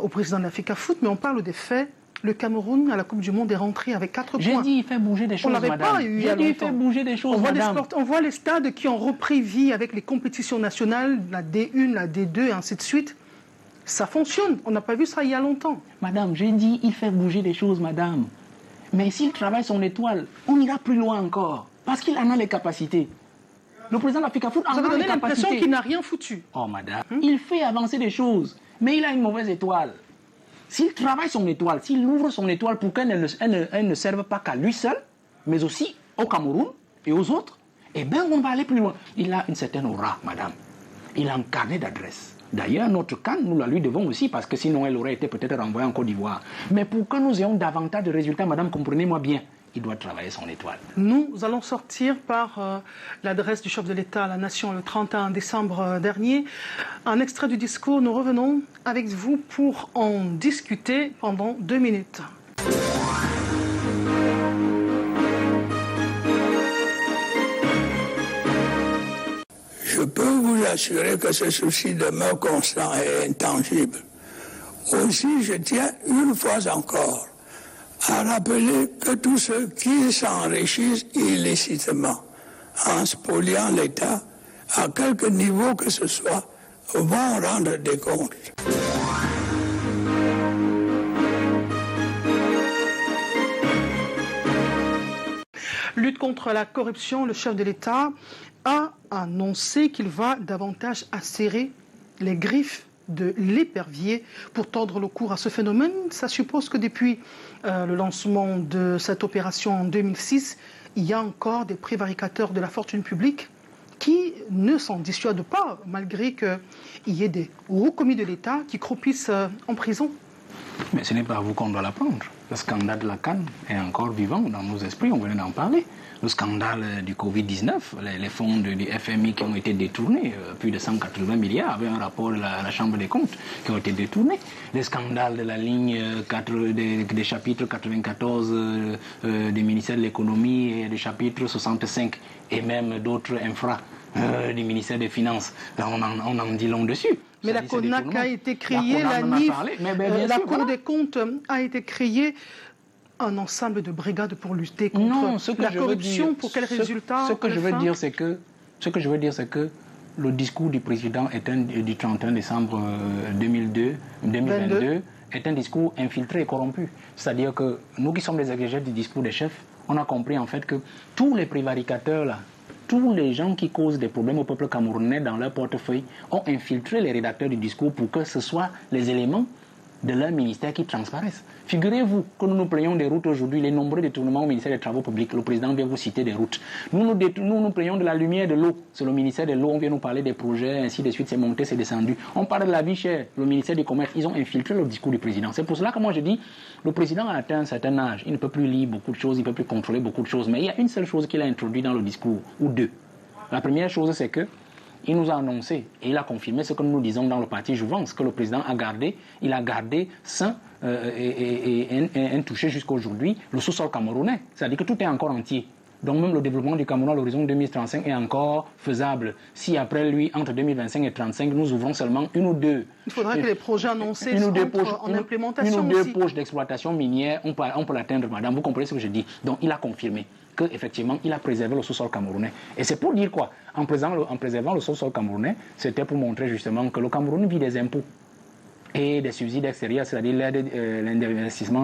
au président de la FECAFOOT, mais on parle des faits. Le Cameroun, à la Coupe du Monde, est rentré avec 4 points. J'ai dit, il fait bouger des choses, madame. On n'avait pas eu il y a longtemps. Il fait bouger des choses, madame. On voit les stades qui ont repris vie avec les compétitions nationales, la D1, la D2, et ainsi de suite. Ça fonctionne. On n'a pas vu ça il y a longtemps. Madame, j'ai dit, il fait bouger des choses, madame. Mais s'il travaille son étoile, on ira plus loin encore. Parce qu'il en a les capacités. Le président de la FECAFOOT en a les capacités. Vous avez donné l'impression qu'il n'a rien foutu. Oh, madame, il fait avancer des choses. Mais il a une mauvaise étoile. S'il travaille son étoile, s'il ouvre son étoile pour qu'elle ne serve pas qu'à lui seul, mais aussi au Cameroun et aux autres, eh bien, on va aller plus loin. Il a une certaine aura, madame. Il a un carnet d'adresses. D'ailleurs, notre CAN, nous la lui devons aussi, parce que sinon elle aurait été peut-être renvoyée en Côte d'Ivoire. Mais pour que nous ayons davantage de résultats, madame, comprenez-moi bien, il doit travailler son étoile. Nous allons sortir par l'adresse du chef de l'État à la Nation le 31 décembre dernier. Un extrait du discours, nous revenons avec vous pour en discuter pendant 2 minutes. Je peux vous assurer que ce souci demeure constant et intangible. Aussi, je tiens une fois encore à rappeler que tous ceux qui s'enrichissent illicitement en spoliant l'État, à quelque niveau que ce soit, vont rendre des comptes. Lutte contre la corruption, le chef de l'État a annoncé qu'il va davantage acérer les griffes de l'épervier pour tordre le cours à ce phénomène. Ça suppose que depuis le lancement de cette opération en 2006, il y a encore des prévaricateurs de la fortune publique qui ne s'en dissuadent pas, malgré qu'il y ait des hauts commis de l'État qui croupissent en prison. Mais ce n'est pas à vous qu'on doit l'apprendre. Le scandale de la canne est encore vivant dans nos esprits, on venait d'en parler. Le scandale du Covid-19, les fonds du FMI qui ont été détournés, plus de 180 milliards, avec un rapport de la Chambre des comptes qui ont été détournés. Les scandales de la ligne des chapitres 94 du ministère de l'économie et du chapitre 65 et même d'autres infras du ministère des Finances. On en dit long dessus. Mais la CONAC a été créée, la NIF, la Cour des comptes a été créée, un ensemble de brigades pour lutter contre la corruption. Pour quel résultat? Ce que je veux dire, c'est que le discours du président du 31 décembre 2022 est un discours infiltré et corrompu. C'est-à-dire que nous qui sommes les exégètes du discours des chefs, on a compris en fait que tous les prévaricateurs là, tous les gens qui causent des problèmes au peuple camerounais dans leur portefeuille ont infiltré les rédacteurs du discours pour que ce soit les éléments de leur ministère qui transparaissent. Figurez-vous que nous nous plaignons des routes aujourd'hui, les nombreux détournements au ministère des Travaux publics. Le président vient vous citer des routes. Nous nous plaignons de la lumière, de l'eau. C'est le ministère de l'eau, on vient nous parler des projets, ainsi de suite, c'est monté, c'est descendu. On parle de la vie chère, le ministère du Commerce, ils ont infiltré le discours du président. C'est pour cela que moi je dis, le président a atteint un certain âge, il ne peut plus lire beaucoup de choses, il ne peut plus contrôler beaucoup de choses. Mais il y a une seule chose qu'il a introduite dans le discours, ou deux. La première chose, c'est que il nous a annoncé et il a confirmé ce que nous disons dans le parti Jouvence, que le président a gardé, il a gardé sain et intouché jusqu'à aujourd'hui le sous-sol camerounais. C'est-à-dire que tout est encore entier. Donc même le développement du Cameroun à l'horizon 2035 est encore faisable. Si après lui, entre 2025 et 2035, nous ouvrons seulement une ou deux... Il faudrait que les projets annoncés soient en implémentation une ou deux poches d'exploitation minière, on peut l'atteindre, madame. Vous comprenez ce que je dis? Donc il a confirmé qu'effectivement, il a préservé le sous-sol camerounais. Et c'est pour dire quoi? En préservant le sous-sol camerounais, c'était pour montrer justement que le Cameroun vit des impôts et des subsides extérieurs, c'est-à-dire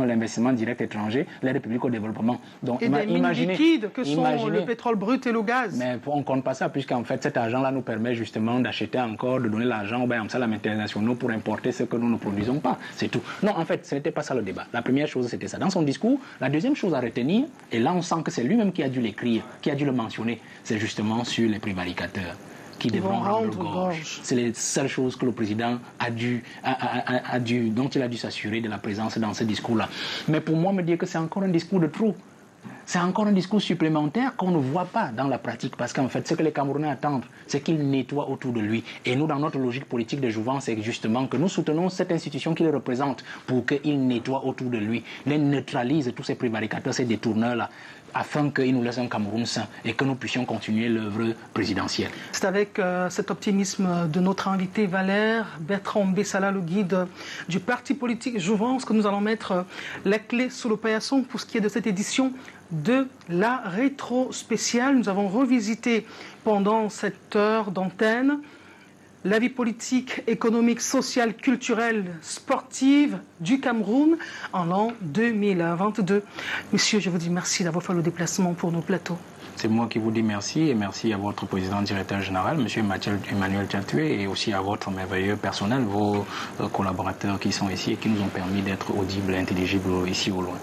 l'investissement direct étranger, l'aide publique au développement. Donc, et des mines liquides que sont le pétrole brut et le gaz. Mais on ne compte pas ça, puisqu'en fait, cet argent-là nous permet justement d'acheter encore, de donner l'argent aux internationaux pour importer ce que nous ne produisons pas. C'est tout. Non, en fait, ce n'était pas ça le débat. La première chose, c'était ça. Dans son discours, la deuxième chose à retenir, et là on sent que c'est lui-même qui a dû l'écrire, qui a dû le mentionner, c'est justement sur les prévaricateurs qui devront rendre gorge. C'est les seules choses que le président dont il a dû s'assurer de la présence dans ce discours-là. Mais pour moi, me dire que c'est encore un discours de trop. C'est encore un discours supplémentaire qu'on ne voit pas dans la pratique. Parce qu'en fait, ce que les Camerounais attendent, c'est qu'il nettoie autour de lui. Et nous, dans notre logique politique de Jouvence, c'est justement que nous soutenons cette institution qui le représente pour qu'il nettoie autour de lui, les neutralise tous ces prévaricateurs, ces détourneurs-là, afin qu'ils nous laissent un Cameroun sain et que nous puissions continuer l'œuvre présidentielle. C'est avec cet optimisme de notre invité Valère Bertrand Bessala, le guide du parti politique Jouvence, que nous allons mettre la clé sous le paillasson pour ce qui est de cette édition de la rétro spéciale. Nous avons revisité pendant cette heure d'antenne la vie politique, économique, sociale, culturelle, sportive du Cameroun en l'an 2022. Monsieur, je vous dis merci d'avoir fait le déplacement pour nos plateaux. C'est moi qui vous dis merci et merci à votre président directeur général, monsieur Emmanuel Tchatoué, et aussi à votre merveilleux personnel, vos collaborateurs qui sont ici et qui nous ont permis d'être audibles et intelligibles ici au loin.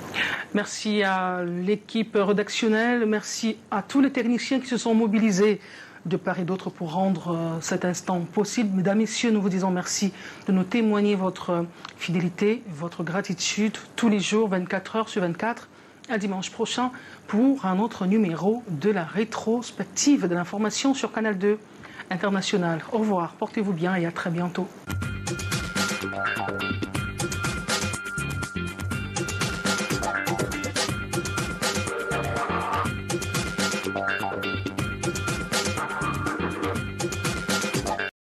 Merci à l'équipe rédactionnelle, merci à tous les techniciens qui se sont mobilisés de part et d'autre pour rendre cet instant possible. Mesdames, Messieurs, nous vous disons merci de nous témoigner votre fidélité, votre gratitude tous les jours, 24 heures sur 24. à dimanche prochain pour un autre numéro de la rétrospective de l'information sur Canal 2 International. Au revoir, portez-vous bien et à très bientôt.